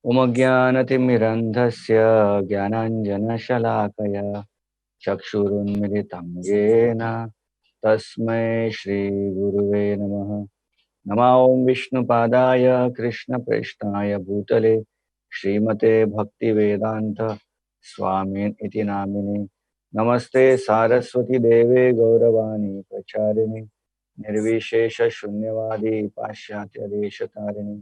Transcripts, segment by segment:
उमज्ञानतिमिरन्धस्य ज्ञानाञ्जनशलाकया चक्षुरुन्मिलितं येन तस्मै श्रीगुरुवे नमः। नमः ॐ विष्णुपादाय कृष्णप्रेष्ठाय भूतले श्रीमते भक्तिवेदान्त स्वामिन् इति नामिने। नमस्ते सारस्वती देवे गौरवाणी प्रचारिणे निर्विशेष शून्यवादी पाश्चात्यदेशतारिणे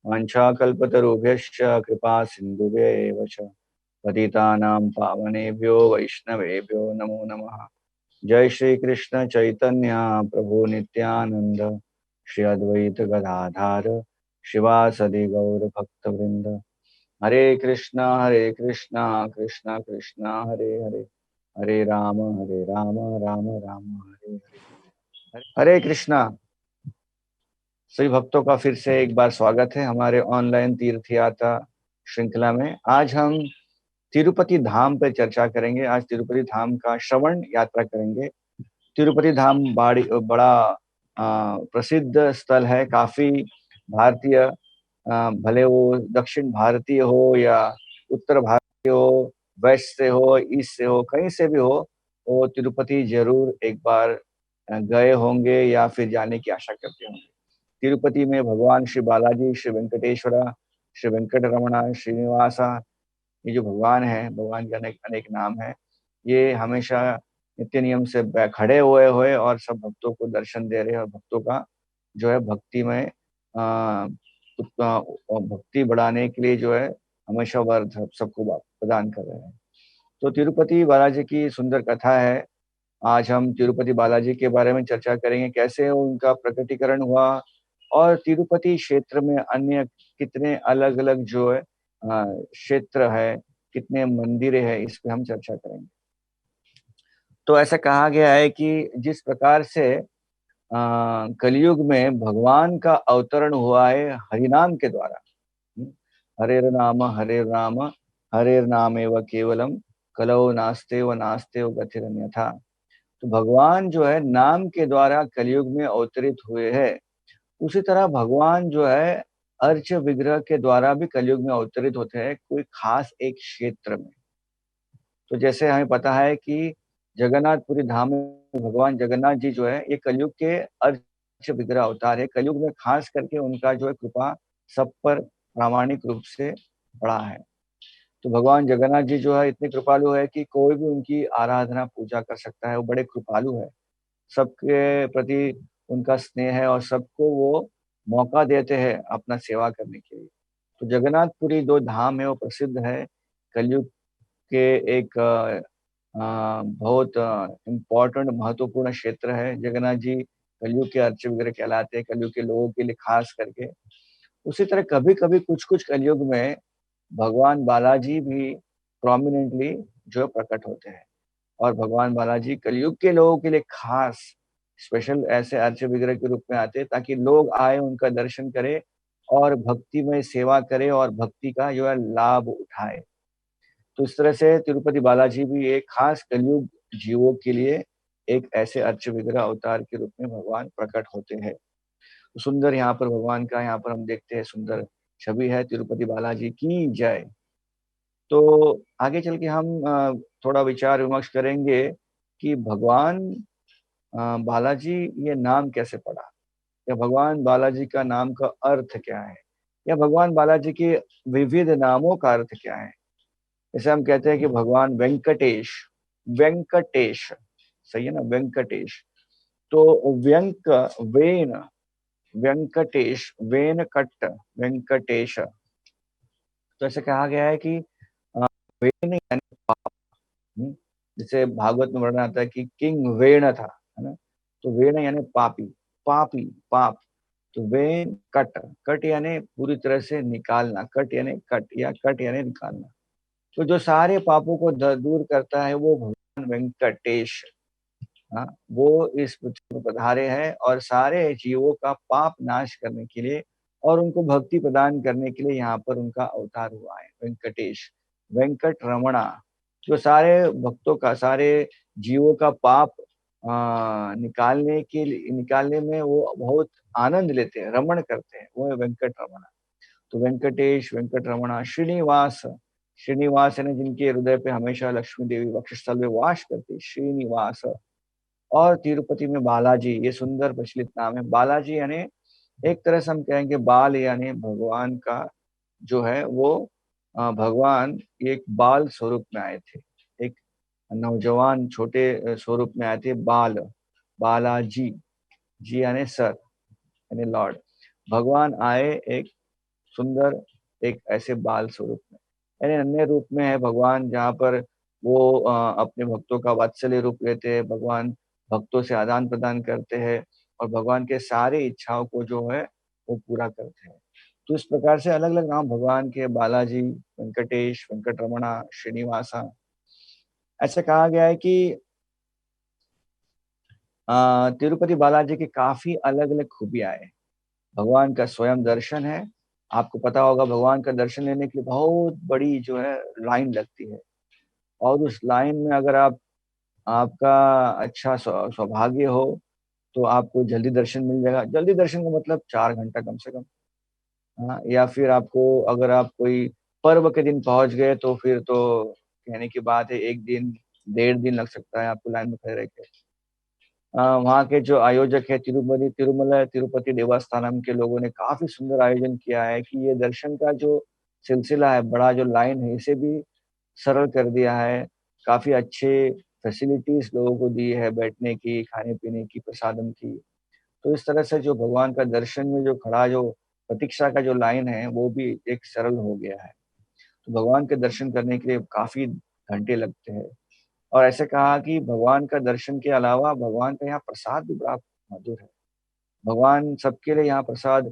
वाञ्छाकल्पतरुभ्यश्च कृपा सिन्धुभ्येव च पतितानां पावनेभ्यो वैष्णवेभ्यो नमो नमः। जय श्री कृष्ण चैतन्य प्रभु नित्यानंद श्री अद्वैत गदाधार शिवासदि गौर भक्तवृंद। हरे कृष्णा कृष्णा कृष्णा हरे हरे, हरे राम राम राम हरे हरे। हरे कृष्णा। सभी भक्तों का फिर से एक बार स्वागत है हमारे ऑनलाइन तीर्थ यात्रा श्रृंखला में। आज हम तिरुपति धाम पर चर्चा करेंगे। आज तिरुपति धाम का श्रवण यात्रा करेंगे। तिरुपति धाम बड़ा प्रसिद्ध स्थल है। काफी भारतीय, भले वो दक्षिण भारतीय हो या उत्तर भारतीय हो, वेस्ट से हो, ईस्ट से हो, कहीं से भी हो, वो तिरुपति जरूर एक बार गए होंगे या फिर जाने की आशा करते होंगे। तिरुपति में भगवान श्री बालाजी, श्री वेंकटेश्वरा, श्री वेंकटरमणा, श्रीनिवासा, ये जो भगवान है, भगवान के अनेक अनेक नाम है। ये हमेशा नित्य नियम से खड़े हुए और सब भक्तों को दर्शन दे रहे हैं और भक्तों का जो है भक्ति में भक्ति बढ़ाने के लिए जो है हमेशा वर सबको प्रदान कर रहे हैं। तो तिरुपति बालाजी की सुंदर कथा है। आज हम तिरुपति बालाजी के बारे में चर्चा करेंगे, कैसे उनका प्रकटीकरण हुआ और तिरुपति क्षेत्र में अन्य कितने अलग अलग जो है क्षेत्र है, कितने मंदिर है, इस पे हम चर्चा करेंगे। तो ऐसा कहा गया है कि जिस प्रकार से कलयुग में भगवान का अवतरण हुआ है हरिनाम के द्वारा। हरे राम हरे नाम एवं केवलम कलौ नास्ते व गतिरन्यथा। तो भगवान जो है नाम के द्वारा कलयुग में अवतरित हुए हैं। उसी तरह भगवान जो है अर्च विग्रह के द्वारा भी कलयुग में अवतरित होते हैं, कोई खास एक क्षेत्र में। तो जैसे हमें पता है कि जगन्नाथपुरी धाम में भगवान जगन्नाथ जी जो है ये कलयुग के अर्च विग्रह अवतार है। कलयुग में खास करके उनका जो है कृपा सब पर प्रामाणिक रूप से बड़ा है। तो भगवान जगन्नाथ जी जो है इतने कृपालु है कि कोई भी उनकी आराधना पूजा कर सकता है। वो बड़े कृपालु है, सबके प्रति उनका स्नेह है और सबको वो मौका देते हैं अपना सेवा करने के लिए। तो जगन्नाथपुरी जो धाम है वो प्रसिद्ध है। कलयुग के एक बहुत इम्पोर्टेंट महत्वपूर्ण क्षेत्र है। जगन्नाथ जी कलयुग के अर्च वगैरह कहलाते हैं, कलयुग के लोगों के लिए खास करके। उसी तरह कभी कभी कुछ कुछ कलयुग में भगवान बालाजी भी प्रोमिनेंटली जो प्रकट होते हैं और भगवान बालाजी कलयुग के लोगों के लिए खास स्पेशल ऐसे अर्च विग्रह के रूप में आते हैं ताकि लोग आए, उनका दर्शन करें और भक्ति में सेवा करें और भक्ति का जो है लाभ उठाए। तो इस तरह से तिरुपति बालाजी भी एक खास कलयुग जीवों के लिए एक ऐसे अर्च विग्रह अवतार के रूप में भगवान प्रकट होते हैं। तो सुंदर यहाँ पर भगवान का यहाँ पर हम देखते हैं सुंदर छवि है। तिरुपति बालाजी की जय। तो आगे चल के हम थोड़ा विचार विमर्श करेंगे कि भगवान बालाजी ये नाम कैसे पड़ा, या भगवान बालाजी का नाम का अर्थ क्या है, या भगवान बालाजी के विविध नामों का अर्थ क्या है। जैसे हम कहते हैं कि भगवान वेंकटेश, वेंकटेश सही है ना, वेंकटेश। तो व्यंक वेन, वेंकटेश वेन कट्ट वेंकटेश। तो ऐसे कहा गया है कि वेन यानी पाप। जैसे भागवत में वर्णन आता है कि किंग वेण था, है ना। तो वेण यानी पापी, पापी पाप। तो वेन कट, कट यानी पूरी तरह से निकालना, कट यानी कट या कट यानी निकालना। तो जो सारे पापों को दूर करता है वो भगवान वेंकटेश। हाँ, वो इस पृथ्वी पर पधारे हैं और सारे जीवों का पाप नाश करने के लिए और उनको भक्ति प्रदान करने के लिए यहाँ पर उनका अवतार हुआ है वेंकटेश, वेंकट रमणा, जो सारे भक्तों का, सारे जीवों का पाप निकालने में वो बहुत आनंद लेते हैं, रमण करते हैं, वो है वेंकट रमणा। तो वेंकटेश, वेंकट रमणा, श्रीनिवास, श्रीनिवास यानी जिनके हृदय पे हमेशा लक्ष्मी देवी वक्षस्थल में वास करती, श्रीनिवास। और तिरुपति में बालाजी, ये सुंदर प्रचलित नाम है। बालाजी यानी एक तरह से हम कहेंगे बाल यानी भगवान का जो है वो भगवान एक बाल स्वरूप में आए थे, एक नौजवान छोटे स्वरूप में आए थे, बाल, बालाजी, जी यानी सर यानी लॉर्ड। भगवान आए एक सुंदर एक ऐसे बाल स्वरूप में, यानी अन्य रूप में है भगवान, जहाँ पर वो अपने भक्तों का वात्सल्य रूप लेते हैं, भगवान भक्तों से आदान प्रदान करते हैं और भगवान के सारे इच्छाओं को जो है वो पूरा करते हैं। तो इस प्रकार से अलग अलग नाम भगवान के, बालाजी, वेंकटेश, वेंकटरमणा, श्रीनिवासा। ऐसा कहा गया है कि तिरुपति बालाजी की काफी अलग अलग खूबियां हैं। भगवान का स्वयं दर्शन है। आपको पता होगा भगवान का दर्शन लेने के लिए बहुत बड़ी जो है लाइन लगती है, और उस लाइन में अगर आपका अच्छा सौभाग्य हो तो आपको जल्दी दर्शन मिल जाएगा। जल्दी दर्शन का मतलब 4 घंटा कम से कम। हाँ, या फिर आपको अगर आप कोई पर्व के दिन पहुंच गए तो फिर तो कहने की बात है, 1 दिन 1.5 दिन लग सकता है आपको लाइन में खड़े रह के। वहाँ के जो आयोजक है तिरुमला तिरुपति देवस्थानम के लोगों ने काफी सुंदर आयोजन किया है कि ये दर्शन का जो सिलसिला है, बड़ा जो लाइन है, इसे भी सरल कर दिया है। काफी अच्छे फैसिलिटीज लोगों को दी है, बैठने की, खाने पीने की, प्रसादम की। तो इस तरह से जो भगवान का दर्शन में जो खड़ा जो प्रतीक्षा का जो लाइन है वो भी एक सरल हो गया है। तो भगवान के दर्शन करने के लिए काफी घंटे लगते हैं। और ऐसे कहा कि भगवान का दर्शन के अलावा भगवान का यहाँ प्रसाद भी बड़ा मधुर है। भगवान सबके लिए यहाँ प्रसाद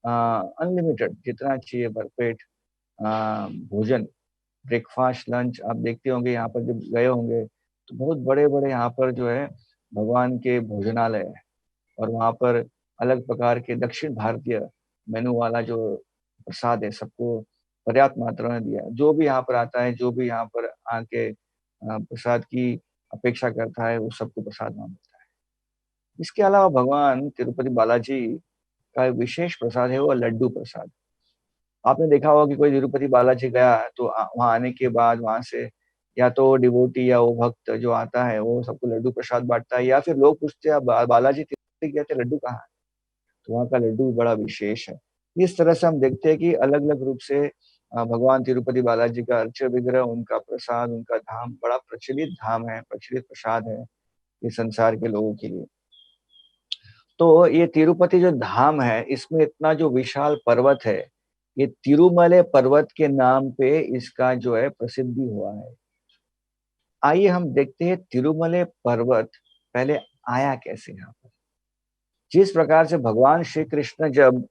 अनलिमिटेड, जितना चाहिए भरपेट भोजन, ब्रेकफास्ट, लंच। आप देखते होंगे यहाँ पर जब गए होंगे तो बहुत बड़े बड़े यहाँ पर जो है भगवान के भोजनालय है, और वहाँ पर अलग प्रकार के दक्षिण भारतीय मेनू वाला जो प्रसाद है सबको पर्याप्त मात्रा में दिया है। जो भी यहाँ पर आता है, जो भी यहाँ पर आके प्रसाद की अपेक्षा करता है, वो सबको प्रसाद वहाँ मिलता है। इसके अलावा भगवान तिरुपति बालाजी का एक विशेष प्रसाद है, वो लड्डू प्रसाद। आपने देखा होगा कि कोई तिरुपति बालाजी गया तो वहाँ आने के बाद वहां से या तो डिवोटी या वो भक्त जो आता है वो सबको लड्डू प्रसाद बांटता है, या फिर लोग पूछते हैं बालाजी तिरुपति गए थे, लड्डू कहाँ है? तो वहाँ का लड्डू बड़ा विशेष है। इस तरह से हम देखते हैं कि अलग अलग रूप से भगवान तिरुपति बालाजी का अर्च विग्रह, उनका प्रसाद, उनका धाम बड़ा प्रचलित धाम है, प्रचलित प्रसाद है इस संसार के लोगों के लिए। तो ये तिरुपति जो धाम है, इसमें इतना जो विशाल पर्वत है, ये तिरुमले पर्वत के नाम पे इसका जो है प्रसिद्धि हुआ है। आइए हम देखते हैं तिरुमले पर्वत पहले आया कैसे यहाँ पर। जिस प्रकार से भगवान श्री कृष्ण जब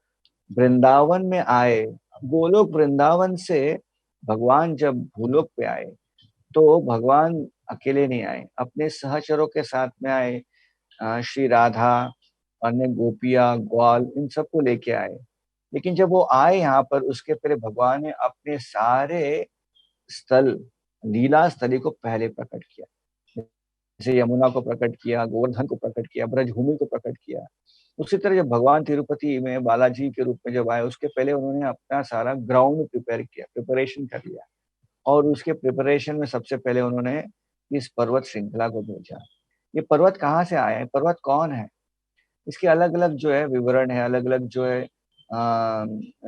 वृंदावन में आए, गोलोक वृंदावन से भगवान जब भूलोक पे आए, तो भगवान अकेले नहीं आए, अपने सहचरों के साथ में आए। श्री राधा, अन्य गोपियां, ग्वाल, इन सबको लेके आए। लेकिन जब वो आए यहाँ पर, उसके पहले भगवान ने अपने सारे स्थल, लीला स्थली को पहले प्रकट किया। जैसे यमुना को प्रकट किया, गोवर्धन को प्रकट किया, ब्रजभूमि को प्रकट किया। उसी तरह जब भगवान तिरुपति में बालाजी के रूप में जब आए, उसके पहले उन्होंने अपना सारा ग्राउंड प्रिपेयर किया, प्रिपरेशन कर लिया। और उसके प्रिपरेशन में सबसे पहले उन्होंने इस पर्वत श्रृंखला को भेजा। ये पर्वत कहाँ से आया है, पर्वत कौन है, इसके अलग अलग जो है विवरण है, अलग अलग जो है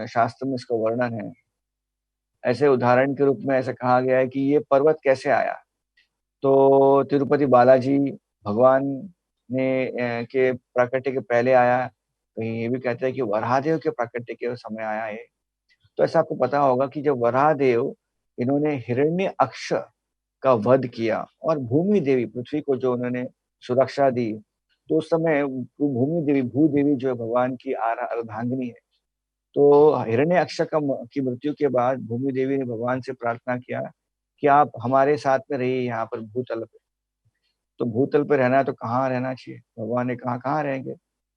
शास्त्र में इसका वर्णन है। ऐसे उदाहरण के रूप में ऐसा कहा गया है कि ये पर्वत कैसे आया। तो तिरुपति बालाजी भगवान ने के प्राकट्य के पहले आया। कहीं ये भी कहते हैं कि वराहदेव के प्राकट्य के समय आया है। तो ऐसा आपको पता होगा कि जब वराहदेव, इन्होंने हिरण्यक्ष का वध किया और भूमि देवी, पृथ्वी को जो उन्होंने सुरक्षा दी, तो उस समय भूमि देवी, भूदेवी जो है भगवान की अर्धांगिनी है। तो हिरण्यक्ष की मृत्यु के बाद भूमि देवी ने भगवान से प्रार्थना किया कि आप हमारे साथ में रहिए यहाँ पर भूतल पे। तो भूतल पे रहना है तो कहाँ रहना चाहिए, भगवान ने कहा कहाँ रहेंगे।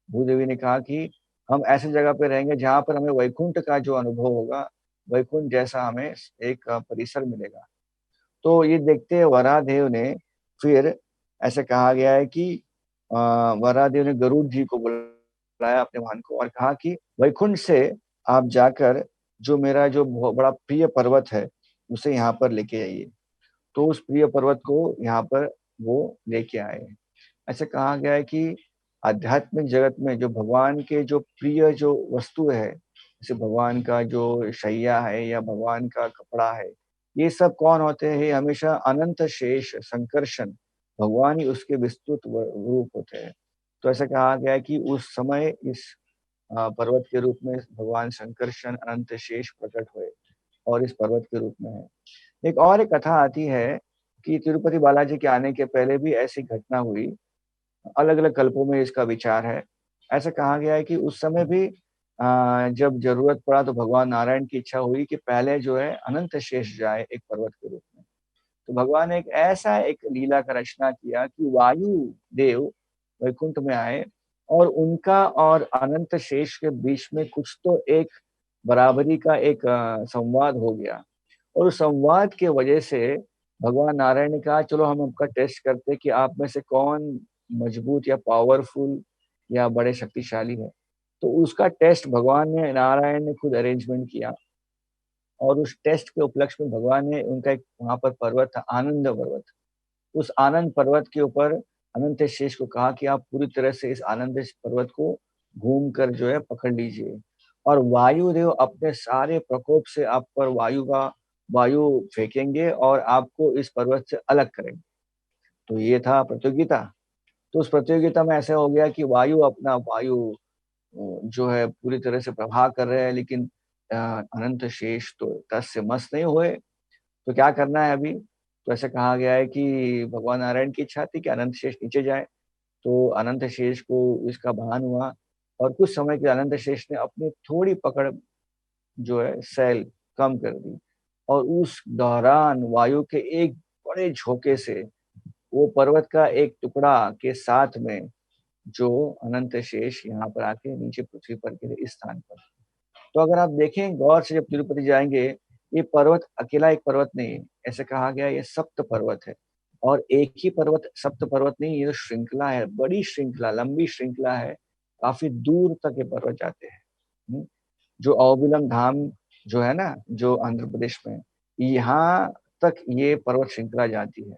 भूदेवी ने कहा कि हम ऐसी जगह पे रहेंगे जहाँ पर हमें वैकुंठ का जो अनुभव होगा, वैकुंठ जैसा हमें एक परिसर मिलेगा। तो ये देखते हुए वराहदेव ने फिर ऐसे कहा गया है कि अ, वराहदेव ने गरुड़ जी को बुलाया अपने वाहन को और कहा कि वैकुंठ से आप जाकर जो मेरा जो बहुत बड़ा प्रिय पर्वत है, उसे यहाँ पर लेके आइए। तो उस प्रिय पर्वत को यहाँ पर वो लेके आए। ऐसे कहा गया है कि आध्यात्मिक जगत में जो भगवान के जो प्रिय जो वस्तु है, जैसे भगवान का जो शैया है या भगवान का कपड़ा है, ये सब कौन होते हैं? ये हमेशा अनंत शेष संकर्षण, भगवान ही उसके विस्तृत रूप होते हैं। तो ऐसा कहा गया है कि उस समय इस पर्वत के रूप में भगवान संकर्षण अनंत शेष प्रकट हुए और इस पर्वत के रूप में है। एक और एक कथा आती है कि तिरुपति बालाजी के आने के पहले भी ऐसी घटना हुई। अलग-अलग कल्पों में इसका विचार है। ऐसा कहा गया है कि उस समय भी जब ज़रूरत पड़ा तो भगवान नारायण की इच्छा हुई कि पहले जो है अनंत शेष जाए एक पर्वत के रूप में। तो भगवान ने एक ऐसा एक लीला का रचना किया कि वायु देव वैकुंठ में आए और उनका और अनंत शेष के बीच में कुछ तो एक बराबरी का एक संवाद हो गया। और उस संवाद के वजह से भगवान नारायण ने कहा चलो हम आपका टेस्ट करते हैं कि आप में से कौन मजबूत या पावरफुल या बड़े शक्तिशाली है। तो उसका टेस्ट भगवान ने नारायण ने खुद अरेंजमेंट किया और उस टेस्ट के उपलक्ष्य में भगवान ने उनका एक वहाँ पर पर्वत था आनंद पर्वत। उस आनंद पर्वत के ऊपर अनंत शेष को कहा कि आप पूरी तरह से इस आनंद पर्वत को घूम कर जो है पकड़ लीजिए और वायुदेव अपने सारे प्रकोप से आप पर वायु फेंकेंगे और आपको इस पर्वत से अलग करेंगे। तो ये था प्रतियोगिता। तो उस प्रतियोगिता में ऐसा हो गया कि वायु जो है पूरी तरह से प्रभाव कर रहे हैं लेकिन अनंत शेष तो टस से मस नहीं हुए। तो क्या करना है अभी? तो ऐसा कहा गया है कि भगवान नारायण की इच्छा थी कि अनंत शेष नीचे जाए। तो अनंत शेष को इसका भान हुआ और कुछ समय के अनंत शेष ने अपनी थोड़ी पकड़ जो है सैल कम कर दी और उस दौरान वायु के एक बड़े झोंके से वो पर्वत का एक टुकड़ा के साथ में जो अनंत शेष यहाँ पर आके नीचे पृथ्वी पर गिरे इस स्थान पर। तो अगर आप देखें गौर से जब तिरुपति जाएँगे, ये पर्वत अकेला एक पर्वत नहीं है। ऐसे कहा गया है ये सप्त पर्वत है और एक ही पर्वत सप्त पर्वत नहीं, ये जो श्रृंखला है, बड़ी श्रृंखला, लंबी श्रृंखला है। काफ़ी दूर तक ये पर्वत जाते हैं। हुँ। जो अहोबिलम धाम जो है ना, जो आंध्र प्रदेश में, यहाँ तक ये पर्वत श्रृंखला जाती है।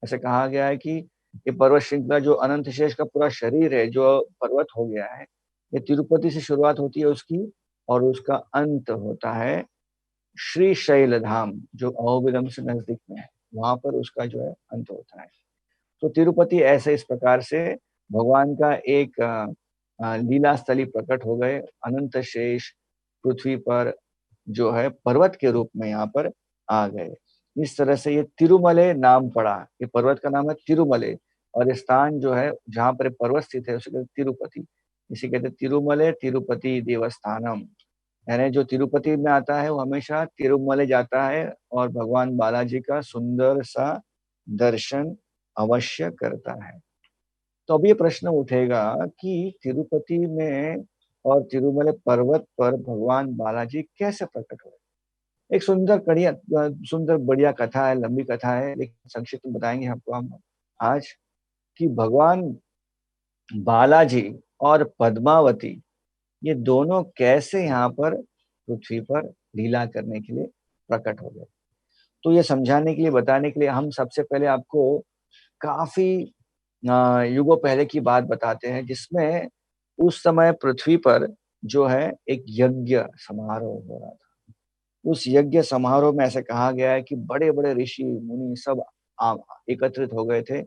ऐसे कहा गया है कि ये पर्वत श्रृंखला जो अनंत शेष का पूरा शरीर है, जो पर्वत हो गया है, ये तिरुपति से शुरुआत होती है उसकी और उसका अंत होता है श्रीशैल धाम, जो अहोबिलम से नज़दीक में है। वहाँ पर उसका जो है अंत होता है। तो तिरुपति ऐसे इस प्रकार से भगवान का एक लीला स्थली प्रकट हो गए, अनंत शेष पृथ्वी पर जो है पर्वत के रूप में यहाँ पर आ गए। इस तरह से ये तिरुमले नाम पड़ा, ये पर्वत का नाम है तिरुमले और ये स्थान जो है जहाँ पर ये पर्वत स्थित है उसे कहते हैं तिरुपति। इसे कहते हैं तिरुमले तिरुपति देवस्थानम। यानी जो तिरुपति में आता है वो हमेशा तिरुमले जाता है और भगवान बालाजी का सुंदर सा दर्शन अवश्य करता है। तो अब ये प्रश्न उठेगा कि तिरुपति में और तिरुमले पर्वत पर भगवान बालाजी कैसे प्रकट हुए? एक सुंदर बढ़िया कथा है, लंबी कथा है, लेकिन संक्षिप्त में बताएँगे आपको हम आज कि भगवान बालाजी और पद्मावती ये दोनों कैसे यहाँ पर पृथ्वी पर लीला करने के लिए प्रकट हो गए। तो ये समझाने के लिए, बताने के लिए हम सबसे पहले आपको काफ़ी युगों पहले की बात बताते हैं जिसमें उस समय पृथ्वी पर जो है एक यज्ञ समारोह हो रहा था। उस यज्ञ समारोह में ऐसा कहा गया है कि बड़े-बड़े ऋषि-मुनि सब आ एकत्रित हो गए थे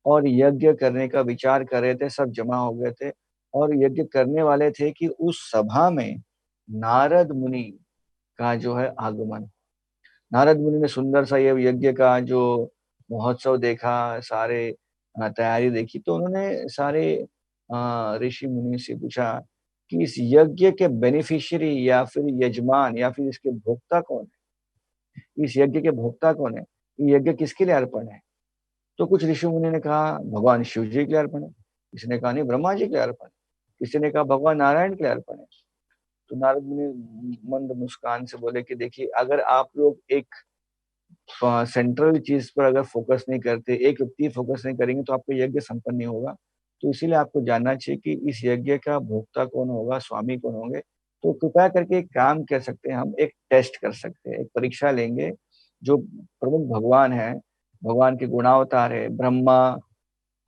और यज्ञ करने का विचार कर रहे थे, सब जमा हो गए थे और यज्ञ करने वाले थे कि उस सभा में नारद मुनि का जो है आगमन। नारद मुनि ने सुंदर सा ये यज्ञ का जो महोत्सव देखा, सारे तैयारी देखी तो उन्होंने सारे ऋषि मुनि से पूछा कि इस यज्ञ के बेनिफिशियरी या फिर यजमान या फिर इसके भोक्ता कौन है? इस यज्ञ के भोक्ता कौन है? ये यज्ञ किसके लिए अर्पण है? तो कुछ ऋषि मुनि ने कहा भगवान शिव जी के लिए अर्पण है। किसी ने कहा नहीं ब्रह्मा जी के लिए अर्पण है। किसी ने कहा भगवान नारायण के लिए अर्पण है। तो नारद मुनि मंद मुस्कान से बोले कि देखिए, अगर आप लोग एक सेंट्रल चीज पर अगर फोकस नहीं करते, एक व्यक्ति फोकस नहीं करेंगे, तो आपका यज्ञ संपन्न नहीं होगा। तो इसीलिए आपको जानना चाहिए कि इस यज्ञ का भोक्ता कौन होगा, स्वामी कौन होंगे। तो कृपया करके एक काम कर सकते हैं, हम एक टेस्ट कर सकते हैं, एक परीक्षा लेंगे। जो प्रमुख भगवान है, भगवान के गुणावतार है, ब्रह्मा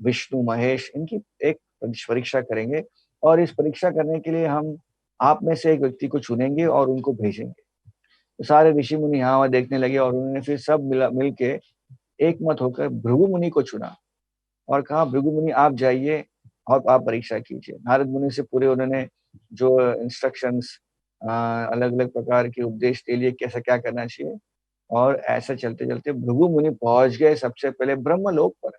विष्णु महेश, इनकी एक परीक्षा करेंगे। और इस परीक्षा करने के लिए हम आप में से एक व्यक्ति को चुनेंगे और उनको भेजेंगे। तो सारे ऋषि मुनि यहाँ वहाँ देखने लगे और उन्होंने फिर सब मिल के एक मत होकर भृगु मुनि को चुना और कहा भृगु मुनि आप जाइए और आप परीक्षा कीजिए। नारद मुनि से पूरे उन्होंने जो इंस्ट्रक्शंस, अलग अलग प्रकार के उपदेश के लिए कैसा क्या करना चाहिए। और ऐसे चलते चलते भृगु मुनि पहुंच गए सबसे पहले ब्रह्मलोक पर।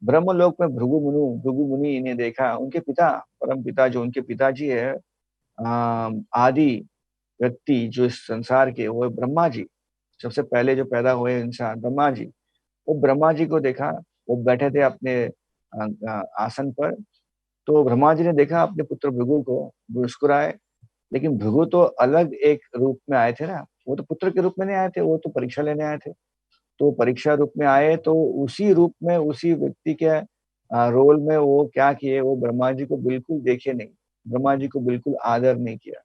ब्रह्मलोक में भृगु मुनि ने देखा उनके पिता, परम पिता जो उनके पिताजी है, आदि व्यक्ति जो इस संसार के, वो ब्रह्मा जी। सबसे पहले जो पैदा हुए इंसान ब्रह्मा जी, वो ब्रह्मा जी को देखा। वो बैठे थे अपने आसन पर। तो ब्रह्मा जी ने देखा अपने पुत्र भृगु को, मुस्कुराए। लेकिन भृगु तो अलग एक रूप में आए थे ना, वो तो पुत्र के रूप में नहीं आए थे, वो तो परीक्षा लेने आए थे। तो परीक्षा रूप में आए तो उसी रूप में, उसी व्यक्ति के रोल में वो क्या किए, वो ब्रह्मा जी को बिल्कुल देखे नहीं, ब्रह्मा जी को बिल्कुल आदर नहीं किया।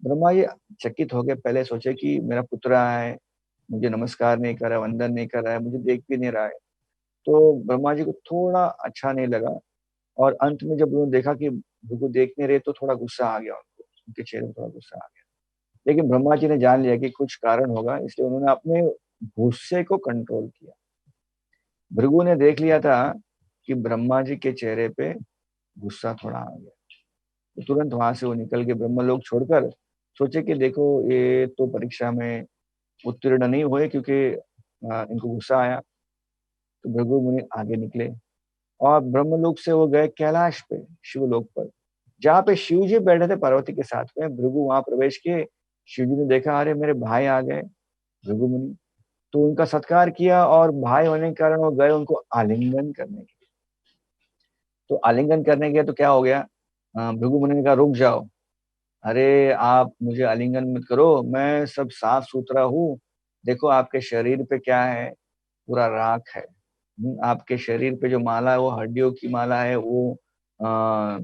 ब्रह्मा जी चकित हो गए, पहले सोचे कि मेरा पुत्र है, मुझे नमस्कार नहीं कर रहा है, वंदन नहीं कर रहा है, मुझे देख भी नहीं रहा है। तो ब्रह्मा जी को थोड़ा अच्छा नहीं लगा। और अंत में जब उन्होंने देखा कि भृगु देख नहीं रहे, तो थोड़ा गुस्सा आ गया उनको, उनके चेहरे में थोड़ा गुस्सा आ गया। लेकिन ब्रह्मा जी ने जान लिया कि कुछ कारण होगा, इसलिए उन्होंने अपने गुस्से को कंट्रोल किया। भृगु ने देख लिया था कि ब्रह्मा जी के चेहरे पे गुस्सा थोड़ा आ गया, तो तुरंत वहां से वो निकल के ब्रह्मलोक छोड़कर सोचे कि देखो ये तो परीक्षा में उत्तीर्ण नहीं हुए क्योंकि इनको गुस्सा आया। तो भृगु मुनि आगे निकले और ब्रह्मलोक से वो गए कैलाश पे, शिवलोक पर, जहाँ पे शिव जी बैठे थे पार्वती के साथ में। भृगु वहां प्रवेश किए। शिव जी ने देखा अरे मेरे भाई आ गए, भृगु मुनि। तो उनका सत्कार किया और भाई होने के कारण वो गए उनको आलिंगन करने के लिए। तो आलिंगन करने गए तो क्या हो गया, भृगु मुनि ने कहा रुक जाओ, अरे आप मुझे आलिंगन मत करो, मैं सब साफ सुथरा हूँ। देखो आपके शरीर पे क्या है, पूरा राख है। आपके शरीर पे जो माला है वो हड्डियों की माला है, वो आ,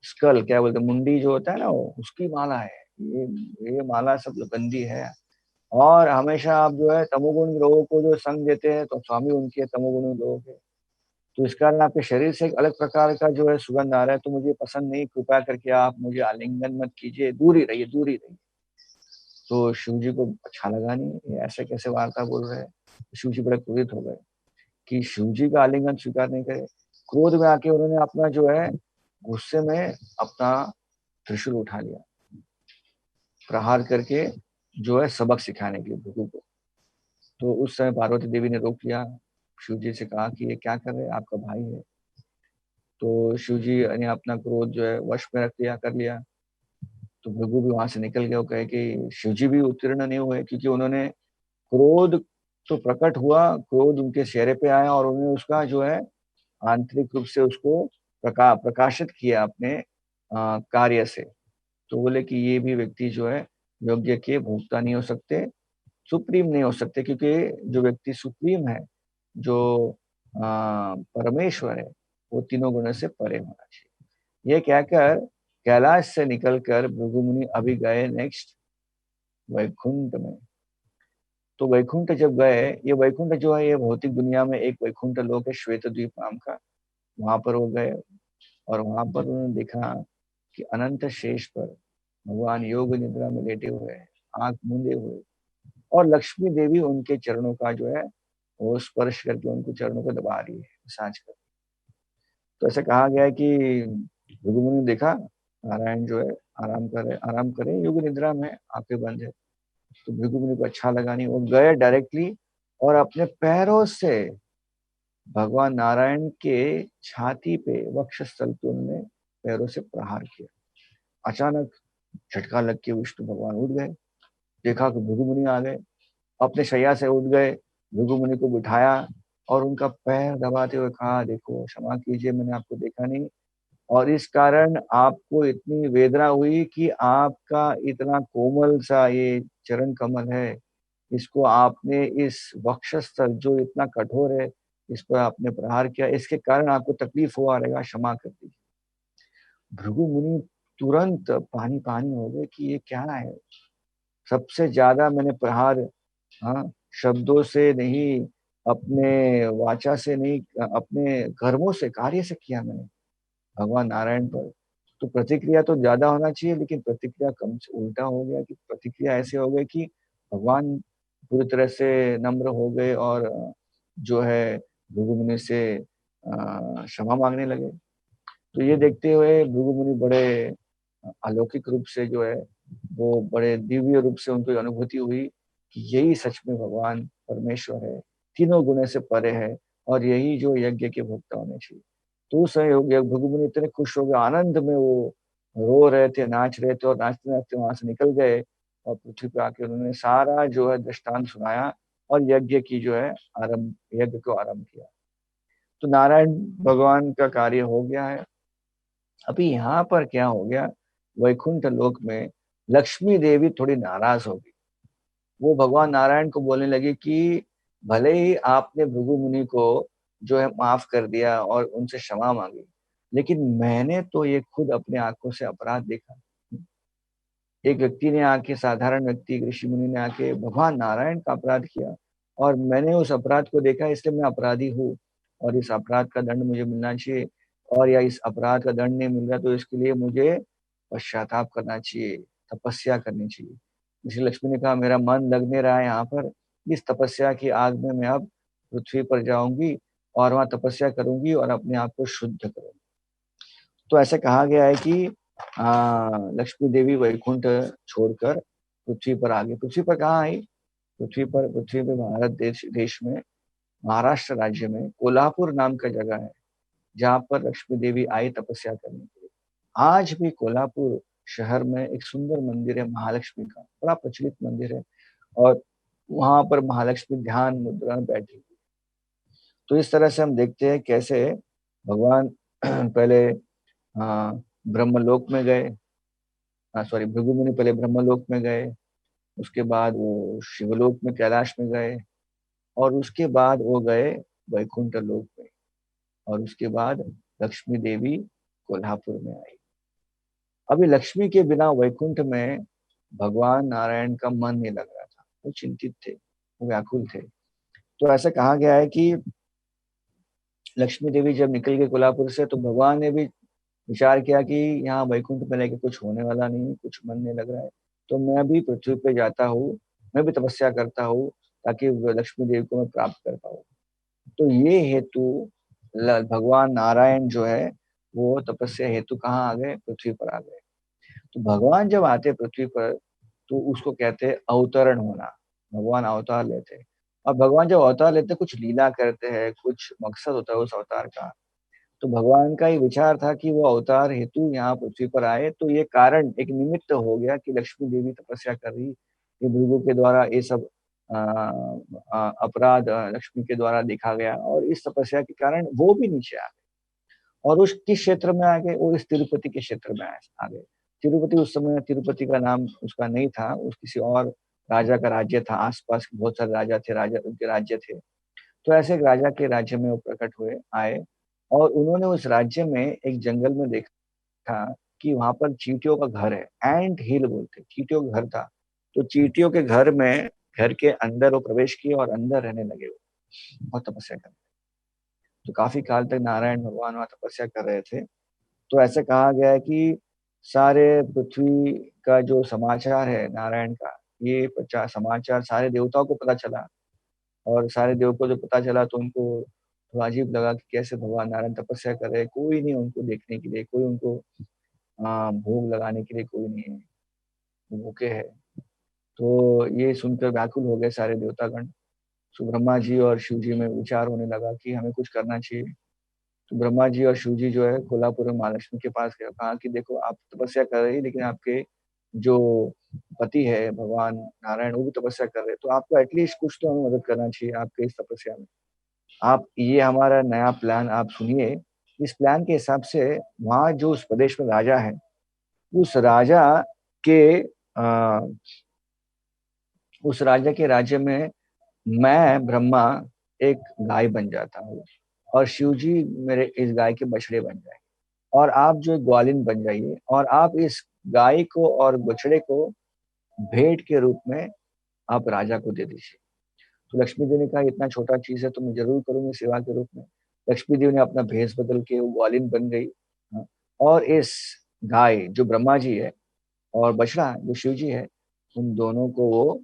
स्कल क्या बोलते हैं, मुंडी जो होता है ना, वो उसकी माला है। ये माला सब गंदी है। और हमेशा आप जो है तमोगुणी लोगों को जो संग देते हैं, तो स्वामी उनके तमोगुणी लोगों के। तो इस कारण आपके शरीर से एक अलग प्रकार का जो है सुगंध आ रहा है, तो मुझे पसंद नहीं, कृपया करके आप मुझे आलिंगन मत कीजिए, दूर ही रहिए, दूर ही रहिए। तो शिव जी को अच्छा लगा नहीं, ये ऐसे कैसे वार्ता बोल रहे हैं। शिव जी बड़े क्रोधित हो गए कि शिव जी का आलिंगन स्वीकार नहीं करे। क्रोध में आके उन्होंने अपना जो है, गुस्से में अपना त्रिशूल उठा लिया, प्रहार करके जो है सबक सिखाने के लिए भृगु को। तो उस समय पार्वती देवी ने रोक लिया, शिव जी से कहा कि ये क्या कर रहे हैं, आपका भाई है। तो शिव जी ने अपना क्रोध जो है वश में रख लिया, कर लिया। तो भृगु भी वहां से निकल गया, वो कहे कि शिव जी भी उत्तीर्ण नहीं हुए, क्योंकि उन्होंने क्रोध तो प्रकट हुआ, क्रोध उनके चेहरे पे आया और उन्होंने उसका जो है आंतरिक रूप से उसको प्रकाशित किया अपने कार्य से। तो बोले कि ये भी व्यक्ति जो है योग्य के भोक्ता नहीं हो सकते, सुप्रीम नहीं हो सकते, क्योंकि जो व्यक्ति सुप्रीम है, जो परमेश्वर है, वो तीनों गुणों से परे होना चाहिए। ये कहकर कैलाश से निकलकर भृगु मुनि अभी गए नेक्स्ट वैकुंठ में। तो वैकुंठ जब गए, ये वैकुंठ जो है ये भौतिक दुनिया में एक वैकुंठ लोक है, श्वेत द्वीप नाम का। वहां पर वो गए और वहां पर उन्होंने देखा कि अनंत शेष पर भगवान योग निद्रा में लेटे हुए हैं, आंख मूंदे हुए। और लक्ष्मी देवी उनके चरणों का जो है वो स्पर्श करके उनको चरणों को दबा रही है, मसाज कर। तो ऐसे कहा गया है कि भृगु मुनि ने देखा नारायण जो है आराम करे योग निद्रा में, आंखें बंद है। तो भृगु मुनि को अच्छा लगा नहीं, वो गए डायरेक्टली और अपने पैरों से भगवान नारायण के छाती पे, वक्षस्थल पे उन्होंने पैरों से प्रहार किया। अचानक झटका लग के विष्णु भगवान उठ गए। देखा कि भृगु मुनि आ गए, अपने शैया से उठ गए, भृगु मुनि को बिठाया और उनका पैर दबाते हुए कहा देखो क्षमा कीजिए, मैंने आपको देखा नहीं, और इस कारण आपको इतनी वेदना हुई कि आपका इतना कोमल सा ये चरण कमल है, इसको आपने इस वक्षस्थल जो इतना कठोर है, इस पर आपने प्रहार किया, इसके कारण आपको तकलीफ हुआ रहेगा, क्षमा कर दीजिए। भृगु मुनि तुरंत पानी-पानी हो गए कि ये क्या है? सबसे ज़्यादा मैंने प्रहार, हाँ, शब्दों से नहीं, अपने वाचा से नहीं, अपने कर्मों से, कार्य से किया मैंने भगवान नारायण पर। तो प्रतिक्रिया तो ज़्यादा होना चाहिए, लेकिन प्रतिक्रिया कम से उल्टा हो गया कि प्रतिक्रिया ऐसे हो गई कि भगवान पूरी तरह से नम्र हो गए और जो है भृगु मुनि से क्षमा माँगने लगे। तो ये देखते हुए भृगु मुनि बड़े अलौकिक रूप से जो है, वो बड़े दिव्य रूप से उनको ये अनुभूति हुई कि यही सच में भगवान परमेश्वर है, तीनों गुण से परे है और यही जो यज्ञ के भोक्ता होने चाहिए। तो उस समय भृगु मुनि इतने खुश हो गए, आनंद में वो रो रहे थे, नाच रहे थे और नाचते-नाचते वहाँ से निकल गए और पृथ्वी पे आके उन्होंने सारा जो है दृष्टांत सुनाया और यज्ञ की जो है यज्ञ को आरंभ किया। तो नारायण भगवान का कार्य हो गया है। अभी यहाँ पर क्या हो गया, वैकुंठ लोक में लक्ष्मी देवी थोड़ी नाराज़ हो गई। वो भगवान नारायण को बोलने लगी कि भले ही आपने भृगु मुनि को जो है माफ़ कर दिया और उनसे क्षमा माँगी, लेकिन मैंने तो ये खुद अपनी आँखों से अपराध देखा। एक व्यक्ति ने आके, साधारण व्यक्ति, एक ऋषि मुनि ने आके भगवान नारायण का अपराध किया और मैंने उस अपराध को देखा, इसलिए मैं अपराधी हूँ और इस अपराध का दंड मुझे मिलना चाहिए और या इस अपराध का दंड नहीं मिल रहा तो इसके लिए मुझे पश्चाताप करना चाहिए, तपस्या करनी चाहिए। इसलिए लक्ष्मी ने कहा मेरा मन लग नहीं रहा है यहाँ पर, इस तपस्या की आग में मैं अब पृथ्वी पर जाऊँगी और वहाँ तपस्या करूँगी और अपने आप को शुद्ध करूँगी। तो ऐसे कहा गया है कि लक्ष्मी देवी वैकुंठ छोड़कर पृथ्वी पर आ गई। पृथ्वी पर कहाँ आई? पृथ्वी पे भारत देश देश में महाराष्ट्र राज्य में कोल्हापुर नाम का जगह है, जहाँ पर लक्ष्मी देवी आई तपस्या करने के लिए। आज भी कोल्हापुर शहर में एक सुंदर मंदिर है महालक्ष्मी का, बड़ा प्रचलित मंदिर है और वहाँ पर महालक्ष्मी ध्यान मुद्रा में बैठी हुई। तो इस तरह से हम देखते हैं कैसे भगवान पहले ब्रह्मलोक में गए, सॉरी, भृगु मुनि पहले ब्रह्मलोक में गए, उसके बाद वो शिवलोक में कैलाश में गए और उसके बाद वो गए वैकुंठ लोक में और उसके बाद लक्ष्मी देवी कोल्हापुर में आई। अभी लक्ष्मी के बिना वैकुंठ में भगवान नारायण का मन नहीं लग रहा था, वो चिंतित थे, वो व्याकुल थे। तो ऐसा कहा गया है कि लक्ष्मी देवी जब निकल गई कोल्हापुर से तो भगवान ने भी विचार किया कि यहाँ वैकुंठ में लेके कुछ होने वाला नहीं है, कुछ मन नहीं लग रहा है, तो मैं भी पृथ्वी पे जाता हूँ, मैं भी तपस्या करता हूँ ताकि लक्ष्मी देवी को मैं प्राप्त कर पाऊँ। तो ये हेतु भगवान नारायण जो है वो तपस्या हेतु कहाँ आ गए, पृथ्वी पर आ गए। तो भगवान जब आते पृथ्वी पर तो उसको कहते हैं अवतरण होना, भगवान अवतार लेते हैं। और भगवान जब अवतार लेते हैं कुछ लीला करते हैं, कुछ मकसद होता है उस अवतार का। तो भगवान का ये विचार था कि वो अवतार हेतु यहाँ पृथ्वी पर आए, तो ये कारण एक निमित्त हो गया कि लक्ष्मी देवी तपस्या कर रही, ये भृगु के द्वारा ये सब अपराध लक्ष्मी के द्वारा देखा गया और इस तपस्या के कारण वो भी नीचे आ गए और उस किस क्षेत्र में आ गए, वो इस तिरुपति के क्षेत्र में आ गए। तिरुपति उस समय तिरुपति का नाम उसका नहीं था, उस किसी और राजा का राज्य था, आस-पास के बहुत सारे राजा थे, राजा उनके राज्य थे। तो ऐसे एक राजा के राज्य में वो प्रकट हुए, आए और उन्होंने उस राज्य में एक जंगल में देखा कि वहाँ पर चींटियों का घर है, एंट हिल बोलते हैं, चींटियों का घर था। तो चींटियों के घर में, घर के अंदर वो प्रवेश किए और अंदर रहने लगे वो और तपस्या करने। तो काफ़ी काल तक नारायण भगवान वहाँ तपस्या कर रहे थे। तो ऐसे कहा गया है कि सारे पृथ्वी का जो समाचार है नारायण का, ये प्रचा समाचार सारे देवताओं को पता चला और सारे देव को जब पता चला तो उनको थोड़ा अजीब लगा कि कैसे भगवान नारायण तपस्या कर रहे हैं, कोई नहीं उनको देखने के लिए, कोई उनको भोग लगाने के लिए कोई नहीं है, वो भूखे हैं। तो ये सुनकर व्याकुल हो गए सारे देवतागण। तो ब्रह्मा जी और शिव जी में विचार होने लगा कि हमें कुछ करना चाहिए। तो ब्रह्मा जी और शिव जी जो है कोल्हापुर में महालक्ष्मी के पास गए, कहा कि देखो आप तपस्या कर रही लेकिन आपके जो पति है भगवान नारायण वो भी तपस्या कर रहे हैं, तो आपको एटलीस्ट कुछ तो हमें मदद करना चाहिए आपके इस तपस्या में। आप ये हमारा नया प्लान आप सुनिए, इस प्लान के हिसाब से वहाँ जो उस प्रदेश में राजा है, उस राजा के अ, उस राजा के राज्य में मैं ब्रह्मा एक गाय बन जाता हूँ और शिव जी मेरे इस गाय के बछड़े बन जाए और आप जो एक ग्वालिन बन जाइए और आप इस गाय को और बछड़े को भेंट के रूप में आप राजा को दे दीजिए। तो लक्ष्मी देवी ने कहा इतना छोटा चीज है तो मैं जरूर करूंगी सेवा के रूप में। लक्ष्मी देवी ने अपना भेष बदल के वो ग्वालिन बन गई। हाँ, और इस गाय जो ब्रह्मा जी है और बछड़ा जो शिव जी है, उन दोनों को वो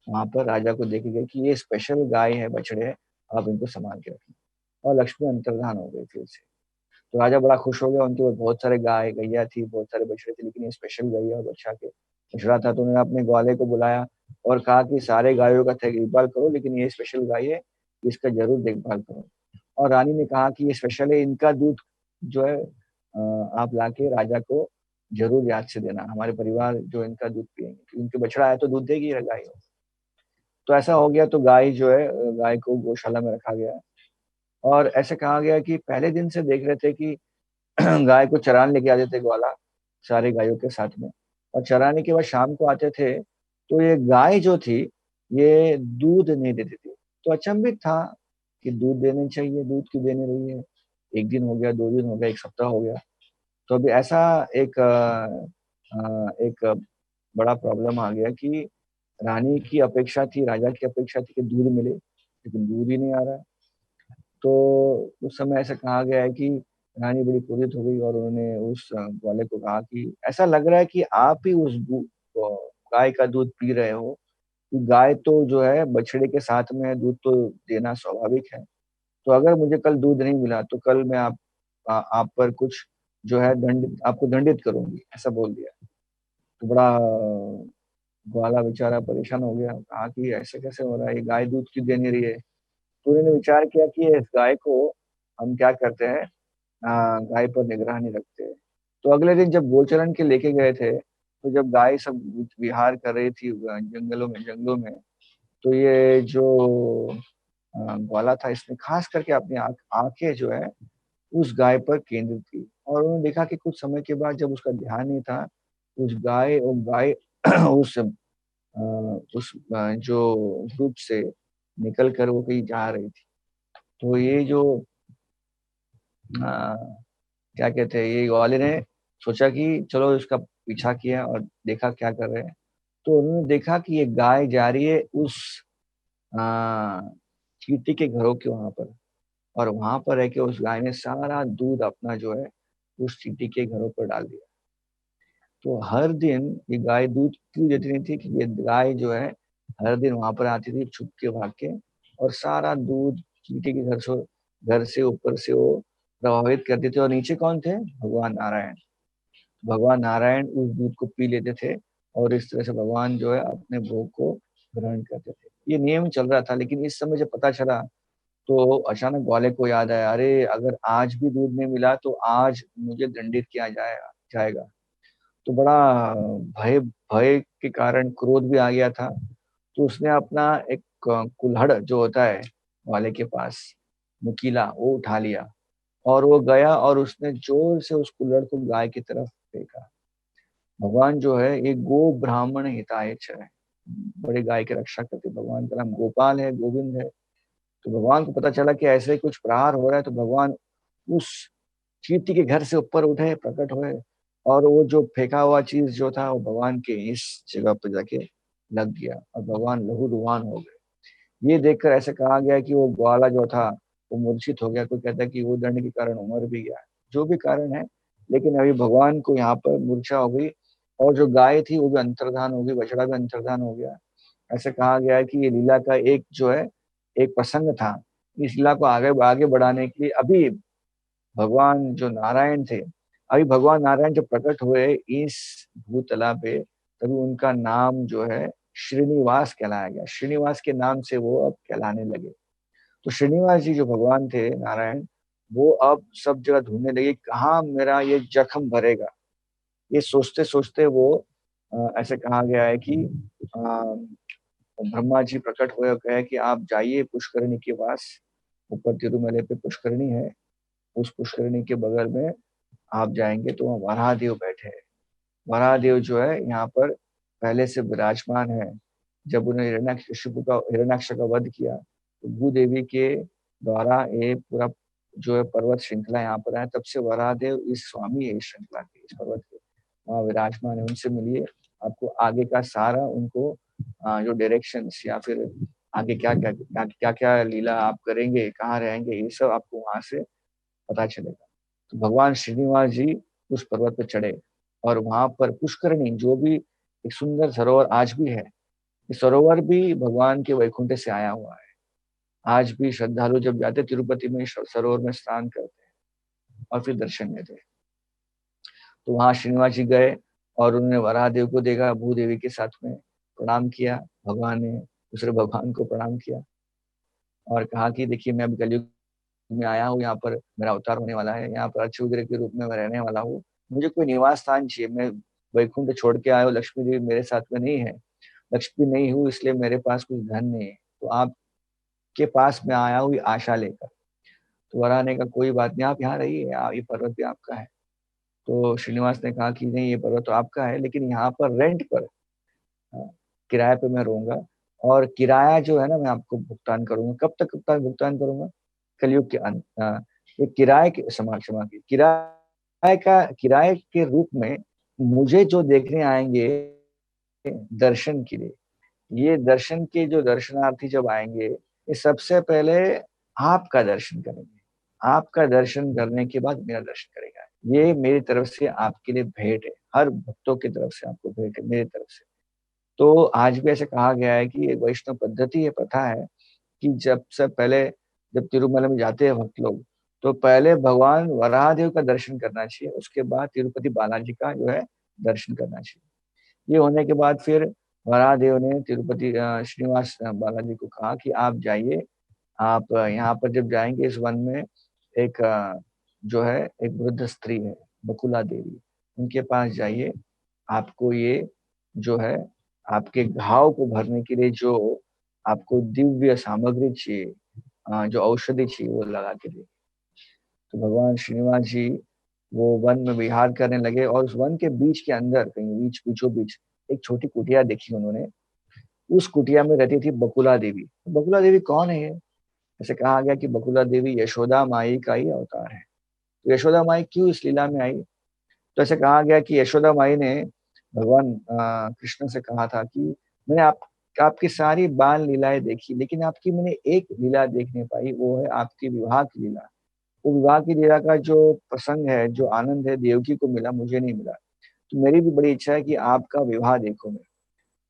वहां पर राजा को देके गए कि ये स्पेशल गाय है, बछड़े है, आप इनको संभाल के रखना। और लक्ष्मी अंतर्धान हो गई फिर से। तो राजा बड़ा खुश हो गया, उनके पास बहुत सारे गाय गैया थी, बहुत सारे बछड़े थे, लेकिन ये स्पेशल गैया और बछड़ा के बछड़ा था। तो उन्होंने अपने ग्वाले को बुलाया और कहा कि सारे गायों का देखभाल करो, लेकिन ये स्पेशल गाय है, इसका जरूर देखभाल करो। और रानी ने कहा कि ये स्पेशल है, इनका दूध जो है आप लाके राजा को जरूर याद से देना, हमारे परिवार जो इनका दूध पियेंगे, क्योंकि उनके बछड़ा है तो दूध देगी गाय। तो ऐसा हो गया, तो गाय जो है गाय को गौशाला में रखा गया। और ऐसे कहा गया कि पहले दिन से देख रहे थे कि गाय को चराने लेके आते थे ग्वाला सारे गायों के साथ में, और चराने के बाद शाम को आते थे तो ये गाय जो थी ये दूध नहीं देती थी। तो अचंभित था कि दूध देने चाहिए, दूध क्यों देने रही है। एक दिन हो गया, 2 दिन हो गया, एक सप्ताह हो गया। तो अभी ऐसा एक एक बड़ा प्रॉब्लम आ गया कि रानी की अपेक्षा थी, राजा की अपेक्षा थी कि दूध मिले, लेकिन दूध ही नहीं आ रहा है। तो उस समय ऐसा कहा गया है कि रानी बड़ी क्रोधित हो गई और उन्होंने उस ग्वाले को कहा कि ऐसा लग रहा है कि आप ही उस गाय का दूध पी रहे हो। कि गाय तो जो है बछड़े के साथ में है, दूध तो देना स्वाभाविक है। तो अगर मुझे कल दूध नहीं मिला तो कल मैं आप पर कुछ जो है दंडित, आपको दंडित करूंगी, ऐसा बोल दिया। तो बड़ा ग्वाला बेचारा परेशान हो गया, कहा कि ऐसे कैसे हो रहा है, ये गाय दूध क्यों दे नहीं रही है। तो उन्होंने विचार किया कि इस गाय को हम क्या करते हैं, गाय पर निगरानी रखते हैं। तो अगले दिन जब गोचरण के लेके गए थे, तो जब गाय सब विहार कर रही थी जंगलों में, तो ये जो ग्वाला था इसने खास करके अपनी आंखें जो है उस गाय पर केंद्रित की, और उन्होंने देखा कि कुछ समय के बाद जब उसका ध्यान नहीं था, उस गाय जो ग्रुप से निकल कर वो कहीं जा रही थी। तो ये जो आ, क्या कहते हैं, ये ग्वाले ने सोचा कि चलो इसका पीछा किया और देखा क्या कर रहे हैं। तो उन्होंने देखा कि ये गाय जा रही है उस आ, चींटी के घरों के वहां पर, और वहां पर है कि उस गाय ने सारा दूध अपना जो है उस चींटी के घरों पर डाल दिया। तो हर दिन ये गाय दूध क्यों देती नहीं थी, कि ये गाय जो है हर दिन वहां पर आती थी छुप के भाग के, और सारा दूध चींटी के घर से ऊपर से वो प्रभावित करते थे। और नीचे कौन थे, भगवान नारायण। भगवान नारायण उस दूध को पी लेते थे, और इस तरह से भगवान जो है अपने भोग को ग्रहण करते थे। ये नियम चल रहा था, लेकिन इस समय जब पता चला तो अचानक ग्वाले को याद आया, अरे अगर आज भी दूध नहीं मिला तो आज मुझे दंडित किया जाएगा। तो बड़ा भय भय के कारण क्रोध भी आ गया था। तो उसने अपना एक कुल्हड़ जो होता है ग्वाले के पास, नुकीला, वो उठा लिया और वो गया और उसने जोर से उस कुल्हड़ को गाय की तरफ फेंका। भगवान जो है ये गो ब्राह्मण हितायच है, बड़े गाय के रक्षा करते। भगवान का नाम गोपाल है, गोविंद है। तो भगवान को पता चला कि ऐसे ही कुछ प्रहार हो रहा है, तो भगवान उस चींटी के घर से ऊपर उठे, प्रकट हुए, और वो जो फेंका हुआ चीज जो था वो भगवान के इस जगह पर जाके लग गया और भगवान लहूलुहान हो गए। ये देखकर ऐसे कहा गया कि वो ग्वाला जो था वो मूर्छित हो गया। कोई कहता है कि वो दंड के कारण मर भी गया, जो भी कारण है, लेकिन अभी भगवान को यहाँ पर मूर्छा हो गई, और जो गाय थी वो भी अंतर्धान हो गई, बछड़ा भी अंतर्धान हो गया। ऐसे कहा गया है कि ये लीला का एक जो है एक प्रसंग था। इस लीला को आगे आगे बढ़ाने के लिए अभी भगवान जो नारायण थे, अभी भगवान नारायण जब प्रकट हुए इस भूतला पे, तभी उनका नाम जो है श्रीनिवास कहलाया गया। श्रीनिवास के नाम से वो अब कहलाने लगे। तो श्रीनिवास जी जो भगवान थे नारायण, वो अब सब जगह ढूंढने लगे कहाँ मेरा ये जख्म भरेगा। ये सोचते सोचते वो ऐसे कहा गया है कि ब्रह्मा जी प्रकट हुए और कहे कि आप जाइए पुष्करणी के पास, ऊपर तिरुमले पे पुष्करणी है, उस पुष्करिणी के बगल में आप जाएँगे तो वहाँ वराहदेव बैठे हैं। वराहदेव जो है यहाँ पर पहले से विराजमान है। जब उन्होंने हिरण्याक्ष का वध किया, तो भूदेवी के द्वारा ये पूरा जो है पर्वत श्रृंखला यहाँ पर आया, तब से वराहदेव इस स्वामी है इस श्रृंखला के, इस पर्वत के। वहाँ विराजमान है, उनसे मिलिए, आपको आगे का सारा उनको जो डायरेक्शंस या फिर आगे क्या-क्या लीला आप करेंगे, कहाँ रहेंगे, ये सब आपको वहाँ से पता चलेगा। तो भगवान श्रीनिवास जी उस पर्वत पे चढ़े और वहाँ पर पुष्करिणी जो भी एक सुंदर सरोवर आज भी है, ये सरोवर भी भगवान के वैकुंठ से आया हुआ है। आज भी श्रद्धालु जब जाते तिरुपति में सरोवर में स्नान करते हैं और फिर दर्शन लेते हैं। तो वहाँ श्रीनिवास जी गए और उन्होंने वराहदेव को देखा, भूदेवी के साथ में प्रणाम किया। भगवान ने दूसरे भगवान को प्रणाम किया और कहा कि देखिए मैं अभी कलयुग में आया हूँ, यहाँ पर मेरा अवतार होने वाला है, यहाँ पर अच्छे के रूप में मैं रहने वाला हूँ। मुझे कोई निवास स्थान चाहिए, मैं वैकुंठ छोड़ के आया हूँ, लक्ष्मी देवी मेरे साथ में नहीं है, लक्ष्मी नहीं हूँ इसलिए मेरे पास कुछ धन नहीं है, तो आपके पास मैं आया हूँ ये आशा लेकर। तो वराह ने कहा कोई बात नहीं, आप यहाँ रहिए, ये पर्वत भी आपका है। तो श्रीनिवास ने कहा कि नहीं, ये पर्वत तो आपका है, लेकिन यहाँ पर रेंट पर, किराए पे मैं रहूंगा, और किराया जो है ना मैं आपको भुगतान करूंगा। कब तक भुगतान करूंगा? कलयुग के अंत। ये किराए के क्षमा की किराए के रूप में मुझे जो देखने आएंगे दर्शन के लिए, ये दर्शन के जो दर्शनार्थी जब आएंगे, ये सबसे पहले आपका दर्शन करेंगे। आपका दर्शन करने के बाद मेरा दर्शन करेगा। ये मेरी तरफ से आपके लिए भेंट है, हर भक्तों की तरफ से आपको भेंट है मेरी तरफ से। तो आज भी ऐसे कहा गया है कि वैष्णव पद्धति, ये प्रथा है कि जब से पहले जब तिरुमला में जाते हैं भक्त लोग, तो पहले भगवान वराहदेव का दर्शन करना चाहिए, उसके बाद तिरुपति बालाजी का जो है दर्शन करना चाहिए। ये होने के बाद फिर वराहदेव ने तिरुपति श्रीनिवास बालाजी को कहा कि आप जाइए, आप यहाँ पर जब जाएंगे इस वन में एक जो है एक वृद्ध स्त्री है, बकुला देवी, उनके पास जाइए। आपको ये जो है आपके घाव को भरने के लिए जो आपको दिव्य सामग्री चाहिए, जो औषधि चाहिए, वो लगा के दे। तो भगवान श्रीनिवास जी वो वन में विहार करने लगे और उस वन के बीच के अंदर कहीं बीचों बीच एक छोटी कुटिया देखी उन्होंने। उस कुटिया में रहती थी बकुला देवी। बकुला देवी कौन है? ऐसे कहा गया कि बकुला देवी यशोदा माई का ही अवतार है। तो यशोदा माई क्यों इस लीला में आई? तो ऐसे कहा गया कि यशोदा माई ने भगवान कृष्ण से कहा था कि मैंने आपकी सारी बाल लीलाएं देखी, लेकिन आपकी मैंने एक लीला देख नहीं पाई, वो है आपकी विवाह की लीला। वो विवाह की लीला का जो प्रसंग है, जो आनंद है, देवकी को मिला, मुझे नहीं मिला। तो मेरी भी बड़ी इच्छा है कि आपका विवाह देखूं मैं।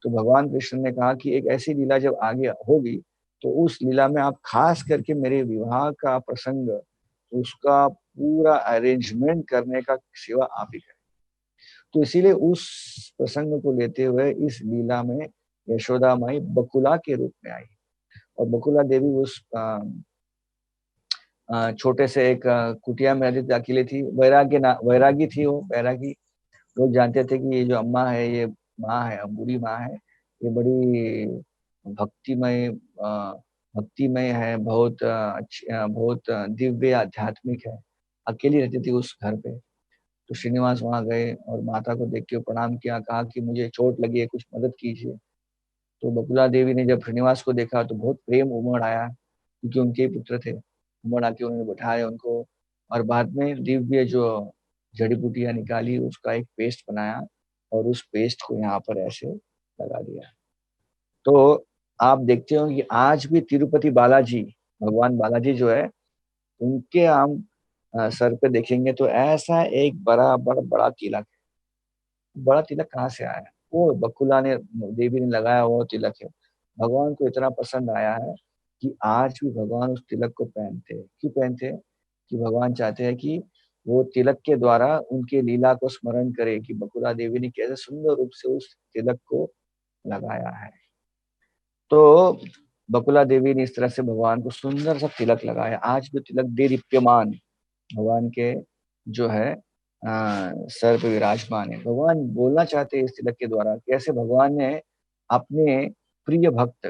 तो भगवान कृष्ण ने कहा कि एक ऐसी लीला जब आगे होगी, तो उस लीला में आप खास करके मेरे विवाह का प्रसंग, उसका पूरा अरेंजमेंट करने का सेवा आप ही करें। तो इसीलिए उस प्रसंग को लेते हुए इस लीला में यशोदा माई बकुला के रूप में आई। और बकुला देवी उस छोटे से एक कुटिया में रहती थी, अकेली थी, वैरागी थी वो, वैरागी। लोग जानते थे कि ये जो अम्मा है, ये माँ है, बूढ़ी माँ है, ये बड़ी भक्तिमय भक्तिमय है, बहुत अच्छी, बहुत दिव्य आध्यात्मिक है। अकेली रहती थी उस घर पे। तो श्रीनिवास वहां गए और माता को देख के प्रणाम किया, कहा कि मुझे चोट लगी है, कुछ मदद कीजिए। तो बकुला देवी ने जब श्रीनिवास को देखा तो बहुत प्रेम उमड़ आया, क्योंकि उनके ही पुत्र थे। उमड़ आके उन्होंने बैठाया उनको, और बाद में दिव्य जो जड़ी बूटियां निकाली, उसका एक पेस्ट बनाया और उस पेस्ट को यहाँ पर ऐसे लगा दिया। तो आप देखते हो कि आज भी तिरुपति बालाजी, भगवान बालाजी जो है, उनके हम सर पे देखेंगे तो ऐसा एक बड़ा तिलक है। बड़ा तिलक कहाँ से आया? वो बकुला ने, देवी ने लगाया हुआ तिलक है। भगवान को इतना पसंद आया है कि आज भी भगवान उस तिलक को पहनते हैं। क्यों पहनते हैं? कि भगवान चाहते हैं कि वो तिलक के द्वारा उनके लीला को स्मरण करे कि बकुला देवी ने कैसे सुंदर रूप से उस तिलक को लगाया है। तो बकुला देवी ने इस तरह से भगवान को सुंदर सा तिलक लगाया। आज भी तिलक देदीप्यमान भगवान के जो है सर पे विराजमान है। भगवान बोलना चाहते हैं इस तिलक के द्वारा, कैसे भगवान ने अपने प्रिय भक्त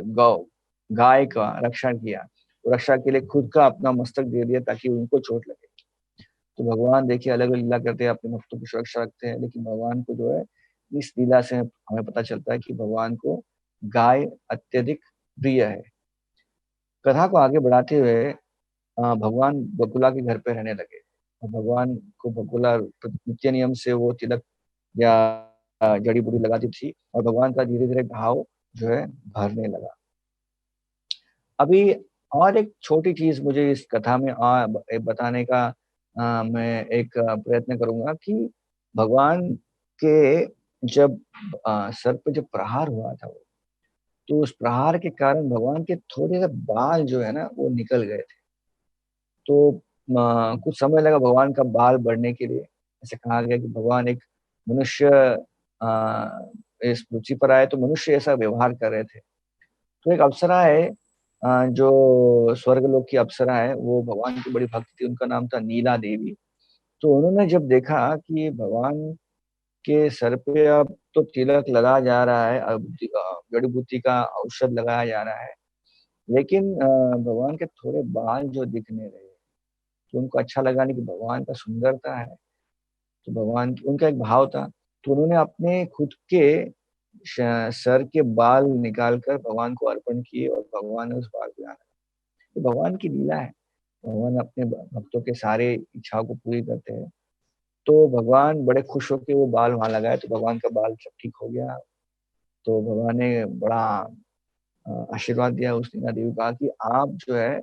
गाय का रक्षा किया। तो रक्षा के लिए खुद का अपना मस्तक दे दिया ताकि उनको चोट लगे। तो भगवान देखिए अलग-अलग लीला करते हैं, अपने भक्तों की सुरक्षा रखते हैं, लेकिन भगवान को जो है इस लीला से हमें पता चलता है कि भगवान को गाय अत्यधिक प्रिय है। कथा को आगे बढ़ाते हुए भगवान बकुला के घर पे रहने लगे और भगवान को बकुला नित्य नियम से वो तिलक या जड़ी-बूटी लगाती थी और भगवान का धीरे-धीरे घाव जो है भरने लगा। अभी और एक छोटी चीज़ मुझे इस कथा में बताने का मैं एक प्रयत्न करूँगा कि भगवान के जब सर पे जब प्रहार हुआ था वो, तो उस प्रहार के कारण भगवान के थोड़े से बाल जो है ना वो निकल गए थे। तो कुछ समय लगा भगवान का बाल बढ़ने के लिए। ऐसे कहा गया कि भगवान एक मनुष्य इस पृथ्वी पर आए तो मनुष्य ऐसा व्यवहार कर रहे थे। तो एक अप्सरा है जो स्वर्गलोक की अप्सरा है, वो भगवान की बड़ी भक्त थी, उनका नाम था नीला देवी। तो उन्होंने जब देखा कि भगवान के सर पे अब तो तिलक लगा जा रहा है, अब जड़ी-बूटी का औषध लगाया जा रहा है, लेकिन भगवान के थोड़े बाल जो दिखने लगे, तो उनको अच्छा लगा नहीं कि भगवान का सुंदरता है, तो भगवान उनका एक भाव था, तो उन्होंने अपने खुद के श सर के बाल निकाल कर भगवान को अर्पण किए और भगवान ने उस बाल को ये भगवान की लीला है। भगवान अपने भक्तों के सारे इच्छाओं को पूरी करते हैं। तो भगवान बड़े खुश होके वो बाल वहाँ लगाए तो भगवान का बाल सब ठीक हो गया। तो भगवान ने बड़ा आशीर्वाद दिया उस नीला देवी को कहा कि आप जो है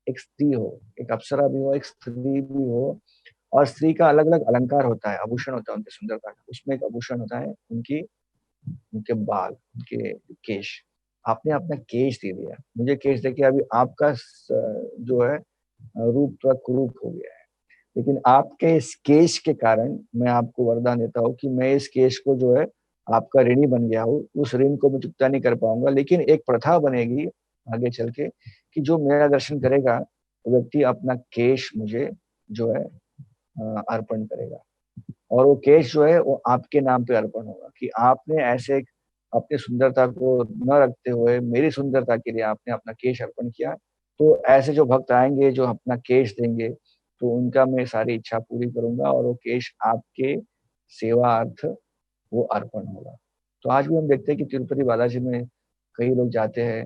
एक स्त्री हो, एक अप्सरा भी हो, एक स्त्री भी हो और स्त्री का अलग-अलग अलंकार होता है, आभूषण होता है उनकी सुंदरता का। उसमें एक आभूषण होता है उनकी उनके बाल, उनके केश। आपने अपना केश दे दिया। मुझे केश देके अभी आपका जो है रूप थोड़ा कुरूप हो गया है। लेकिन आपके इस केश के कारण मैं आपको वरदान देता हूँ कि मैं इस केश को जो है आपका ऋणी बन गया हूँ। उस ऋण को मैं चुकता नहीं कर पाऊँगा, लेकिन एक प्रथा बनेगी आगे चल के कि जो मेरा दर्शन करेगा, वो व्यक्ति अपना केश मुझे जो है अर्पण करेगा। और वो केश जो है वो आपके नाम पे अर्पण होगा कि आपने ऐसे अपनी सुंदरता को न रखते हुए मेरी सुंदरता के लिए आपने अपना केश अर्पण किया। तो ऐसे जो भक्त आएँगे जो अपना केश देंगे, तो उनका मैं सारी इच्छा पूरी करूँगा और वो केश आपके सेवार्थ वो अर्पण होगा। तो आज भी हम देखते हैं कि तिरुपति बालाजी में कई लोग जाते हैं,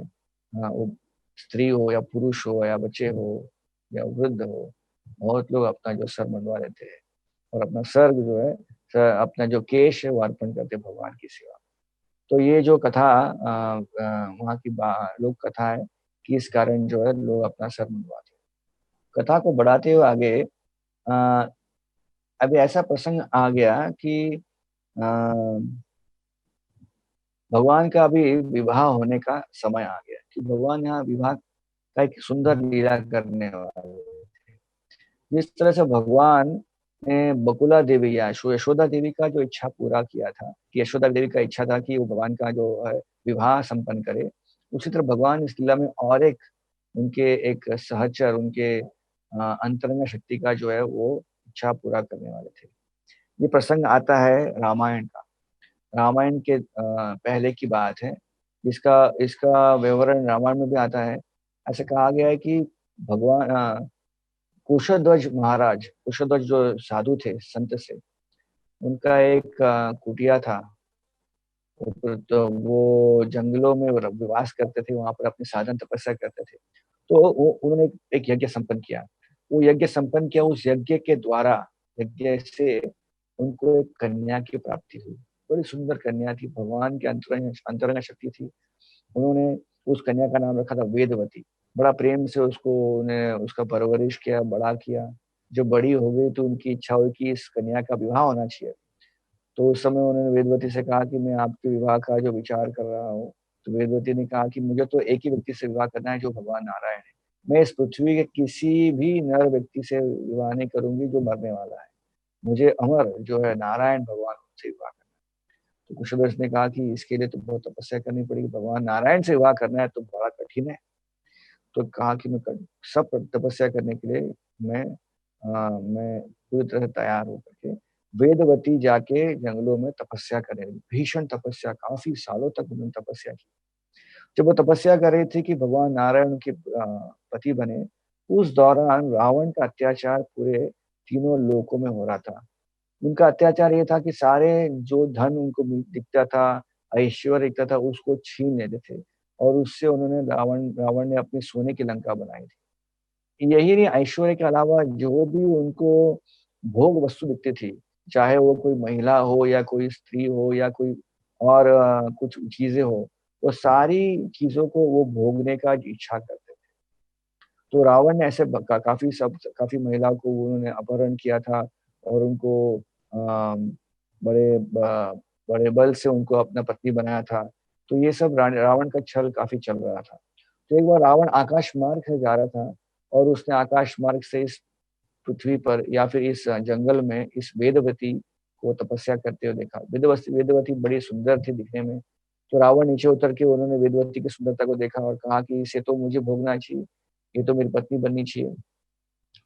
वो स्त्री हो या पुरुष हो या बच्चे हो या वृद्ध हो, बहुत लोग अपना जो सर मुंडवा लेते हैं। और अपना सर्ग जो है अपना जो केश है वो अर्पण करते हैं भगवान की सेवा। तो ये जो कथा वहाँ की लोक कथा है कि इस कारण जो है लोग अपना सर मुंडवाते हैं। कथा को बढ़ाते हुए आगे अ, अभी ऐसा प्रसंग आ गया कि भगवान का अभी विवाह होने का समय आ गया कि भगवान यहाँ विवाह का एक सुंदर लीला करने वाले थे। जिस तरह से भगवान ने बकुला देवी या यशोदा देवी का जो इच्छा पूरा किया था कि यशोदा देवी का इच्छा था कि वो भगवान का जो है विवाह संपन्न करे, उसी तरह भगवान इस लीला में और एक उनके एक सहचर उनके अंतरंग शक्ति का जो है वो इच्छा पूरा करने वाले थे। ये प्रसंग आता है रामायण का। रामायण के पहले की बात है। इसका इसका विवरण रामायण में भी आता है। ऐसा कहा गया है कि भगवान कुशध्वज महाराज, कुशध्वज जो साधु थे, संत से, उनका एक कुटिया था। तो वो जंगलों में निवास करते थे, वहाँ पर अपनी साधन तपस्या करते थे। तो वो उन्होंने एक यज्ञ संपन्न किया। वो यज्ञ संपन्न किया, उस यज्ञ के द्वारा यज्ञ से उनको एक कन्या की प्राप्ति हुई। बड़ी सुंदर कन्या थी, भगवान की अंतरंग शक्ति थी। उन्होंने उस कन्या का नाम रखा था वेदवती। बड़ा प्रेम से उसको उन्हें उसका परवरिश किया, बड़ा किया। जब बड़ी हो गई तो उनकी इच्छा हुई कि इस कन्या का विवाह होना चाहिए। तो उस समय उन्होंने वेदवती से कहा कि मैं आपके विवाह का जो विचार कर रहा हूँ। तो वेदवती ने कहा कि मुझे तो एक ही व्यक्ति से विवाह करना है जो भगवान नारायण है। मैं इस पृथ्वी के किसी भी नर व्यक्ति से विवाह नहीं करूँगी जो मरने वाला है। मुझे अमर जो है नारायण भगवान उनसे विवाह करना है। तो कुशध्वज ने कहा कि इसके लिए तो बहुत तपस्या करनी पड़ेगी, भगवान नारायण से विवाह करना है तो बड़ा कठिन है। तो कहा कि मैं सब तपस्या करने के लिए मैं मैं पूरी तरह से तैयार होकर के वेदवती जाके जंगलों में तपस्या कर रही, भीषण तपस्या, काफ़ी सालों तक उन्होंने तपस्या की। जब वो तपस्या कर रही थी कि भगवान नारायण उनके पति बने, उस दौरान रावण का अत्याचार पूरे तीनों लोकों में हो रहा था। उनका अत्याचार ये था कि सारे जो धन उनको दिखता था, ऐश्वर्य दिखता था, उसको छीन लेते थे और उससे उन्होंने रावण ने अपनी सोने की लंका बनाई थी। यही नहीं, ऐश्वर्य के अलावा जो भी उनको भोग वस्तु दिखती थी, चाहे वो कोई महिला हो या कोई स्त्री हो या कोई और कुछ चीज़ें हो, वो सारी चीज़ों को वो भोगने का इच्छा करते थे। तो रावण ने ऐसे काफ़ी महिलाओं को उन्होंने अपहरण किया था और उनको बड़े ब बड़े बल से उनको अपना पत्नी बनाया था। तो ये सब रावण का छल काफ़ी चल रहा था। तो एक बार रावण आकाश मार्ग से जा रहा था और उसने आकाश मार्ग से इस पृथ्वी पर या फिर इस जंगल में इस वेदवती को तपस्या करते हुए देखा। वेदवती बड़ी सुंदर थी दिखने में। तो रावण नीचे उतर के उन्होंने वेदवती की सुंदरता को देखा और कहा कि इसे तो मुझे भोगना चाहिए, ये तो मेरी पत्नी बननी चाहिए।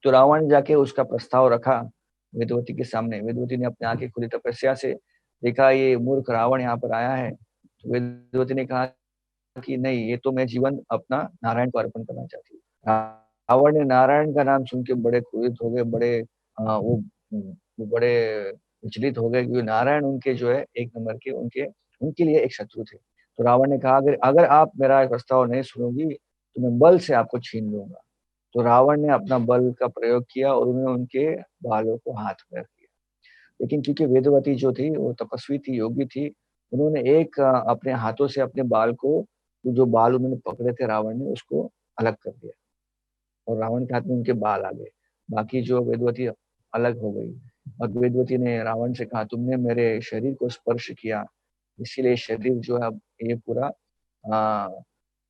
तो रावण ने जाके उसका प्रस्ताव रखा वेदवती के सामने। वेदवती ने अपनी आंखें खोली, तपस्या से देखा ये मूर्ख रावण यहाँ पर आया है। तो वेदवती ने कहा कि नहीं, ये तो मैं जीवन अपना नारायण को अर्पण करना चाहती हूँ। रावण ने नारायण का नाम सुन के बड़े क्रोधित हो गए, बड़े वो बड़े विचलित हो गए, क्योंकि नारायण उनके जो है एक नंबर के उनके उनके लिए एक शत्रु थे। तो रावण ने कहा अगर अगर आप मेरा प्रस्ताव नहीं सुनोगी तो मैं बल से आपको छीन लूंगा। तो रावण ने अपना बल का प्रयोग किया और उन्होंने उनके बालों को हाथ में रख लिया। लेकिन क्योंकि वेदवती जो थी वो तपस्वी थी, योगी थी, उन्होंने एक अपने हाथों से अपने बाल को, जो बाल उन्होंने पकड़े थे रावण ने, उसको अलग कर दिया और रावण के हाथ में उनके बाल आ गए। बाकी जो वेदवती अलग हो गई और वेदवती ने रावण से कहा तुमने मेरे शरीर को स्पर्श किया, इसीलिए शरीर जो है अब ये पूरा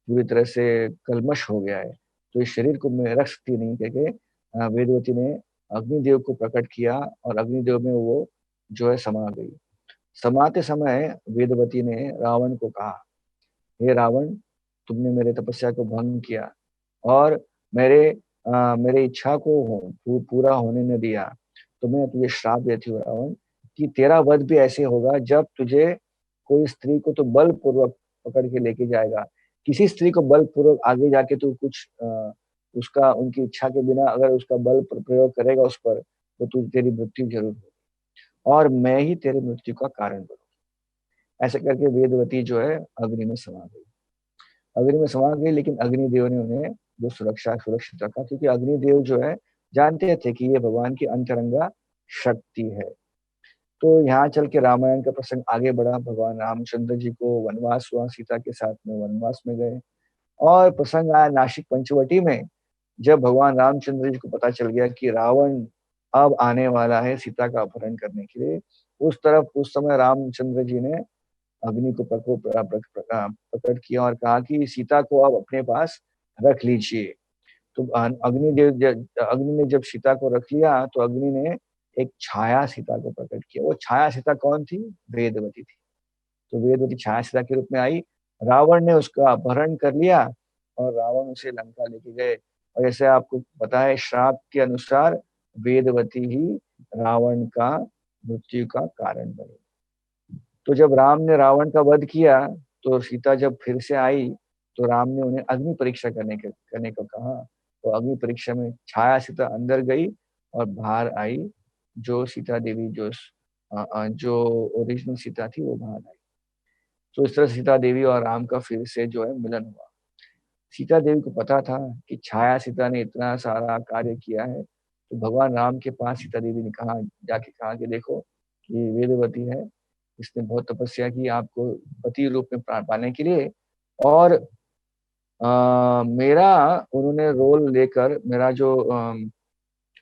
पूरी तरह से कलमश हो गया है, तो इस शरीर को मैं रख सकती नहीं, करके वेदवती ने अग्निदेव को प्रकट किया और अग्निदेव में वो जो है समा गई। समाते समय वेदवती ने रावण को कहा, हे रावण, तुमने मेरे तपस्या को भंग किया और मेरे इच्छा को पूरा होने न दिया। तो मैं तुझे श्राप देती हूँ रावण, कि तेरा वध भी ऐसे होगा जब तुझे कोई स्त्री को तो बलपूर्वक पकड़ के लेके जाएगा। किसी स्त्री को बलपूर्वक आगे जाके तू कुछ उसका उनकी इच्छा के बिना अगर उसका बल प्रयोग करेगा उस पर, तो तू तेरी मृत्यु जरूर होगी और मैं ही तेरी मृत्यु का कारण बनूंगी। ऐसे करके वेदवती जो है अग्नि में समा गई। अग्नि में समा गई, लेकिन अग्निदेव ने उन्हें जो सुरक्षित रखा, क्योंकि अग्निदेव जो है जानते थे कि ये भगवान की अंतरंगा शक्ति है। तो यहाँ चल के रामायण का प्रसंग आगे बढ़ा। भगवान रामचंद्र जी को वनवास हुआ, सीता के साथ में वनवास में गए और प्रसंग आया नासिक पंचवटी में। जब भगवान रामचंद्र जी को पता चल गया कि रावण अब आने वाला है सीता का अपहरण करने के लिए, उस तरफ उस समय रामचंद्र जी ने अग्नि को प्रकट किया और कहा कि सीता को अब अपने पास रख लीजिए। तो अग्नि ने जब सीता को रख लिया तो अग्नि ने एक छाया सीता को प्रकट किया। वो छाया सीता कौन थी? वेदवती थी। तो वेदवती छाया सीता के रूप में आई। रावण ने उसका अपहरण कर लिया और रावण उसे लंका लेके गए। और जैसे आपको पता है, श्राप के अनुसार वेदवती ही रावण का मृत्यु का कारण बनी। तो जब राम ने रावण का वध किया, तो सीता जब फिर से आई, तो राम ने उन्हें अग्नि परीक्षा करने को कहा। तो अग्नि परीक्षा में छाया सीता अंदर गई और बाहर आई, जो सीता देवी जो ओरिजिनल सीता थी वो बाहर आई। तो इस तरह सीता देवी और राम का फिर से जो है मिलन हुआ। सीता देवी को पता था कि छाया सीता ने इतना सारा कार्य किया है, तो भगवान राम के पास सीता देवी ने जाके कहा कि देखो, कि वेदवती है, इसने बहुत तपस्या की आपको पति रूप में पाने के लिए, और मेरा उन्होंने रोल लेकर, मेरा जो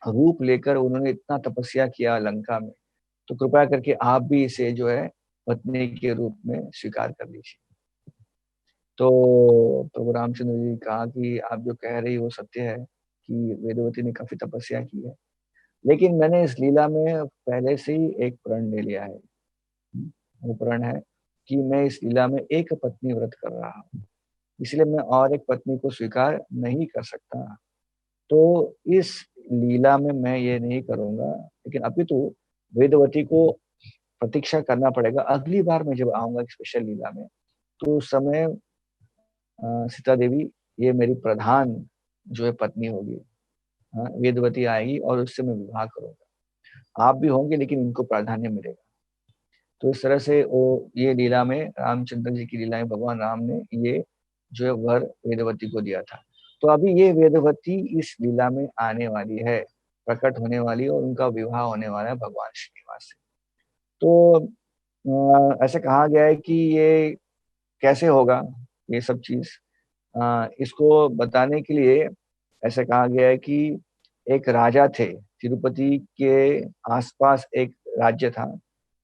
रूप लेकर उन्होंने इतना तपस्या किया लंका में, तो कृपया करके आप भी इसे जो है पत्नी के रूप में स्वीकार कर लीजिए। तो प्रभु रामचंद्र जी ने कहा कि आप जो कह रही हो सत्य है कि वेदवती ने काफी तपस्या की है, लेकिन मैंने इस लीला में पहले से ही एक प्रण ले लिया है। वो प्रण है कि मैं इस लीला में एक पत्नी व्रत कर रहा हूँ, इसलिए मैं और एक पत्नी को स्वीकार नहीं कर सकता। तो इस लीला में मैं ये नहीं करूंगा, लेकिन अपितु वेदवती को प्रतीक्षा करना पड़ेगा। अगली बार मैं जब आऊंगा स्पेशल लीला में, तो उस समय सीता देवी ये मेरी प्रधान जो है पत्नी होगी। हाँ, वेदवती आएगी और उससे मैं विवाह करूँगा। आप भी होंगे लेकिन इनको प्राधान्य मिलेगा। तो इस तरह से वो ये लीला में रामचंद्र जी की लीला में भगवान राम ने ये जो है वर वेदवती को दिया था। तो अभी ये वेदवती इस लीला में आने वाली है, प्रकट होने वाली है और उनका विवाह होने वाला है भगवान श्रीनिवास से। तो ऐसे कहा गया है कि ये कैसे होगा ये सब चीज, इसको बताने के लिए ऐसे कहा गया है कि एक राजा थे तिरुपति के आसपास, एक राज्य था,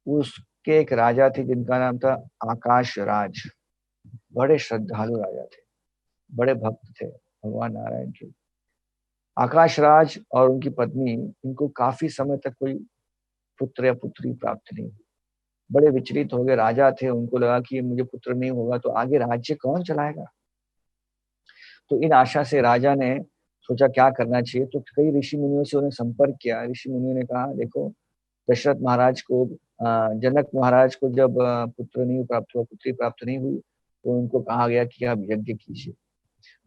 उसके एक राजा थे जिनका नाम था आकाश राज। बड़े श्रद्धालु राजा थे, बड़े भक्त थे भगवान नारायण के। आकाश राज और उनकी पत्नी, इनको काफी समय तक कोई पुत्र या पुत्री प्राप्त नहीं हुई। बड़े विचलित हो गए, राजा थे, उनको लगा कि मुझे पुत्र नहीं होगा तो आगे राज्य कौन चलाएगा। तो इन आशा से राजा ने सोचा क्या करना चाहिए, तो कई ऋषि मुनियों से उन्हें संपर्क किया। ऋषि मुनियों ने कहा देखो, दशरथ महाराज को, जनक महाराज को जब पुत्र नहीं प्राप्त हुआ, पुत्री प्राप्त नहीं हुई, तो उनको कहा गया कि आप यज्ञ कीजिए।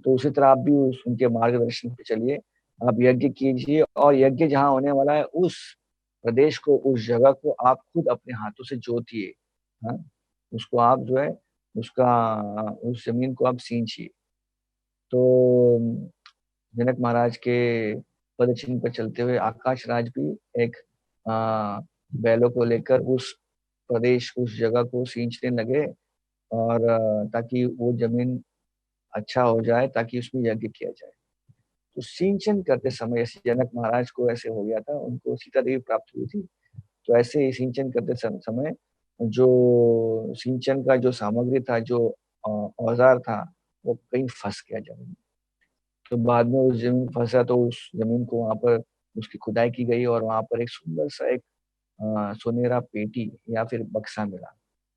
तो उसी तरह आप भी उनके मार्गदर्शन पे चलिए, आप यज्ञ कीजिए और यज्ञ जहाँ होने वाला है उस प्रदेश को, उस जगह को आप खुद अपने हाथों से जोतिए। हाँ, उसको आप जो है उसका उस जमीन को आप सींचिए। तो जनक महाराज के पद चिन्ह पर चलते हुए आकाश राज भी एक बैलों को लेकर उस प्रदेश, उस जगह को सींचने लगे, और ताकि वो जमीन अच्छा हो जाए, ताकि उसमें यज्ञ किया जाए। तो सिंचन करते समय ऐसे जनक महाराज को ऐसे हो गया था, उनको सीता देवी प्राप्त हुई थी। तो ऐसे ही सिंचन करते समय जो सिंचन का जो सामग्री था, जो औजार था, वो कहीं फंस गया जमीन। तो बाद में उस जमीन फंसा तो उस जमीन को वहां पर उसकी खुदाई की गई और वहां पर एक सुंदर सा एक सोनेरा पेटी या फिर बक्सा मिला।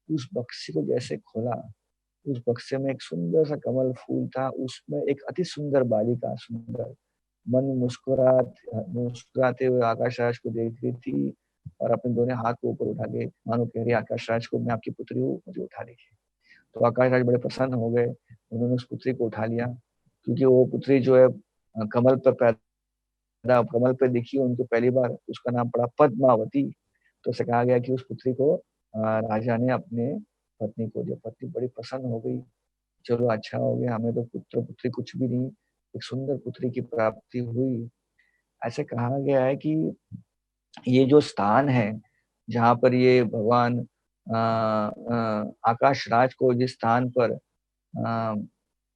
उस बक्से को जैसे खोला, उस बक्से में एक सुंदर सा कमल फूल था, उसमें एक अति सुंदर बालिका, सुंदर मन मुस्कुराते हुए आकाश राज को देख रही थी और अपने दोनों हाथ को ऊपर उठा के मानो कह रही आकाश राज को, मैं आपकी पुत्री हूँ, मुझे उठा लीजिए। तो आकाश राज बड़े प्रसन्न हो गए, उन्होंने उस पुत्री को उठा लिया, क्योंकि वो पुत्री जो है कमल पर पैदा, कमल पर दिखी उनको पहली बार, उसका नाम पड़ा पद्मावती। तो उसे कहा गया कि उस पुत्री को राजा ने अपने पत्नी को दिया। पत्नी बड़ी प्रसन्न हो गई, चलो अच्छा हो गया, हमें तो पुत्र पुत्री कुछ भी नहीं, एक सुंदर पुत्री की प्राप्ति हुई। ऐसे कहा गया है कि ये जो स्थान है जहाँ पर ये भगवान आकाश राज को जिस स्थान पर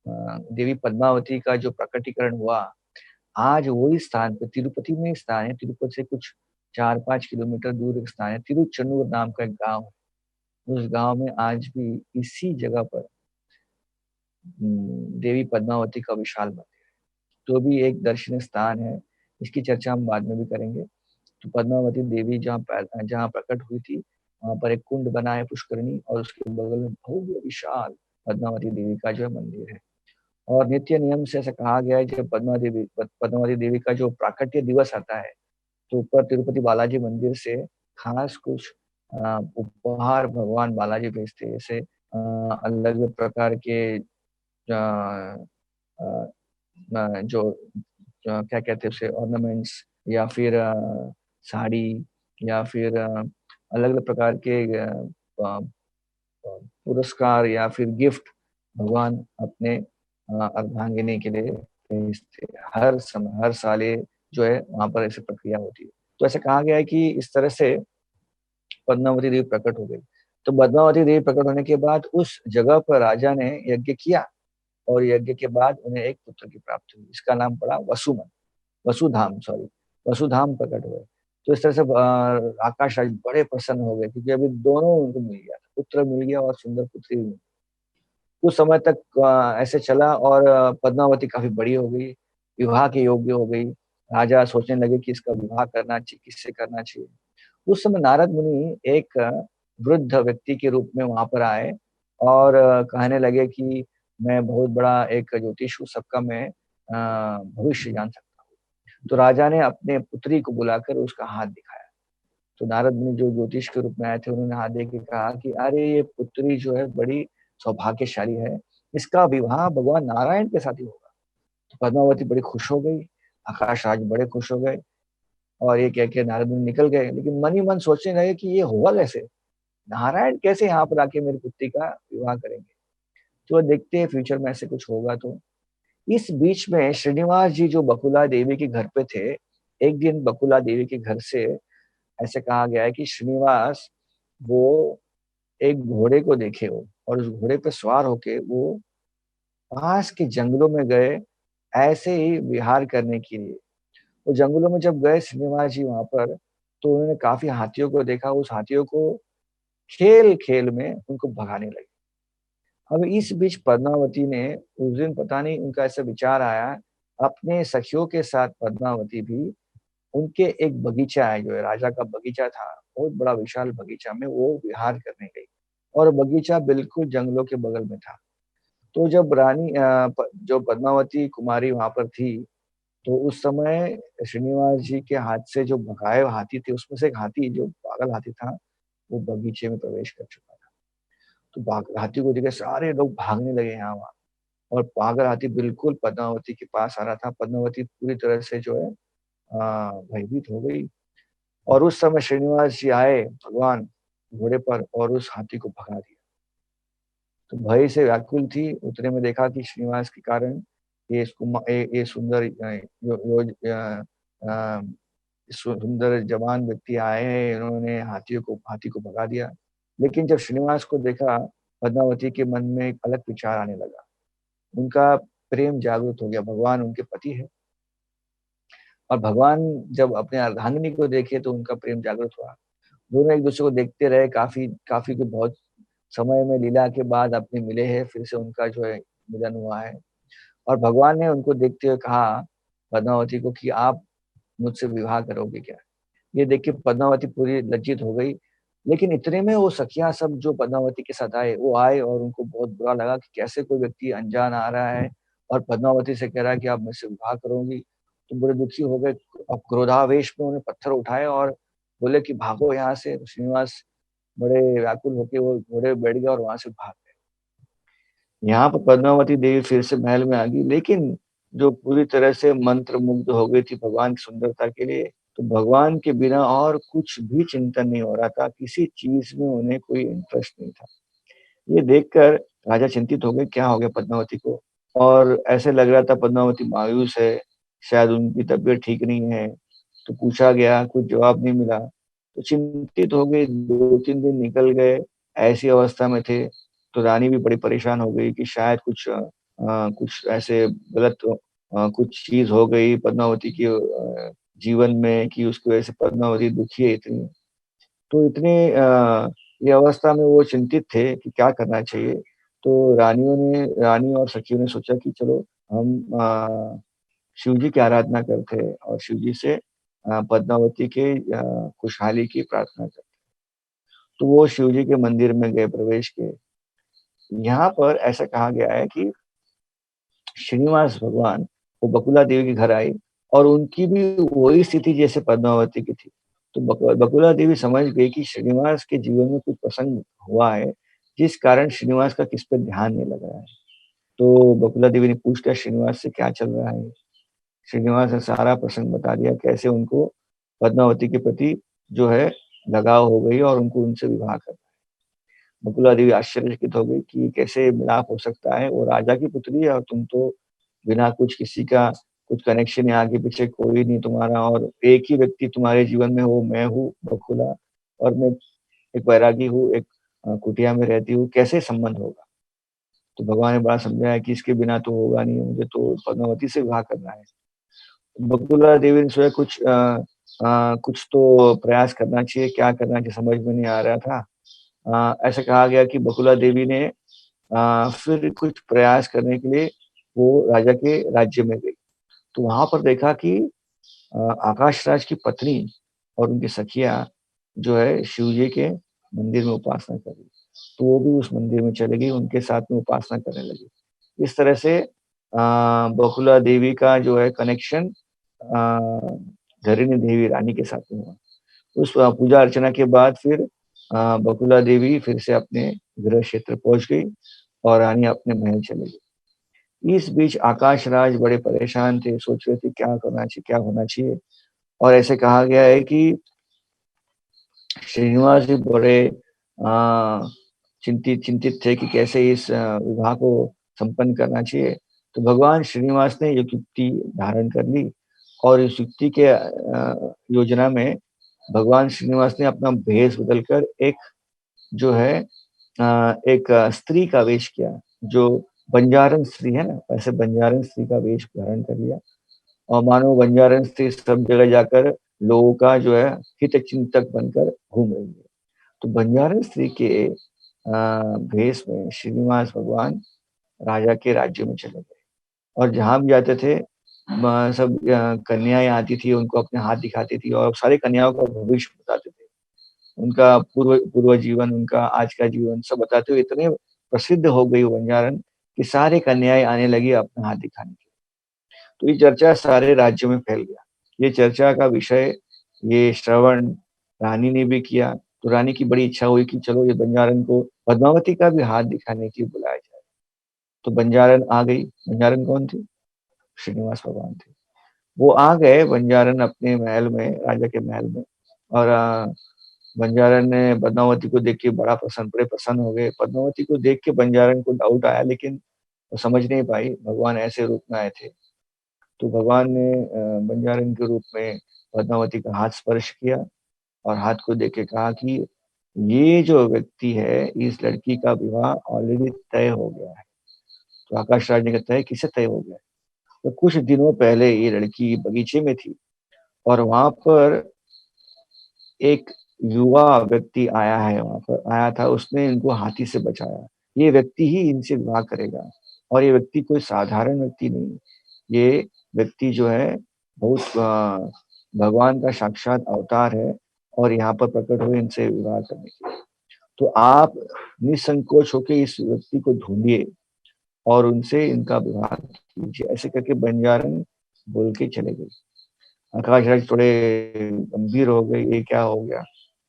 देवी पद्मावती का जो प्रकटीकरण हुआ, आज वही स्थान पे तिरुपति में स्थान है। तिरुपति से कुछ 4-5 किलोमीटर दूर एक स्थान है, तिरुचन्नूर नाम का एक गांव है। उस गांव में आज भी इसी जगह पर देवी पद्मावती का विशाल मंदिर है, तो भी एक दर्शनीय स्थान है। इसकी चर्चा हम बाद में भी करेंगे। तो पद्मावती देवी जहाँ प्रकट हुई थी, वहां पर एक कुंड बना है, पुष्करणी, और उसके बगल में भव्य विशाल पद्मावती देवी का जो है मंदिर है। और नित्य नियम से ऐसा कहा गया है, जब पद्मावती देवी का जो प्राकट्य दिवस आता है, तो ऊपर तिरुपति बालाजी मंदिर से खास कुछ उपहार भगवान बालाजी भेजते हैं। जैसे अलग प्रकार के जो क्या कहते हैं उसे, ऑर्नामेंट्स, या फिर साड़ी, या फिर अलग अलग प्रकार के पुरस्कार या फिर गिफ्ट भगवान अपने अर्धांगिनी के लिए भेजते हैं। हर समय, हर साल ये जो है वहां पर ऐसी प्रक्रिया होती है। तो ऐसे कहा गया है कि इस तरह से पद्मावती देवी प्रकट हो गई। तो पद्मावती देवी प्रकट होने के बाद उस जगह पर राजा ने यज्ञ किया, और यज्ञ के बाद उन्हें एक पुत्र की प्राप्ति हुई, इसका नाम पड़ा वसुमन, वसुधाम, सॉरी, वसुधाम प्रकट हुए। तो इस तरह से आकाश राज बड़े प्रसन्न हो गए, क्योंकि अभी दोनों उनको मिल गया, पुत्र मिल गया और सुंदर पुत्री भी मिल गई। कुछ समय तक ऐसे चला और पद्मावती काफी बड़ी हो गई, विवाह के योग्य हो गई। राजा सोचने लगे कि इसका विवाह करना चाहिए, किससे करना चाहिए। उस समय नारद मुनि एक वृद्ध व्यक्ति के रूप में वहां पर आए और कहने लगे कि मैं बहुत बड़ा एक ज्योतिष हूँ, सबका मैं भविष्य जान सकता हूँ। तो राजा ने अपने पुत्री को बुलाकर उसका हाथ दिखाया। तो नारद मुनि जो ज्योतिष के रूप में आए थे, उन्होंने हाथ दे के कहा कि अरे ये पुत्री जो है बड़ी सौभाग्यशाली है, इसका विवाह भगवान नारायण के साथ ही होगा। तो पद्मावती बड़ी खुश हो गई, आकाश राज बड़े खुश हो गए और ये कह के नारद मुनि निकल गए, लेकिन मन ही मन सोचने लगे कि ये हुआ कैसे? नारायण कैसे यहाँ पर आके मेरी पुत्री का विवाह करेंगे? तो देखते हैं फ्यूचर में ऐसे कुछ होगा तो। इस बीच में श्रीनिवास जी जो बकुला देवी के घर पे थे, एक दिन बकुला देवी के घर से ऐसे कहा गया है कि श्रीनिवास वो एक घोड़े को देखे वो, और उस घोड़े पे सवार होके वो पास के जंगलों में गए, ऐसे ही विहार करने के लिए। वो जंगलों में जब गए श्रीनिवास जी वहाँ पर, तो उन्होंने काफ़ी हाथियों को देखा, उस हाथियों को खेल-खेल में उनको भगाने लगे। अब इस बीच पद्मावती ने उस दिन पता नहीं उनका ऐसा विचार आया, अपने सखियों के साथ पद्मावती भी उनके एक बगीचा है, जो है राजा का बगीचा था, बहुत बड़ा विशाल बगीचा में वो विहार करने गई और बगीचा बिल्कुल जंगलों के बगल में था। तो जब रानी जो पद्मावती कुमारी वहाँ पर थी, तो उस समय श्रीनिवास जी के हाथ से जो भगाए हाथी थे, उसमें से एक हाथी जो पागल हाथी था, वो बगीचे में प्रवेश कर चुका था। तो भाग हाथी को देख के सारे लोग भागने लगे यहाँ-वहाँ, और पागल हाथी बिल्कुल पद्मावती के पास आ रहा था। पद्मावती पूरी तरह से जो है भयभीत हो गई, और उस समय श्रीनिवास जी आए भगवान घोड़े पर और उस हाथी को भगा दिया। तो भय से व्याकुल थी, उतने में देखा कि श्रीनिवास के कारण ये सुंदर अ, सुंदर जवान व्यक्ति आए हैं, इन्होंने हाथी को भगा दिया। लेकिन जब श्रीनिवास को देखा, पद्मावती के मन में एक अलग विचार आने लगा। उनका प्रेम जागृत हो गया, भगवान उनके पति हैं, और भगवान जब अपने अर्धांगिनी को देखे तो उनका प्रेम जागृत हुआ। दोनों एक-दूसरे को देखते रहे, काफ़ी काफ़ी कुछ बहुत समय में लीला के बाद अपने मिले हैं, फिर से उनका जो है मिलन हुआ है। और भगवान ने उनको देखते हुए कहा पद्मावती को कि आप मुझसे विवाह करोगे क्या? ये देख के पद्मावती पूरी लज्जित हो गई। लेकिन इतने में वो सखियाँ सब जो पद्मावती के साथ आए, वो आए और उनको बहुत बुरा लगा कि कैसे कोई व्यक्ति अनजान आ रहा है और पद्मावती से कह रहा है कि आप मुझसे विवाह करोगी। तो बड़े दुखी हो गए। अब क्रोधावेश में उन्होंने पत्थर उठाए और बोले कि भागो यहाँ से। तो श्रीनिवास बड़े व्याकुल होके वो घोड़े पे बैठ गया और वहाँ से भाग गए। यहाँ पर पद्मावती देवी फिर से महल में आ गई, लेकिन जो पूरी तरह से मंत्रमुग्ध हो गई थी भगवान की सुंदरता के लिए, तो भगवान के बिना और कुछ भी चिंतन नहीं हो रहा था, किसी चीज़ में उन्हें कोई इंटरेस्ट नहीं था। ये देखकर राजा चिंतित हो गए, क्या हो गया पद्मावती को? और ऐसे लग रहा था पद्मावती मायूस है, शायद उनकी तबीयत ठीक नहीं है, तो पूछा गया, कुछ जवाब नहीं मिला। तो चिंतित हो गई, 2-3 दिन निकल गए, ऐसी अवस्था में थे, तो रानी भी बड़ी परेशान हो गई कि शायद कुछ ऐसे गलत कुछ चीज़ हो गई पद्मावती की जीवन में कि उसकी वजह से पद्मावती दुखी है इतनी। तो ये अवस्था में वो चिंतित थे कि क्या करना चाहिए। तो रानी और सखियों ने सोचा कि चलो हम शिव जी की आराधना करते हैं और शिव जी से पद्मावती के खुशहाली की प्रार्थना करते। तो वो शिव जी के मंदिर में गए, प्रवेश किए। यहाँ पर ऐसा कहा गया है कि श्रीनिवास भगवान वो बकुला देवी के घर आए और उनकी भी वही स्थिति जैसे पद्मावती की थी। तो बकुला देवी समझ गई कि श्रीनिवास के जीवन में कुछ प्रसंग हुआ है, जिस कारण श्रीनिवास का किस पे ध्यान नहीं लग रहा है। तो बकुला देवी ने पूछ लिया श्रीनिवास से क्या चल रहा है? श्रीनिवास ने सारा प्रसंग बता दिया, कैसे उनको पद्मावती के प्रति जो है लगाव हो गई और उनको उनसे विवाह करना है। बकुला देवी आश्चर्यचकित हो गई कि कैसे मिलाप हो सकता है? वो राजा की पुत्री है और तुम तो बिना कुछ किसी का कुछ कनेक्शन या आगे पीछे कोई नहीं तुम्हारा, और एक ही व्यक्ति तुम्हारे जीवन में हो, मैं हूँ बकुला, और मैं एक वैरागी हूँ, एक कुटिया में रहती हूँ, कैसे संबंध होगा? तो भगवान ने बड़ा समझाया कि इसके बिना तो होगा नहीं, मुझे तो पद्मावती से विवाह करना है। बकुला देवी ने सोचा कुछ तो प्रयास करना चाहिए, क्या करना चाहिए समझ में नहीं आ रहा था। ऐसा कहा गया कि बकुला देवी ने फिर कुछ प्रयास करने के लिए वो राजा के राज्य में गई। तो वहाँ पर देखा कि आकाश राज की पत्नी और उनकी सखियाँ जो है शिव जी के मंदिर में उपासना कर रही। तो वो भी उस मंदिर में चली गई, उनके साथ में उपासना करने लगी। इस तरह से बकुला देवी का जो है कनेक्शन धरिणी देवी रानी के साथ में हुआ। उस पूजा अर्चना के बाद फिर बकुला देवी फिर से अपने गृह क्षेत्र पहुँच गई और रानी अपने महल चली गई। इस बीच आकाश राज बड़े परेशान थे, सोच रहे थे क्या करना चाहिए, क्या होना चाहिए? और ऐसे कहा गया है कि श्रीनिवास जी बड़े चिंतित चिंतित थे कि कैसे इस विवाह को संपन्न करना चाहिए। तो भगवान श्रीनिवास ने एक युक्ति धारण कर ली और इस युक्ति के योजना में भगवान श्रीनिवास ने अपना भेष बदलकर एक जो है एक स्त्री का वेश किया, जो बंजारन स्त्री है ना, वैसे बंजारन स्त्री का वेश धारण कर लिया और मानो बंजारन स्त्री सब जगह जाकर लोगों का जो है हित चिंतक बनकर घूम रही है। तो बंजारन स्त्री के भेष में श्रीनिवास भगवान राजा के राज्य में चले गए और जहाँ भी जाते थे सब कन्याएं आती थी, उनको अपने हाथ दिखाती थी और सारी कन्याओं का भविष्य बताते थे। उनका पूर्व पूर्व जीवन, उनका आज का जीवन सब बताते हुए इतने प्रसिद्ध हो गई वो बंजारन कि सारी कन्याएं आने लगी अपना हाथ दिखाने के लिए। तो ये चर्चा सारे राज्य में फैल गया। ये चर्चा का विषय ये श्रवण रानी ने भी किया, तो रानी की बड़ी इच्छा हुई कि चलो ये बंजारन को पद्मावती का भी हाथ दिखाने के लिए बुलाया जाए। तो बंजारन आ गई। बंजारन कौन थी? श्रीनिवास भगवान थे। वो आ गए बंजारन अपने महल में, राजा के महल में और बंजारन ने पद्मावती को देख के बड़े प्रसन्न हो गए। पद्मावती को देख के बंजारन को डाउट आया लेकिन वो समझ नहीं पाई भगवान ऐसे रूप में आए थे। तो भगवान ने बंजारन के रूप में पद्मावती का हाथ स्पर्श किया और हाथ को देख के कहा कि ये जो व्यक्ति है, इस लड़की का विवाह ऑलरेडी तय हो गया है। तो आकाश राज ने कहा तय किसे तय हो गया? तो कुछ दिनों पहले ये लड़की बगीचे में थी और वहां पर एक युवा व्यक्ति आया है, वहां पर आया था, उसने इनको हाथी से बचाया। ये व्यक्ति ही इनसे विवाह करेगा और ये व्यक्ति कोई साधारण व्यक्ति नहीं। ये व्यक्ति जो है बहुत भगवान का साक्षात अवतार है और यहाँ पर प्रकट हुए इनसे विवाह करने के लिए। तो आप निसंकोच होकर इस व्यक्ति को ढूंढिए और उनसे इनका विवाह कीजिए। ऐसे करके बंजारन बोल के चले गए। आकाश राज थोड़े गंभीर हो गए, ये क्या हो गया?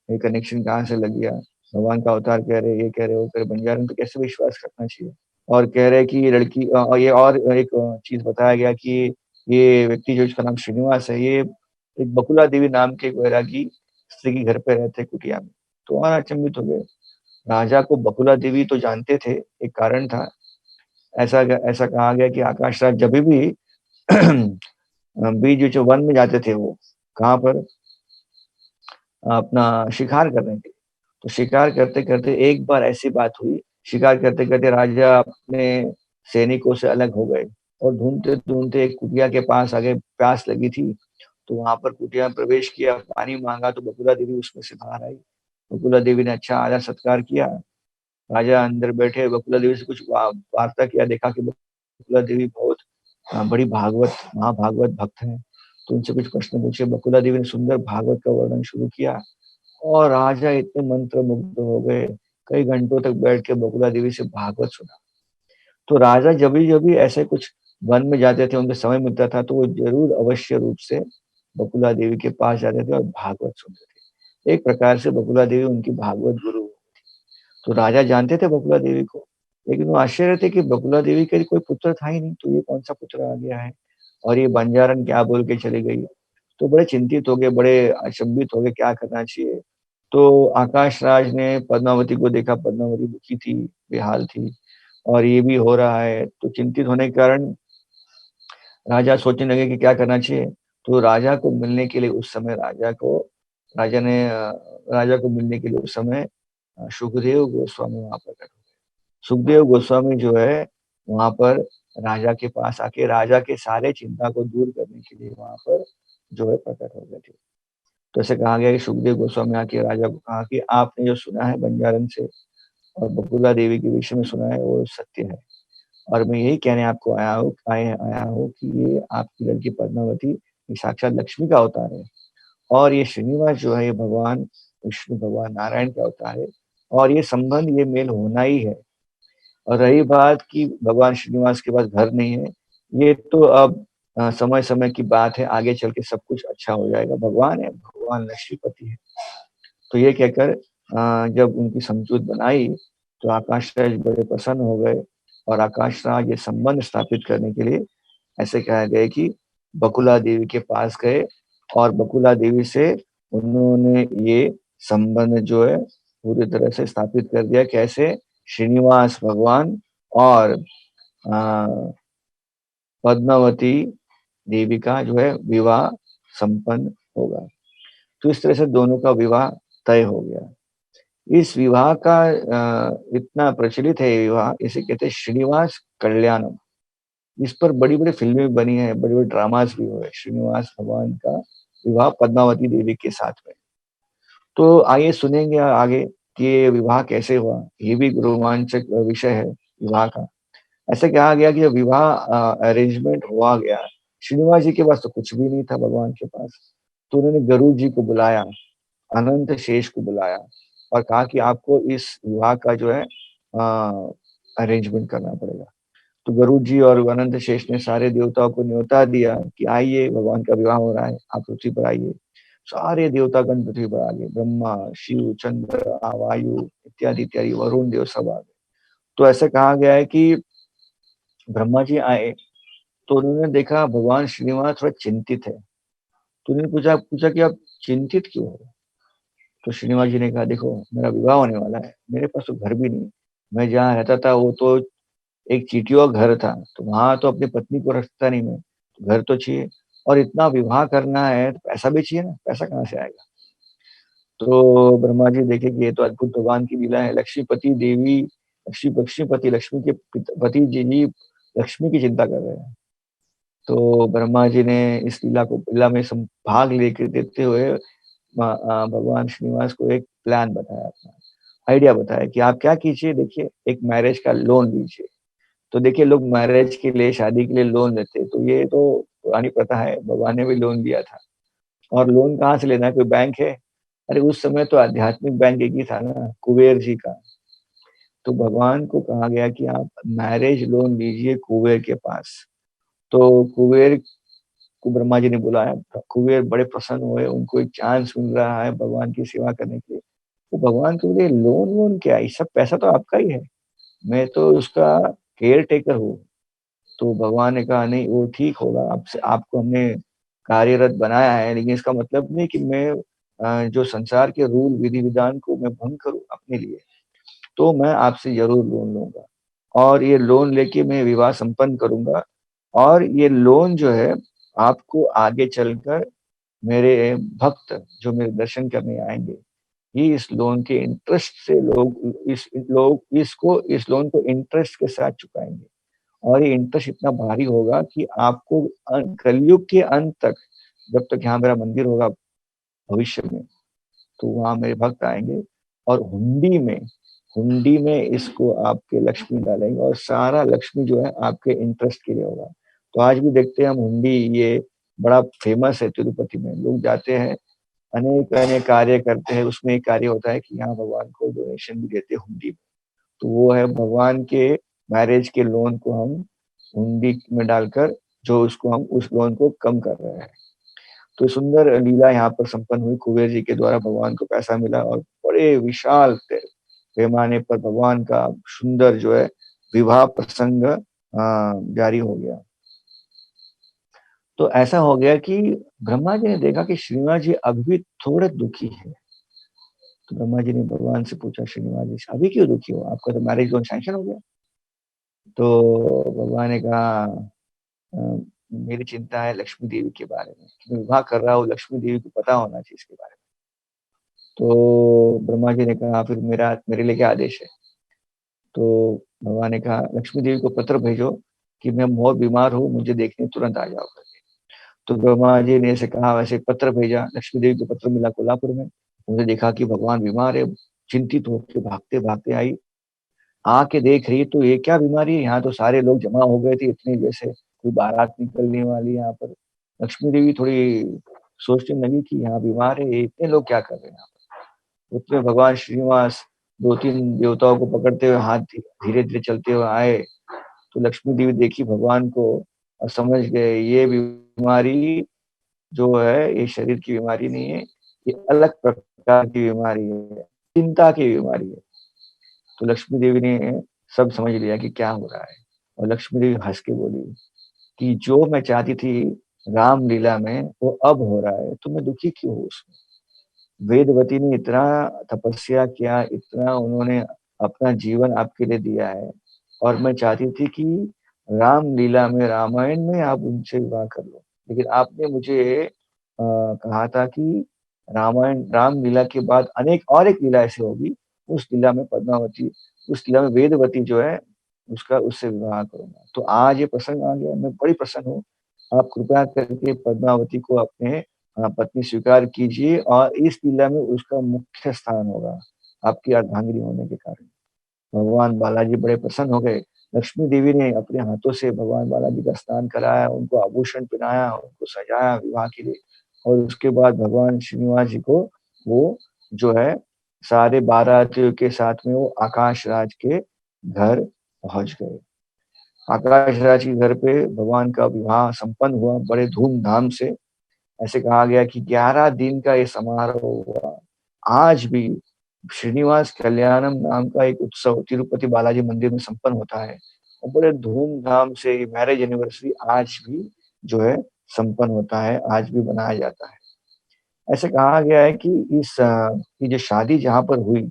ये कनेक्शन कहाँ से लग गया? भगवान का अवतार कह रहे, ये कह रहे, वो कह रहे, बंजारन पे कैसे विश्वास करना चाहिए? और कह रहे कि ये लड़की और ये और एक चीज़ बताया गया कि ये व्यक्ति जो इसका नाम श्रीनिवास है, ये एक बकुला देवी नाम के एक वैरागी स्त्री के घर पे रहते कुटिया में। तो और अचंभित हो गए। राजा को बकुला देवी तो जानते थे, एक कारण था। ऐसा कहा गया कि आकाश राज जभी भी बीच जो वन में जाते थे वो, कहाँ पर? अपना शिकार करने के लिए। तो शिकार करते-करते एक बार ऐसी बात हुई, शिकार करते-करते राजा अपने सैनिकों से अलग हो गए और ढूँढते-ढूँढते एक कुटिया के पास आ गए, प्यास लगी थी, तो वहाँ पर कुटिया में प्रवेश किया, पानी माँगा तो बकुला देवी उसमें से बाहर आई। बकुला देवी ने अच्छा आदर-सत्कार किया। राजा अंदर बैठे बकुला देवी से कुछ वार्ता किया, देखा कि बकुला देवी बहुत बड़ी महाभागवत भक्त हैं, तो उनसे कुछ प्रश्न पूछे। बकुला देवी ने सुंदर भागवत का वर्णन शुरू किया और राजा इतने मंत्रमुग्ध हो गए, कई घंटों तक बैठ के बकुला देवी से भागवत सुना। तो राजा जभी-जभी ऐसे कुछ वन में जाते थे, उनको समय मिलता था, तो वो ज़रूर अवश्य रूप से बकुला देवी के पास जाते थे और भागवत सुनते थे। एक प्रकार से बकुला देवी उनकी भागवत गुरु। तो राजा जानते थे बकुला देवी को, लेकिन वो आश्चर्य थे कि बकुला देवी के कोई पुत्र था ही नहीं, तो ये कौन-सा पुत्र आ गया है और ये बंजारन क्या बोल के चली गई। तो बड़े चिंतित हो गए, बड़े अचंभित हो गए, क्या करना चाहिए? तो आकाश राज ने पद्मावती को देखा, पद्मावती दुखी थी, बेहाल थी और ये भी हो रहा है, तो चिंतित होने के कारण राजा सोचने लगे कि क्या करना चाहिए। तो राजा को मिलने के लिए उस समय राजा ने राजा को मिलने के लिए उस समय सुखदेव गोस्वामी वहाँ प्रकट हुए। सुखदेव गोस्वामी जो है, वहाँ पर राजा के पास आके राजा के सारे चिंता को दूर करने के लिए वहाँ पर जो है प्रकट हो गए थे। तो ऐसे कहा गया कि सुखदेव गोस्वामी आके राजा को कहा कि आपने जो सुना है बंजारन से और बकुला देवी के विषय में सुना है वो सत्य है। और मैं यही कहने आपको आया हूँ कि ये आपकी लड़की पद्मावती ये साक्षात लक्ष्मी का अवतार है और ये श्रीनिवास जो है ये भगवान विष्णु भगवान नारायण का अवतार है और ये संबंध ये मेल होना ही है। और रही बात कि भगवान श्रीनिवास के पास घर नहीं है, ये तो अब समय-समय की बात है, आगे चल के सब कुछ अच्छा हो जाएगा। भगवान है, भगवान लक्ष्मीपति है। तो ये कहकर जब उनकी समझूत बनाई, तो आकाश राज बड़े प्रसन्न हो गए और आकाश राज ये संबंध स्थापित करने के लिए ऐसे कहा गया कि बकुला देवी के पास गए और बकुला देवी से उन्होंने ये संबंध जो है पूरी तरह से स्थापित कर दिया। कैसे? श्रीनिवास भगवान और पद्मावती देवी का जो है विवाह संपन्न होगा। तो इस तरह से दोनों का विवाह तय हो गया। इस विवाह का इतना प्रचलित है ये विवाह, इसे कहते हैं श्रीनिवास कल्याणम। इस पर बड़ी-बड़ी फ़िल्में बनी हैं, बड़े-बड़े ड्रामास भी हुए। श्रीनिवास भगवान का विवाह पद्मावती देवी के साथ में। तो आइए सुनेंगे आगे कि ये विवाह कैसे हुआ। ये भी रोमांचक विषय है विवाह का। ऐसा कहा गया कि जब विवाह अरेंजमेंट हुआ गया, श्रीनिवास जी के पास तो कुछ भी नहीं था भगवान के पास। तो उन्होंने गरुड़ जी को बुलाया, अनंत शेष को बुलाया और कहा कि आपको इस विवाह का जो है अरेंजमेंट करना पड़ेगा। तो गरुड़ जी और अनंत शेष ने सारे देवताओं को न्योता दिया कि आइए भगवान का विवाह हो रहा है, आप पृथ्वी पर आइए। सारे देवतागण पृथ्वी पर आ गए, ब्रह्मा, शिव, चंद्र, वायु इत्यादि इत्यादि वरुण देव सब आ गए। तो ऐसा कहा गया है कि ब्रह्मा जी आए तो उन्होंने देखा भगवान श्रीनिवास थोड़ा चिंतित है। तो उन्होंने पूछा पूछा कि आप चिंतित क्यों हो? तो श्रीनिवास जी ने कहा देखो मेरा विवाह होने वाला है, मेरे पास तो घर भी नहीं। मैं जहाँ रहता था वो तो एक चींटियों का घर था, तो वहाँ तो अपनी पत्नी को रखता नहीं मैं, घर तो चाहिए और इतना विवाह करना है तो पैसा भी चाहिए ना, पैसा कहाँ से आएगा? तो ब्रह्मा जी देखे कि ये तो अद्भुत भगवान की लीला है। लक्ष्मीपति देवी लक्ष्मीपति लक्ष्मी के पति जी लक्ष्मी की चिंता कर रहे हैं। तो ब्रह्मा जी ने इस लीला में भाग लेके देते हुए भगवान श्रीनिवास को एक प्लान बताया अपना, आइडिया बताया कि आप क्या कीजिए देखिए एक मैरिज का लोन लीजिए। तो देखिए लोग मैरिज के लिए, शादी के लिए लोन लेते हैं, तो ये तो पुरानी प्रथा है, भगवान ने भी लोन लिया था। और लोन कहाँ से लेना है, कोई बैंक है? अरे उस समय तो आध्यात्मिक बैंक एक ही था ना, कुबेर जी का। तो भगवान को कहा गया कि आप मैरिज लोन लीजिए कुबेर के पास। तो कुबेर को ब्रह्मा जी ने बुलाया, कुबेर बड़े प्रसन्न हुए, उनको एक चांस मिल रहा है भगवान की सेवा करने के लिए। तो भगवान को बोले लोन वोन क्या है, ये सब पैसा तो आपका ही है, मैं तो उसका केयर टेकर हूँ। तो भगवान ने कहा नहीं वो ठीक होगा, आपसे आपको हमने कार्यरत बनाया है, लेकिन इसका मतलब नहीं कि मैं जो संसार के रूल विधि-विधान को मैं भंग करूँ अपने लिए। तो मैं आपसे ज़रूर लोन लूँगा और ये लोन लेके मैं विवाह संपन्न करूँगा और ये लोन जो है आपको आगे चलकर मेरे भक्त जो मेरे दर्शन करने आएँगे, ये इस लोन के इंटरेस्ट से इस लोन को इंटरेस्ट के साथ चुकाएँगे। और ये इंटरेस्ट इतना भारी होगा कि आपको कलयुग के अंत तक जब तक यहाँ मेरा मंदिर होगा भविष्य में, तो वहाँ मेरे भक्त आएँगे और हुंडी में इसको आपके लक्ष्मी डालेंगे और सारा लक्ष्मी जो है आपके इंटरेस्ट के लिए होगा। तो आज भी देखते हैं हम हुंडी ये बड़ा फ़ेमस है तिरुपति में, लोग जाते हैं, अनेक-अनेक कार्य करते हैं, उसमें एक कार्य होता है कि यहाँ भगवान को डोनेशन भी देते हैं हुंडी में। तो वो है भगवान के मैरिज के लोन को हम हुंडी में डालकर जो उसको हम उस लोन को कम कर रहे हैं। तो सुंदर लीला यहाँ पर संपन्न हुई, कुबेर जी के द्वारा भगवान को पैसा मिला और बड़े विशाल पैमाने पर भगवान का सुंदर जो है विवाह प्रसंग जारी हो गया। तो ऐसा हो गया कि ब्रह्मा जी ने देखा कि श्रीनिवास जी अभी भी थोड़े दुखी हैं। तो ब्रह्मा जी ने भगवान से पूछा श्रीनिवास जी से, "अभी क्यों दुखी हो? आपका तो मैरिज लोन सैंक्शन हो गया।" तो भगवान ने कहा अ, मेरी चिंता है लक्ष्मी देवी के बारे में, मैं विवाह कर रहा हूँ, लक्ष्मी देवी को पता होना चाहिए इसके बारे में। तो ब्रह्मा जी ने कहा फिर मेरा मेरे लिए क्या आदेश है? तो भगवान ने कहा लक्ष्मी देवी को पत्र भेजो कि मैं बहुत बीमार हूँ, मुझे देखने तुरंत आ जाओ करके। तो ब्रह्मा जी ने ऐसे कहा वैसे पत्र भेजा, लक्ष्मी देवी को पत्र मिला कोल्हापुर में। उन्होंने देखा कि भगवान बीमार है, चिंतित होके भागते-भागते आई। आके देख रही है तो ये क्या बीमारी है? यहाँ तो सारे लोग जमा हो गए थे इतने जैसे कोई बारात निकलने वाली है यहाँ पर। लक्ष्मी देवी थोड़ी सोचने लगी कि यहाँ बीमार है, ये इतने लोग क्या कर रहे हैं यहाँ पर? उतने भगवान श्रीनिवास 2-3 देवताओं को पकड़ते हुए हाथ धीरे-धीरे चलते हुए आए। तो लक्ष्मी देवी देखी भगवान को और समझ गए ये बीमारी जो है ये शरीर की बीमारी नहीं है, ये अलग प्रकार की बीमारी है, चिंता की बीमारी है। तो लक्ष्मी देवी ने सब समझ लिया कि क्या हो रहा है। और लक्ष्मी देवी हँस के बोली कि जो मैं चाहती थी रामलीला में वो अब हो रहा है, तो मैं दुखी क्यों हूँ उसमें? वेदवती ने इतना तपस्या किया, इतना उन्होंने अपना जीवन आपके लिए दिया है, और मैं चाहती थी कि रामलीला में, रामायण में आप उनसे विवाह कर लो। लेकिन आपने मुझे कहा था कि रामायण रामलीला के बाद अनेक और एक लीला ऐसी होगी, उस लीला में पद्मावती, उस लीला में वेदवती जो है उसका उससे विवाह करूँगा। तो आज ये प्रसंग आ गया, मैं बड़ी प्रसन्न हूँ। आप कृपया करके पद्मावती को अपने पत्नी स्वीकार कीजिए, और इस लीला में उसका मुख्य स्थान होगा, आपकी अर्धांगिनी होने के कारण। भगवान बालाजी बड़े प्रसन्न हो गए। लक्ष्मी देवी ने अपने हाथों से भगवान बालाजी का स्नान कराया, उनको आभूषण पहनाया, उनको सजाया विवाह के लिए, और उसके बाद भगवान श्रीनिवास जी को वो जो है सारे बारातियों के साथ में वो आकाश राज के घर पहुँच गए। आकाश राज के घर पे भगवान का विवाह संपन्न हुआ बड़े धूम-धाम से। ऐसे कहा गया कि 11 दिन का ये समारोह हुआ। आज भी श्रीनिवास कल्याणम नाम का एक उत्सव तिरुपति बालाजी मंदिर में संपन्न होता है, और बड़े धूमधाम से ये मैरिज एनिवर्सरी आज भी जो है संपन्न होता है, आज भी मनाया जाता है। ऐसे कहा गया है कि ये जो शादी जहाँ पर हुई,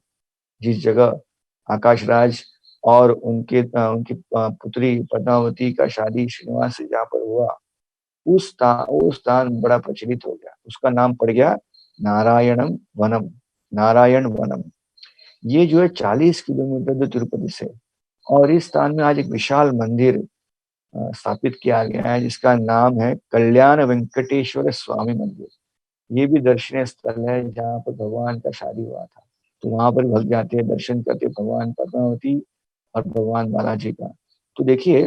जिस जगह आकाश राज और उनकी पुत्री पद्मावती का शादी श्रीनिवास से जहाँ पर हुआ, वो स्थान बड़ा प्रचलित हो गया। उसका नाम पड़ गया नारायणम वनम, नारायण वनम। ये जो है 40 किलोमीटर दूर तिरुपति से, और इस स्थान में आज एक विशाल मंदिर स्थापित किया गया है, जिसका नाम है कल्याण वेंकटेश्वर स्वामी मंदिर। ये भी दर्शनीय स्थल है जहाँ पर भगवान का शादी हुआ था। तो वहाँ पर भक्त जाते हैं, दर्शन करते हैं भगवान पद्मावती और भगवान बालाजी का। तो देखिए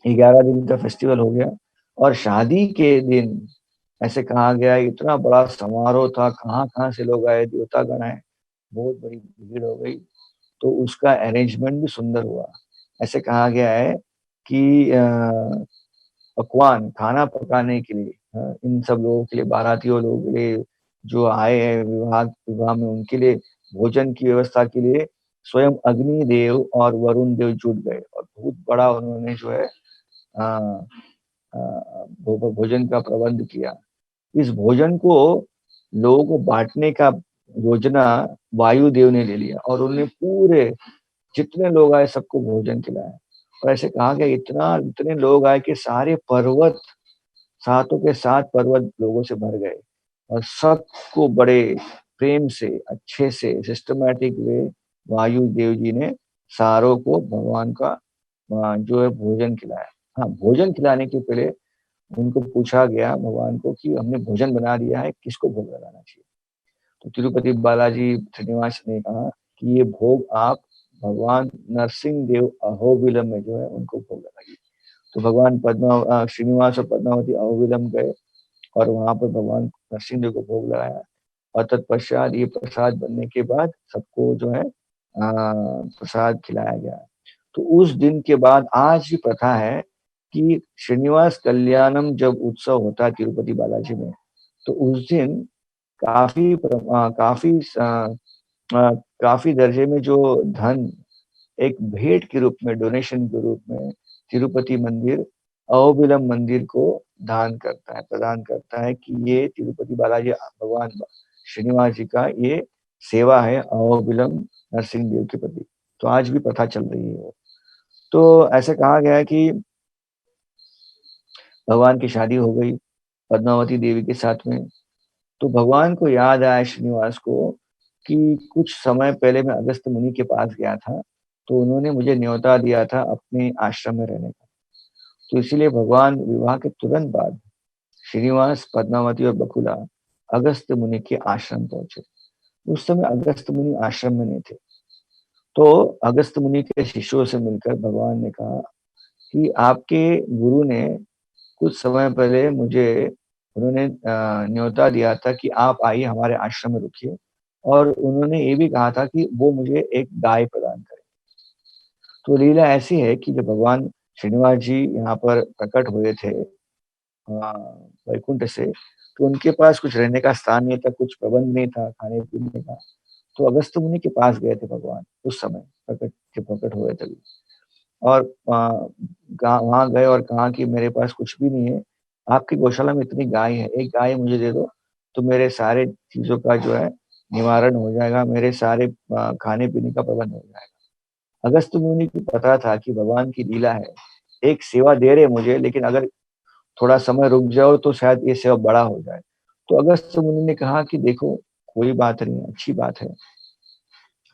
11 दिन का फेस्टिवल हो गया, और शादी के दिन ऐसे कहा गया इतना बड़ा समारोह था, कहाँ-कहाँ से लोग आए, देवतागण आए, बहुत बड़ी भीड़ हो गई, तो उसका अरेंजमेंट भी सुंदर हुआ। ऐसे कहा गया है कि पकवान, खाना पकाने के लिए इन सब लोगों के लिए, बारातियों लोगों के लिए जो आए हैं विवाह विवाह में, उनके लिए भोजन की व्यवस्था के लिए स्वयं अग्नि देव और वरुण देव जुट गए, और बहुत बड़ा उन्होंने जो है अ भोजन का प्रबंध किया। इस भोजन को लोगों को बाँटने का योजना वायुदेव ने ले लिया, और उन्होंने पूरे जितने लोग आए सबको भोजन खिलाया। और ऐसे कहा गया इतने लोग आए कि सारे पर्वत, सातों के 7 पर्वत लोगों से भर गए, और सबको बड़े प्रेम से, अच्छे से, सिस्टमैटिक वे वायुदेव जी ने सारों को भगवान का जो है भोजन खिलाया। हाँ, भोजन खिलाने के पहले उनको पूछा गया भगवान को कि हमने भोजन बना दिया है, किसको भोग लगाना चाहिए? तो तिरुपति बालाजी श्रीनिवास ने कहा कि ये भोग आप भगवान नरसिंह देव अहोबिलम में जो है उनको भोग लगाइए। तो भगवान श्रीनिवास और पद्मावती अहोबिलम गए, और वहाँ पर भगवान नरसिंह देव को भोग लगाया, और तत्पश्चात ये प्रसाद बनने के बाद सबको जो है प्रसाद खिलाया गया। तो उस दिन के बाद आज भी प्रथा है कि श्रीनिवास कल्याणम जब उत्सव होता है तिरुपति बालाजी में, तो उस दिन काफ़ी काफ़ी दर्जे में जो धन एक भेंट के रूप में, डोनेशन के रूप में तिरुपति मंदिर अहोबिलम मंदिर को दान करता है, प्रदान करता है कि ये तिरुपति बालाजी भगवान श्रीनिवास जी का ये सेवा है अहोबिलम नरसिंह देव के प्रति। तो आज भी प्रथा चल रही है वो। तो ऐसे कहा गया है कि भगवान की शादी हो गई पद्मावती देवी के साथ में। तो भगवान को याद आया श्रीनिवास को कि कुछ समय पहले मैं अगस्त्य मुनि के पास गया था, तो उन्होंने मुझे न्योता दिया था अपने आश्रम में रहने का। तो इसीलिए भगवान विवाह के तुरंत बाद श्रीनिवास, पद्मावती और बकुला अगस्त्य मुनि के आश्रम पहुँचे। उस समय अगस्त्य मुनि आश्रम में नहीं थे। तो अगस्त्य मुनि के शिष्यों से मिलकर भगवान ने कहा कि आपके गुरु ने कुछ समय पहले मुझे उन्होंने न्योता दिया था कि आप आइए हमारे आश्रम में रुकिए, और उन्होंने ये भी कहा था कि वो मुझे एक गाय प्रदान करें। तो लीला ऐसी है कि जब भगवान श्रीनिवास जी यहाँ पर प्रकट हुए थे वैकुंठ से, तो उनके पास कुछ रहने का स्थान नहीं था, कुछ प्रबंध नहीं था खाने-पीने का। तो अगस्त्य मुनि के पास गए थे भगवान उस समय, प्रकट हुए तभी। और वहाँ गए और कहा कि मेरे पास कुछ भी नहीं है, आपकी गौशाला में इतनी गाय है, एक गाय मुझे दे दो, तो मेरे सारे चीज़ों का जो है निवारण हो जाएगा, मेरे सारे खाने-पीने का प्रबंध हो जाएगा। अगस्त्य मुनि को पता था कि भगवान की लीला है, एक सेवा दे रहे मुझे, लेकिन अगर थोड़ा समय रुक जाओ तो शायद ये सेवा बड़ा हो जाए। तो अगस्त्य मुनि ने कहा कि देखो, कोई बात नहीं, अच्छी बात है,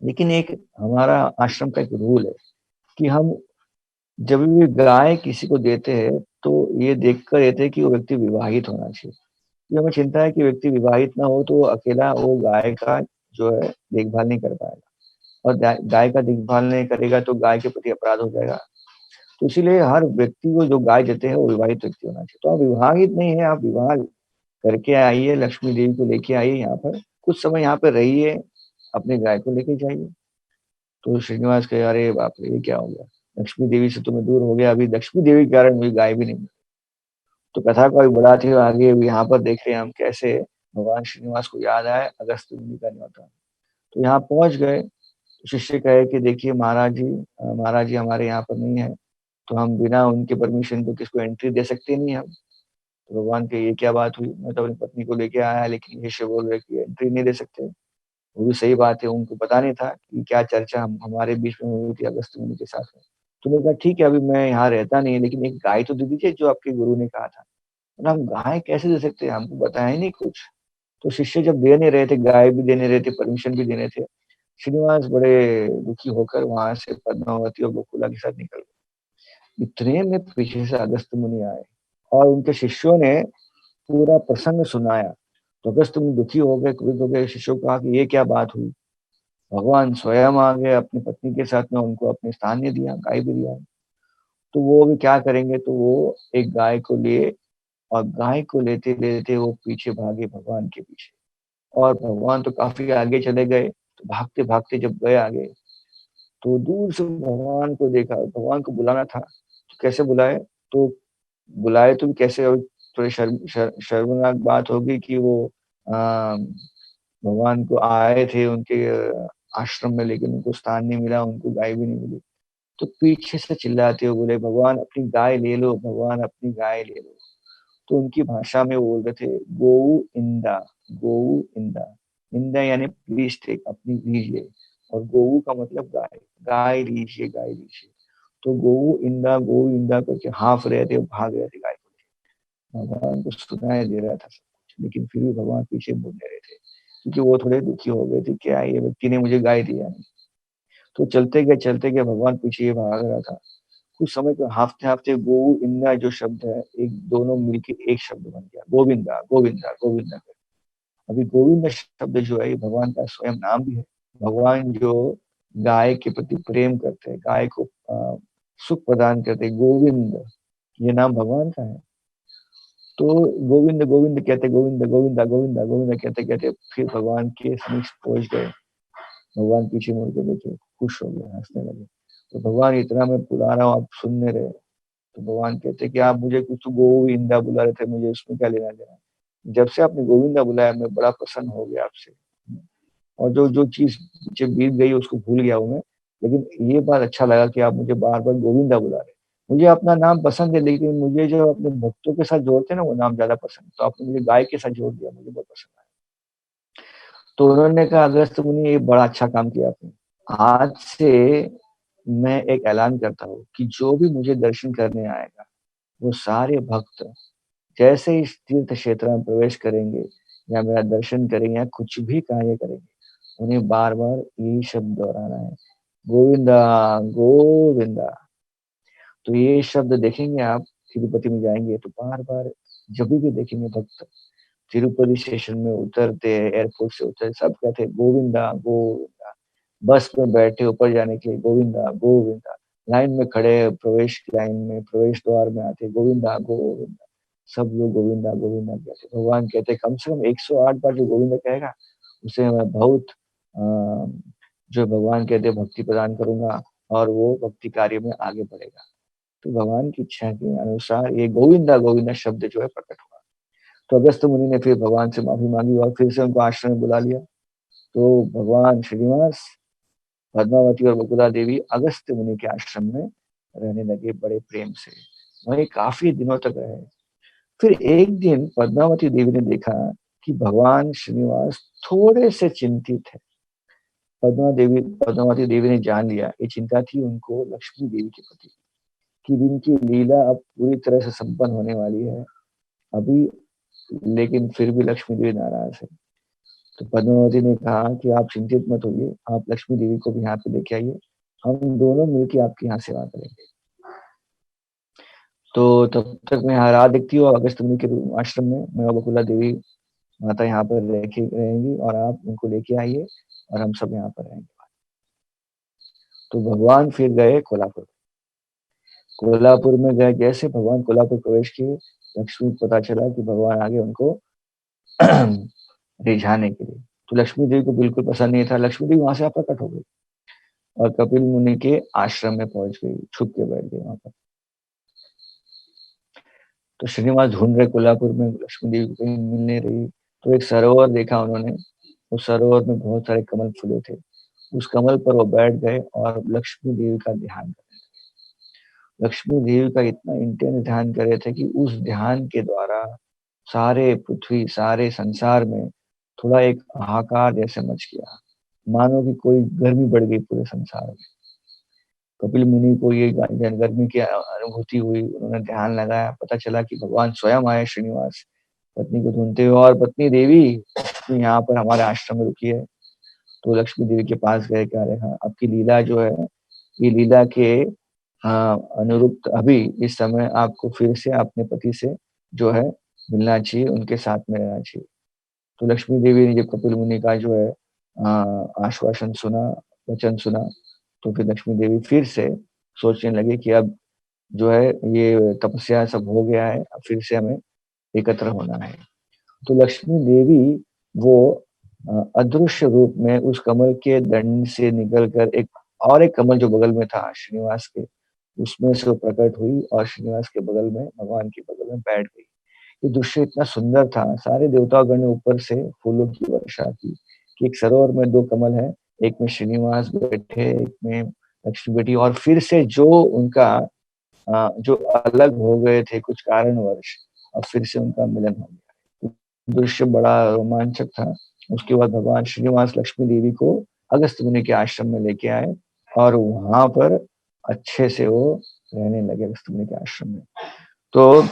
लेकिन एक हमारा आश्रम का एक रूल है कि हम जब भी गाय किसी को देते हैं, तो ये देखकर देते हैं कि वो व्यक्ति विवाहित होना चाहिए। ये हमें चिंता है कि व्यक्ति विवाहित ना हो तो वो अकेला वो गाय का जो है देखभाल नहीं कर पाएगा, और गाय का देखभाल नहीं करेगा तो गाय के प्रति अपराध हो जाएगा। तो इसीलिए हर व्यक्ति को जो गाय देते हैं वो विवाहित व्यक्ति होना चाहिए। तो आप विवाहित नहीं है, आप विवाह करके आइए, लक्ष्मी देवी को लेके आइए यहाँ पर, कुछ समय यहाँ पे रहिए, अपनी गाय को लेके जाइए। तो श्रीनिवास कहे, अरे बाप रे! ये क्या हो गया? लक्ष्मी देवी से तो मैं दूर हो गया, अभी लक्ष्मी देवी के कारण मुझे गाय भी नहीं मिली। तो कथा को अभी बढ़ाते हुए आगे अभी यहाँ पर देख रहे हैं हम कैसे भगवान श्रीनिवास को याद आया अगस्त्य मुनि का न्योता। तो यहाँ पहुँच गए, तो शिष्य कहे कि देखिए महाराज जी हमारे यहाँ पर नहीं है, तो हम बिना उनके परमिशन को किसको एंट्री दे सकते नहीं हम। तो भगवान के ये क्या बात हुई? मैं तो अपनी पत्नी को लेके आया, लेकिन ये शिष्य बोल रहे कि एंट्री नहीं दे सकते। वो भी सही बात है, उनको पता नहीं था कि क्या चर्चा हम हमारे बीच में हुई थी अगस्त्य मुनि के साथ में। तो मैंने कहा ठीक है, अभी मैं यहाँ रहता नहीं है, लेकिन एक गाय तो दे दीजिए जो आपके गुरु ने कहा था। बोला, हम गाय कैसे दे सकते हैं? हमको बताया ही नहीं कुछ। तो शिष्य जब दे नहीं रहे थे, गाय भी दे नहीं रहे थे, परमिशन भी देने थे, श्रीनिवास बड़े दुखी होकर वहाँ से पद्मावती और गोकुला के साथ निकल गए। इतने में पीछे से अगस्त्य मुनि आए और उनके शिष्यों ने पूरा प्रसंग सुनाया। तो अगस्त्य मुनि दुखी हो गए, क्रोधित हो गए, शिष्यों को कहा कि ये क्या बात हुई? भगवान स्वयं आ गए अपनी पत्नी के साथ में, उनको अपने स्थान नहीं दिया, गाय भी दिया। तो वो भी क्या करेंगे? तो वो एक गाय को लिए और गाय को लेते-लेते वो पीछे भागे भगवान के पीछे, और भगवान तो काफ़ी आगे चले गए। तो भागते-भागते जब गए आगे, तो दूर से भगवान को देखा, भगवान को बुलाना था, तो कैसे बुलाए? तो बुलाए तो कैसे? और थोड़ी शर्मनाक बात होगी कि वो अ, भगवान को आए थे उनके आश्रम में, लेकिन उनको स्थान नहीं मिला, उनको गाय भी नहीं मिली। तो पीछे से चिल्लाते हुए बोले, भगवान अपनी गाय ले लो, भगवान अपनी गाय ले लो। तो उनकी भाषा में वो बोल रहे थे, गोऊ इंदा, गोऊ इंदा। इंदा यानी प्लीज टेक, अपनी लीजिए, और गोऊ का मतलब गाय, गाय लीजिए, गाय लीजिए। तो गोऊ इंदा करके हाँफ रहे थे, भाग रहे थे गाय को लेके। भगवान को सुनाई दे रहा था सब कुछ, लेकिन फिर भी भगवान पीछे मुड़ नहीं रहे थे, क्योंकि वो थोड़े दुखी हो गए थे, क्या ये व्यक्ति ने मुझे गाय दिया नहीं। तो चलते गए भगवान पीछे ये भाग रहा था। कुछ समय तक हाँफते-हाँफते गोविंदा जो शब्द है, एक दोनों मिलके एक शब्द बन गया, गोविंदा, गोविंदा, गोविंदा करके। अभी गोविंद शब्द जो है ये भगवान का स्वयं नाम भी है। भगवान जो गाय के प्रति प्रेम करते हैं, गाय को सुख प्रदान करते हैं, गोविंद, ये नाम भगवान का है। तो गोविंद, गोविंद कहते, गोविंदा, गोविंदा, गोविंदा, गोविंदा कहते-कहते फिर भगवान के समीप पहुँच गए। भगवान पीछे मुड़ के देखे, खुश हो गए, हँसने लगे। तो भगवान इतना मैं बुला रहा हूँ, आप सुन नहीं रहे। तो भगवान कहते हैं कि आप मुझे कुछ तो गोविंदा बुला रहे थे, मुझे उसमें क्या लेना देना। जब से आपने गोविंदा बुलाया मैं बड़ा प्रसन्न हो गया आपसे, और जो जो चीज पीछे बीत गई उसको भूल गया हूँ मैं, लेकिन ये बात अच्छा लगा कि आप मुझे बार बार गोविंदा बुला रहे हैं। मुझे अपना नाम पसंद है, लेकिन मुझे जो अपने भक्तों के साथ जोड़ते हैं ना वो नाम ज्यादा पसंद है, तो आपने मुझे गाय के साथ जोड़ दिया, मुझे बहुत पसंद आया। तो उन्होंने कहा, अगस्त मुनि ये बड़ा अच्छा काम किया आपने। आज से मैं एक ऐलान करता हूँ कि जो भी मुझे दर्शन करने आएगा, वो सारे भक्त जैसे ही इस तीर्थ क्षेत्र में प्रवेश करेंगे या मेरा दर्शन करेंगे या कुछ भी कार्य करेंगे, उन्हें बार-बार यही शब्द दोहराना है, गोविंदा, गोविंदा। तो ये शब्द देखेंगे आप, तिरुपति में जाएँगे तो बार-बार जभी भी देखेंगे भक्त, तिरुपति स्टेशन में उतरते, एयरपोर्ट से उतरे, सब कहते हैं गोविंदा, गोविंदा। बस में बैठे ऊपर जाने के लिए गोविंदा, गोविंदा। लाइन में खड़े, प्रवेश की लाइन में, प्रवेश द्वार में आते, गोविंदा, गोविंदा। सब लोग गोविंदा, गोविंदा कहते। भगवान कहते कम से कम 108 बार जो गोविंदा कहेगा, उसे मैं बहुत अ, जो भगवान कहते हैं भक्ति प्रदान करूँगा, और वो भक्ति कार्य में आगे बढ़ेगा। तो भगवान की इच्छा के अनुसार ये गोविंदा, गोविंदा शब्द जो है प्रकट हुआ। तो अगस्त्य मुनि ने फिर भगवान से माफ़ी माँगी और फिर से उनको आश्रम में बुला लिया। तो भगवान श्रीनिवास, पद्मावती और बकुला देवी अगस्त्य मुनि के आश्रम में रहने लगे बड़े प्रेम से। वहीं काफी दिनों तक रहे। फिर एक दिन पद्मावती देवी ने देखा कि भगवान श्रीनिवास थोड़े से चिंतित है। पद्मावती देवी ने जान लिया ये चिंता थी उनको लक्ष्मी देवी के प्रति, कि इनकी लीला अब पूरी तरह से संपन्न होने वाली है अभी, लेकिन फिर भी लक्ष्मी देवी नाराज है। तो पद्मावती ने कहा कि आप चिंतित मत होइए, आप लक्ष्मी देवी को भी यहाँ पे लेके आइए, हम दोनों मिलकर आपकी यहाँ सेवा करेंगे। तो तब तक मैं यहाँ राह देखती हूँ अगस्त मुनि के आश्रम में, मैं और बकुला देवी माता यहाँ पर रहेंगी और आप उनको लेके आइए और हम सब यहाँ पर रहेंगे। तो भगवान फिर गए कोल्हापुर। कोल्हापुर में गए, जैसे भगवान कोल्हापुर प्रवेश किए, लक्ष्मी को पता चला कि भगवान आगे उनको रिझाने के लिए। तो लक्ष्मी देवी को बिल्कुल पसंद नहीं था। लक्ष्मी देवी वहां से प्रकट हो गई और कपिल मुनि के आश्रम में पहुंच गई, छुप के बैठ गई वहां पर। तो श्रीनिवास ढूंढ रहे कोल्हापुर में, लक्ष्मी देवी को कहीं मिल नहीं रही। तो एक सरोवर देखा उन्होंने, उस सरोवर में बहुत सारे कमल फूले थे। उस कमल पर वो बैठ गए और लक्ष्मी देवी का ध्यान कर रहे थे। लक्ष्मी देवी का इतना इंटेंस ध्यान कर रहे थे कि उस ध्यान के द्वारा सारे पृथ्वी, सारे संसार में थोड़ा एक हाहाकार जैसे मच गया, मानो कि कोई गर्मी बढ़ गई पूरे संसार में। कपिल मुनि को ये गर्मी की अनुभूति हुई, उन्होंने ध्यान लगाया, पता चला कि भगवान स्वयं आए श्रीनिवास पत्नी को ढूंढते हुए, और पत्नी देवी तो यहाँ पर हमारे आश्रम में रुकी है। तो लक्ष्मी देवी के पास गए, कह रहे हाँ आपकी लीला जो है, ये लीला के अनुरूप अभी इस समय आपको फिर से अपने पति से जो है मिलना चाहिए, उनके साथ में रहना चाहिए। तो लक्ष्मी देवी ने जब कपिल मुनि का जो है आश्वासन सुना, वचन सुना, तो फिर लक्ष्मी देवी फिर से सोचने लगी कि अब जो है ये तपस्या सब हो गया है, अब फिर से हमें एकत्र होना है। तो लक्ष्मी देवी वो अदृश्य रूप में उस कमल के दंड से निकलकर एक कमल जो बगल में था श्रीनिवास के, उसमें से वो प्रकट हुई और श्रीनिवास के बगल में, भगवान के बगल में बैठ गई। ये दृश्य इतना सुंदर था, सारे देवतागण ने ऊपर से फूलों की वर्षा की, कि एक सरोवर में दो कमल है, एक में श्रीनिवास बैठे, एक में लक्ष्मी बैठी, और फिर से जो उनका जो अलग हो गए थे कुछ कारणवश, अब फिर से उनका मिलन हो गया। दृश्य बड़ा रोमांचक था। उसके बाद भगवान श्रीनिवास लक्ष्मी देवी को अगस्त मुनि के आश्रम में लेके आए और वहां पर अच्छे से वो रहने लगे अगस्त मुनि के आश्रम में। तो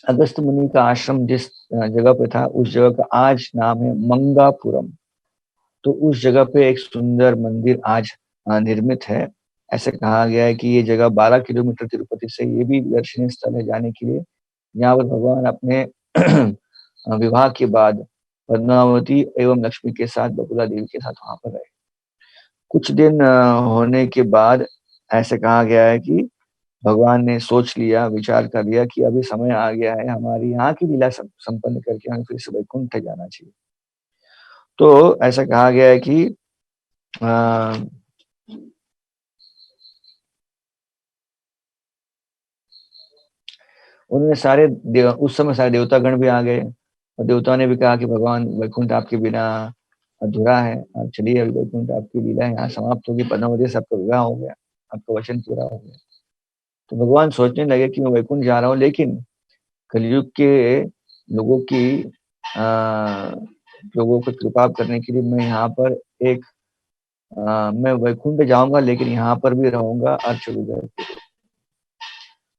अगस्त मुनि का आश्रम जिस जगह पे था, उस जगह का आज नाम है मंगापुरम। तो उस जगह पे एक सुंदर मंदिर आज निर्मित है। ऐसे कहा गया है कि ये जगह 12 किलोमीटर तिरुपति से, ये भी दर्शनीय स्थल है जाने के लिए। यहाँ पर भगवान अपने विवाह के बाद पद्मावती एवं लक्ष्मी के साथ, बकुला देवी के साथ वहां पर रहे। कुछ दिन होने के बाद ऐसे कहा गया है कि भगवान ने सोच लिया, विचार कर लिया कि अभी समय आ गया है हमारी यहाँ की लीला संपन्न करके हमें फिर से वैकुंठ जाना चाहिए। तो ऐसा कहा गया है कि उन्होंने उस समय सारे देवतागण भी आ गए और देवताओं ने भी कहा कि भगवान वैकुंठ आपके बिना अधूरा है, आप चलिए, अभी वैकुंठ आपकी लीला यहाँ समाप्त होगी, पद्मावती से आपका विवाह हो गया, आपका वचन पूरा हो गया। तो भगवान सोचने लगे कि मैं वैकुंठ जा रहा हूँ, लेकिन कलयुग के लोगों की आ, लोगों को कृपा करने के लिए मैं यहाँ पर मैं वैकुंठ जाऊंगा, लेकिन यहाँ पर भी रहूंगा अर्च विग्रह।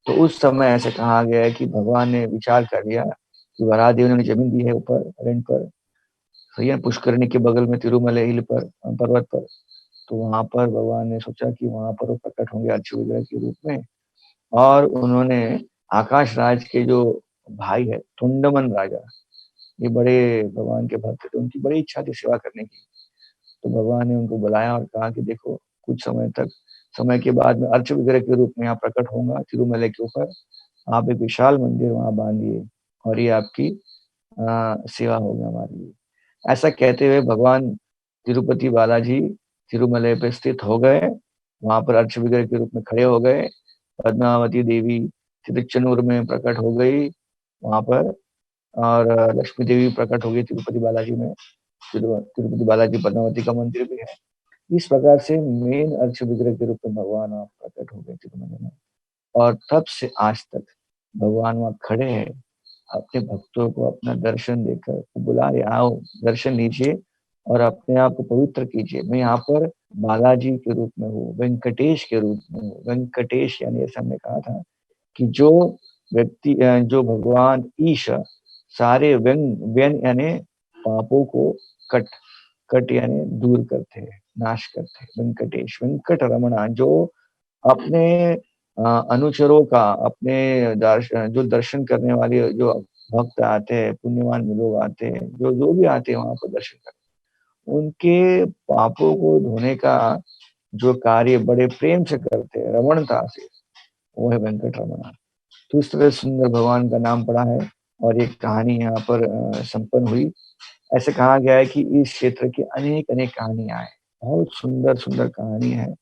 तो उस समय ऐसे कहा गया है कि भगवान ने विचार कर लिया कि वराह देव ने जमीन दी है ऊपर रेंट पर, सही है, पुष्करणी के बगल में तिरुमले हिल पर, पर्वत पर। तो वहां पर भगवान ने सोचा कि वहां पर वो प्रकट होंगे अर्च विग्रह के रूप में, और उन्होंने आकाश राज के जो भाई है टुंडमन राजा, ये बड़े भगवान के भक्त थे, उनकी बड़ी इच्छा थी सेवा करने की। तो भगवान ने उनको बुलाया और कहा कि देखो, कुछ समय के बाद में अर्च विग्रह के रूप में यहाँ प्रकट होऊंगा तिरुमले के ऊपर, आप एक विशाल मंदिर वहां बांधिए और ये आपकी सेवा होगी हमारे लिए। ऐसा कहते हुए भगवान तिरुपति बालाजी तिरुमले पे स्थित हो गए, वहां पर अर्च विग्रह के रूप में खड़े हो गए। पद्मावती देवी तिरुचनूर में प्रकट हो गई वहां पर, और लक्ष्मी देवी प्रकट हो गई तिरुपति बालाजी में। तिरुपति बालाजी पद्मावती का मंदिर भी है। इस प्रकार से मेन अर्च विग्रह के रूप में भगवान वहाँ प्रकट हो गए तिरुमले में। और तब से आज तक भगवान वहाँ खड़े हैं, अपने भक्तों को अपना दर्शन देकर बुला रहे, आओ दर्शन लीजिए और अपने आप को पवित्र कीजिए। मैं यहाँ पर बालाजी के रूप में हूँ, वेंकटेश के रूप में हूँ। वेंकटेश यानी ऐसा हमने कहा था कि जो व्यक्ति जो भगवान ईश सारे व्यन यानी पापों को कट कट यानी दूर करते हैं, नाश करते हैं। वेंकटेश वेंकट रमणा जो अपने अनुचरों का अपने जो दर्शन करने वाले जो भक्त आते हैं, पुण्यवान लोग आते हैं, जो जो भी आते हैं वहां पर दर्शन करने, उनके पापों को धोने का जो कार्य बड़े प्रेम से करते हैं, रमणता से, वो है वेंकट रमणा। तो इस तरह सुंदर भगवान का नाम पड़ा है और एक कहानी यहाँ पर संपन्न हुई। ऐसे कहा गया है कि इस क्षेत्र की अनेक अनेक कहानियां हैं, बहुत सुंदर सुंदर कहानी है।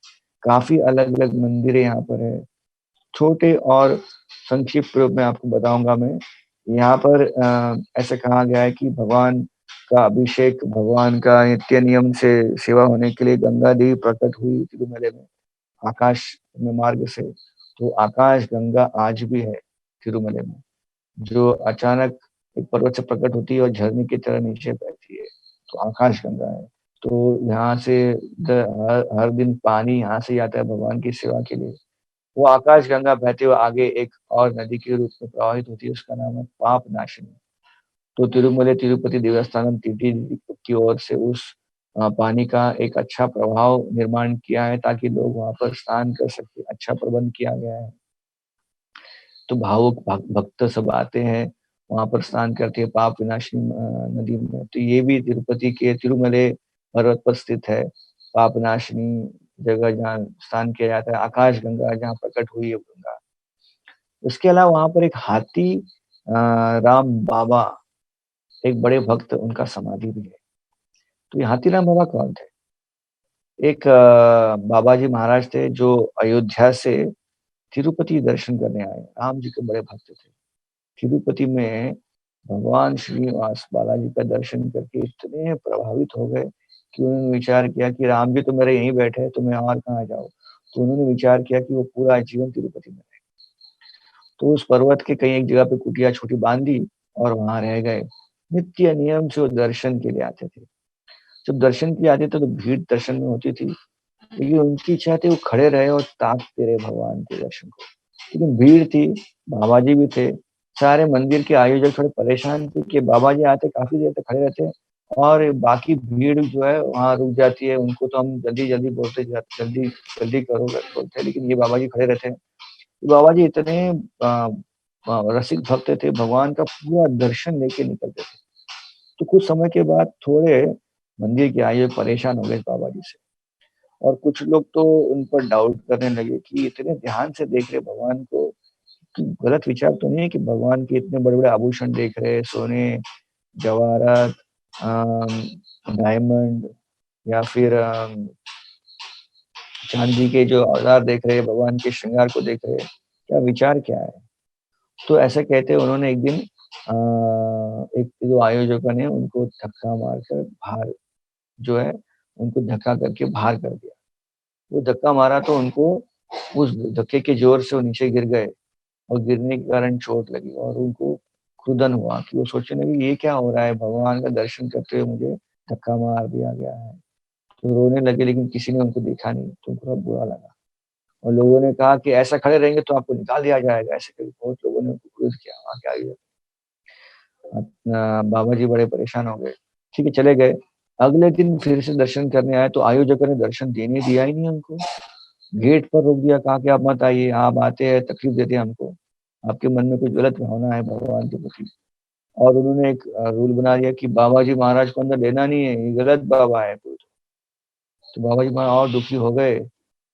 काफी अलग अलग मंदिर यहाँ पर है। छोटे और संक्षिप्त रूप में आपको बताऊंगा मैं। यहाँ पर ऐसा कहा गया है कि भगवान का अभिषेक, भगवान का नित्य नियम से सेवा होने के लिए गंगा देवी प्रकट हुई तिरुमले में, आकाश में मार्ग से। तो आकाश गंगा आज भी है तिरुमले में, जो अचानक एक पर्वत से प्रकट होती है और झरने की तरह नीचे बहती है, तो आकाश गंगा है। तो यहाँ से हर दिन पानी यहाँ से आता है भगवान की सेवा के लिए। वो आकाश गंगा बहते हुए आगे एक और नदी के रूप में प्रवाहित होती है, उसका नाम है पाप नाशिनी। तो तिरुमले तिरुपति देवस्थानम टीटी की ओर से उस पानी का एक अच्छा प्रभाव निर्माण किया है ताकि लोग वहां पर स्नान कर सके, अच्छा प्रबंध किया गया है। तो भावुक भक्त सब आते हैं, वहां पर स्नान करते हैं पाप विनाशिनी नदी में। तो ये भी तिरुपति के तिरुमले पर्वत पर स्थित है, पाप नाशिनी जगह जहाँ स्नान किया जाता है, आकाश गंगा जहाँ प्रकट हुई है गंगा। उसके अलावा वहां पर एक हाथी राम बाबा, एक बड़े भक्त, उनका समाधि भी है। तो ये हाथीराम बाबा कौन थे? एक बाबा जी महाराज थे जो अयोध्या से तिरुपति दर्शन करने आए, राम जी के बड़े भक्त थे। तिरुपति में भगवान श्रीनिवास बालाजी का दर्शन करके इतने प्रभावित हो गए कि उन्होंने विचार किया कि राम जी तो मेरे यहीं बैठे हैं, तो मैं और कहाँ जाऊँ। तो उन्होंने विचार किया कि वो पूरा जीवन तिरुपति में रहे। तो उस पर्वत के कहीं एक जगह पे कुटिया छोटी बांधी और वहां रह गए। नित्य नियम से वो दर्शन के लिए आते थे। जब दर्शन के लिए आते थे तो भीड़ दर्शन में होती थी, लेकिन उनकी इच्छा थी वो खड़े रहे और ताकते रहे भगवान के दर्शन को। लेकिन भीड़ थी, बाबा जी भी थे, सारे मंदिर के आयोजक थोड़े परेशान थे कि बाबा जी आते काफी देर तक खड़े रहते और बाकी भीड़ जो है वहां रुक जाती है, उनको तो हम जल्दी जल्दी बोलते जाते, जल्दी जल्दी करो बोलते हैं, लेकिन ये बाबा जी खड़े रहते हैं। बाबा जी इतने रसिक भक्त थे, भगवान का पूरा दर्शन लेके निकलते थे। तो कुछ समय के बाद थोड़े मंदिर के आयोजक परेशान हो गए बाबा जी से, और कुछ लोग तो उन पर डाउट करने लगे कि इतने ध्यान से देख रहे भगवान को, कि गलत विचार तो नहीं है कि भगवान के इतने बड़े बड़े आभूषण देख रहे, सोने, जवाहरात, डायमंड, या फिर चांदी के जो औजार देख रहे, भगवान के श्रृंगार को देख रहे, क्या विचार क्या है? तो ऐसा कहते उन्होंने एक दिन एक जो आयोजकों ने उनको धक्का मारकर बाहर, जो है उनको धक्का करके बाहर कर दिया। वो धक्का मारा तो उनको उस धक्के के जोर से वो नीचे गिर गए और गिरने के कारण चोट लगी और उनको क्रुदन हुआ कि वो सोचने लगे ये क्या हो रहा है, भगवान का दर्शन करते हुए मुझे धक्का मार दिया गया है। तो रोने लगे, लेकिन किसी ने उनको देखा नहीं, तो थोड़ा बुरा लगा। और लोगों ने कहा कि ऐसा खड़े रहेंगे तो आपको निकाल दिया जाएगा, ऐसे करके बहुत लोगों ने उनको क्रोध किया वहां के आगे। बाबा जी बड़े परेशान हो गए, ठीक है चले गए। अगले दिन फिर से दर्शन करने आए तो आयोजकों ने दर्शन देने दिया ही नहीं उनको, गेट पर रोक दिया, कहा कि आप मत आइए, आप आते हैं तकलीफ देते हैं हमको, आपके मन में कुछ गलत भावना है भगवान के प्रति। और उन्होंने एक रूल बना दिया कि बाबा जी महाराज को अंदर लेना नहीं है, ये गलत बाबा है कोई। तो बाबा जी महाराज और दुखी हो गए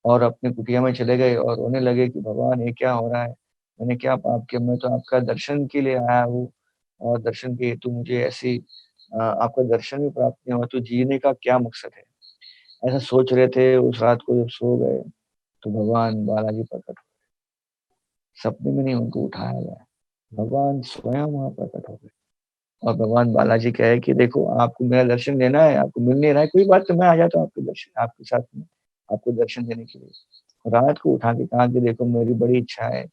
और अपने कुटिया में चले गए और रोने लगे कि भगवान ये क्या हो रहा है, मैंने क्या पाप किया, मैं तो आपका दर्शन के लिए आया हूँ और दर्शन के हेतु मुझे ऐसी आपका दर्शन भी प्राप्त नहीं हुआ, तो जीने का क्या मकसद है? ऐसा सोच रहे थे। उस रात को जब सो गए तो भगवान बालाजी प्रकट हुए। सपने में नहीं उनको उठाया गया, भगवान स्वयं वहां प्रकट हो गए और भगवान बालाजी कहे कि देखो आपको मेरा दर्शन लेना है, आपको मिल नहीं रहा है, कोई बात तो मैं आ जाता हूँ आपके दर्शन आपके साथ में, आपको दर्शन देने के लिए। रात को उठा के कहा कि देखो मेरी बड़ी इच्छा है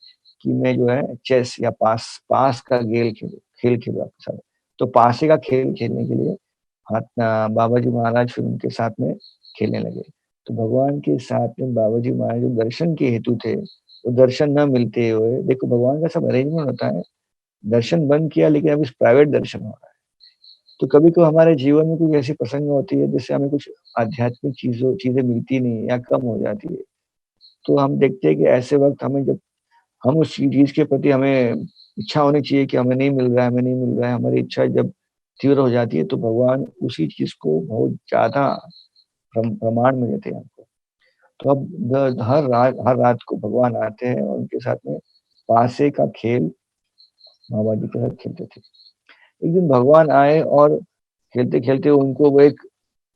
कि मैं जो है चेस या पास पास का खेल खेलूँ आपके साथ। तो पासे का खेल खेलने के लिए बाबा जी महाराज फिर उनके साथ में खेलने लगे। तो भगवान के साथ में बाबा जी महाराज जो दर्शन के हेतु थे, वो दर्शन न मिलते हुए देखो भगवान का सब अरेंजमेंट होता है, दर्शन बंद किया लेकिन अभी प्राइवेट दर्शन हो रहा है। तो कभी-कभी हमारे जीवन में कुछ ऐसी प्रसंग होती है जिससे हमें कुछ आध्यात्मिक चीज़ें मिलती नहीं है या कम हो जाती है। तो हम देखते हैं कि ऐसे वक़्त हमें जब हम उस चीज़ के प्रति हमें इच्छा होनी चाहिए कि हमें नहीं मिल रहा है, हमें नहीं मिल रहा है, हमारी इच्छा जब तीव्र हो जाती है तो भगवान उसी चीज़ को बहुत ज़्यादा प्रमाण में देते हैं हमको। तो अब हर रात को भगवान आते हैं और उनके साथ में पासे का खेल बाबा जी के साथ खेलते थे। एक दिन भगवान आए और खेलते-खेलते उनको वो एक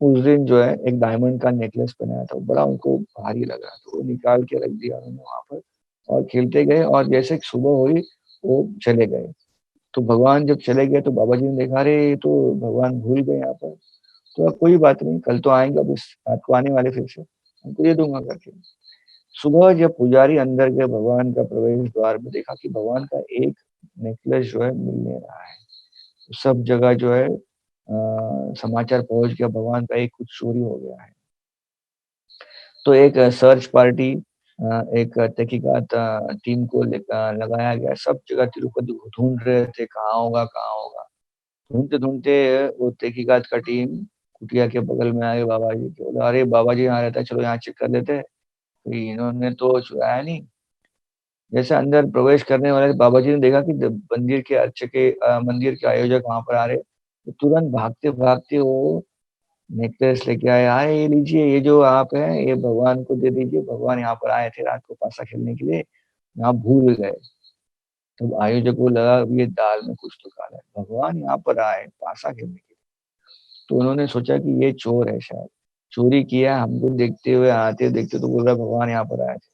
उस दिन जो है एक डायमंड का नेकलेस पहनाया था, बड़ा उनको भारी लगा, तो वो निकाल के रख दिया उन्होंने वहाँ पर और खेलते गए और जैसे सुबह हुई, वो चले गए। तो भगवान जब चले गए तो बाबा जी ने देखा, अरे! ये तो भगवान भूल गए यहाँ पर, तो अब कोई बात नहीं, कल तो आएँगे, अब इस रात को आने वाले फिर से, उनको दे दूँगा करके। सुबह जब पुजारी अंदर गए भगवान का प्रवेश द्वार में देखा कि भगवान का एक नेकलेस जो है मिल नहीं रहा है। सब जगह जो है समाचार पहुँच गया भगवान का एक कुछ चोरी हो गया है। तो एक सर्च पार्टी एक तहकीकात टीम को लगाया गया। सब जगह तिरुपति को ढूँढ रहे थे, कहाँ होगा, कहाँ होगा? ढूँढते-ढूँढते वो तहकीकात का टीम कुटिया के बगल में आए बाबा जी के, बोला, "अरे! बाबा जी यहाँ रहता है, चलो यहाँ चेक कर लेते हैं।" तो इन्होंने तो चुराया नहीं। जैसे अंदर प्रवेश करने वाले बाबा जी ने देखा कि मंदिर के आयोजक वहाँ पर आ रहे, तो तुरंत भागते-भागते वो नेकलेस लेके आए, "आए ये लीजिए, ये जो आप हैं, ये भगवान को दे दीजिए, भगवान यहाँ पर आए थे रात को पासा खेलने के लिए, आप भूल गए।" तब आयोजक को लगा अब ये दाल में कुछ तो काला है, भगवान यहाँ पर आए पासा खेलने के लिए। तो उन्होंने सोचा कि ये चोर है शायद, चोरी किया हमको देखते हुए आते देखते तो बोल रहा है भगवान यहाँ पर आए थे।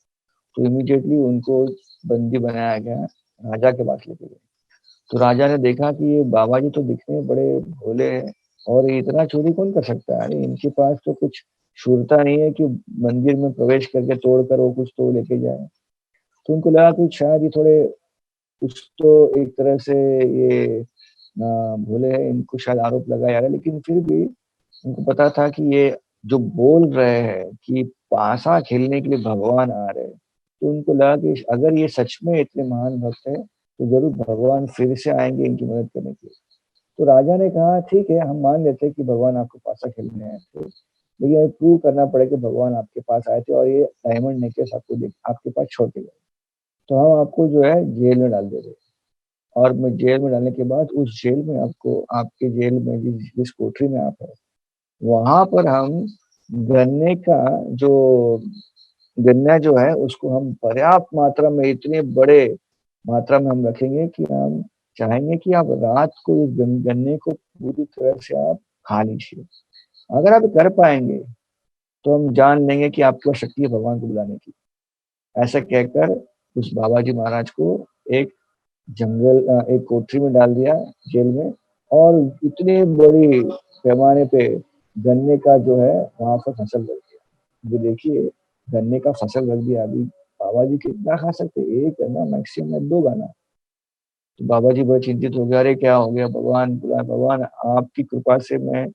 तो इमीडिएटली उनको बंदी बनाया गया, राजा के पास लेके गए। तो राजा ने देखा कि ये बाबा जी तो दिखने में बड़े भोले हैं और ये इतना चोरी कौन कर सकता है? अरे इनके पास तो कुछ शूरता नहीं है कि मंदिर में प्रवेश करके तोड़कर वो कुछ तो लेके जाएँ। तो उनको लगा कि शायद ये थोड़े कुछ तो एक तरह से ये भोले हैं, इनको शायद आरोप लगाया जा रहा है, लेकिन फिर भी उनको पता था कि ये जो बोल रहे हैं कि पासा खेलने के लिए भगवान आ रहे हैं, तो उनको लगा कि अगर ये सच में इतने महान भक्त हैं, तो ज़रूर भगवान फिर से आएँगे इनकी मदद करने के लिए। तो राजा ने कहा, "ठीक है, हम मान लेते हैं कि भगवान आपको पासा खेलने आए थे, लेकिन ये प्रूव करना पड़ेगा कि भगवान आपके पास आए थे और ये डायमंड नेकलेस आपके पास छोड़ के गए। तो हम आपको जो है जेल में डाल दे रहे हैं।" और मैं जेल में डालने के बाद उस जेल में आपको आपके जेल में जिस कोठरी में आप हैं, वहाँ पर हम गन्ने का जो गन्ना जो है उसको हम पर्याप्त मात्रा में इतने बड़े मात्रा में हम रखेंगे कि हम चाहेंगे कि आप रात को इस गन्ने को पूरी तरह से आप खा लीजिए। अगर आप कर पाएँगे, तो हम जान लेंगे कि आपके पास शक्ति है भगवान को बुलाने की। ऐसा कहकर उस बाबा जी महाराज को एक एक कोठरी में डाल दिया जेल में और इतने बड़ी पैमाने पे गन्ने का जो है वहाँ पर फसल लग गया। अभी देखिए गन्ने का फसल रख दिया अभी बाबा जी कितना खा सकते हैं? 1 गन्ना मैक्सिमम में 2 गन्ना। तो बाबा जी बड़े चिंतित हो गए, अरे क्या हो गया? भगवान बुलाए भगवान आपकी कृपा से मैं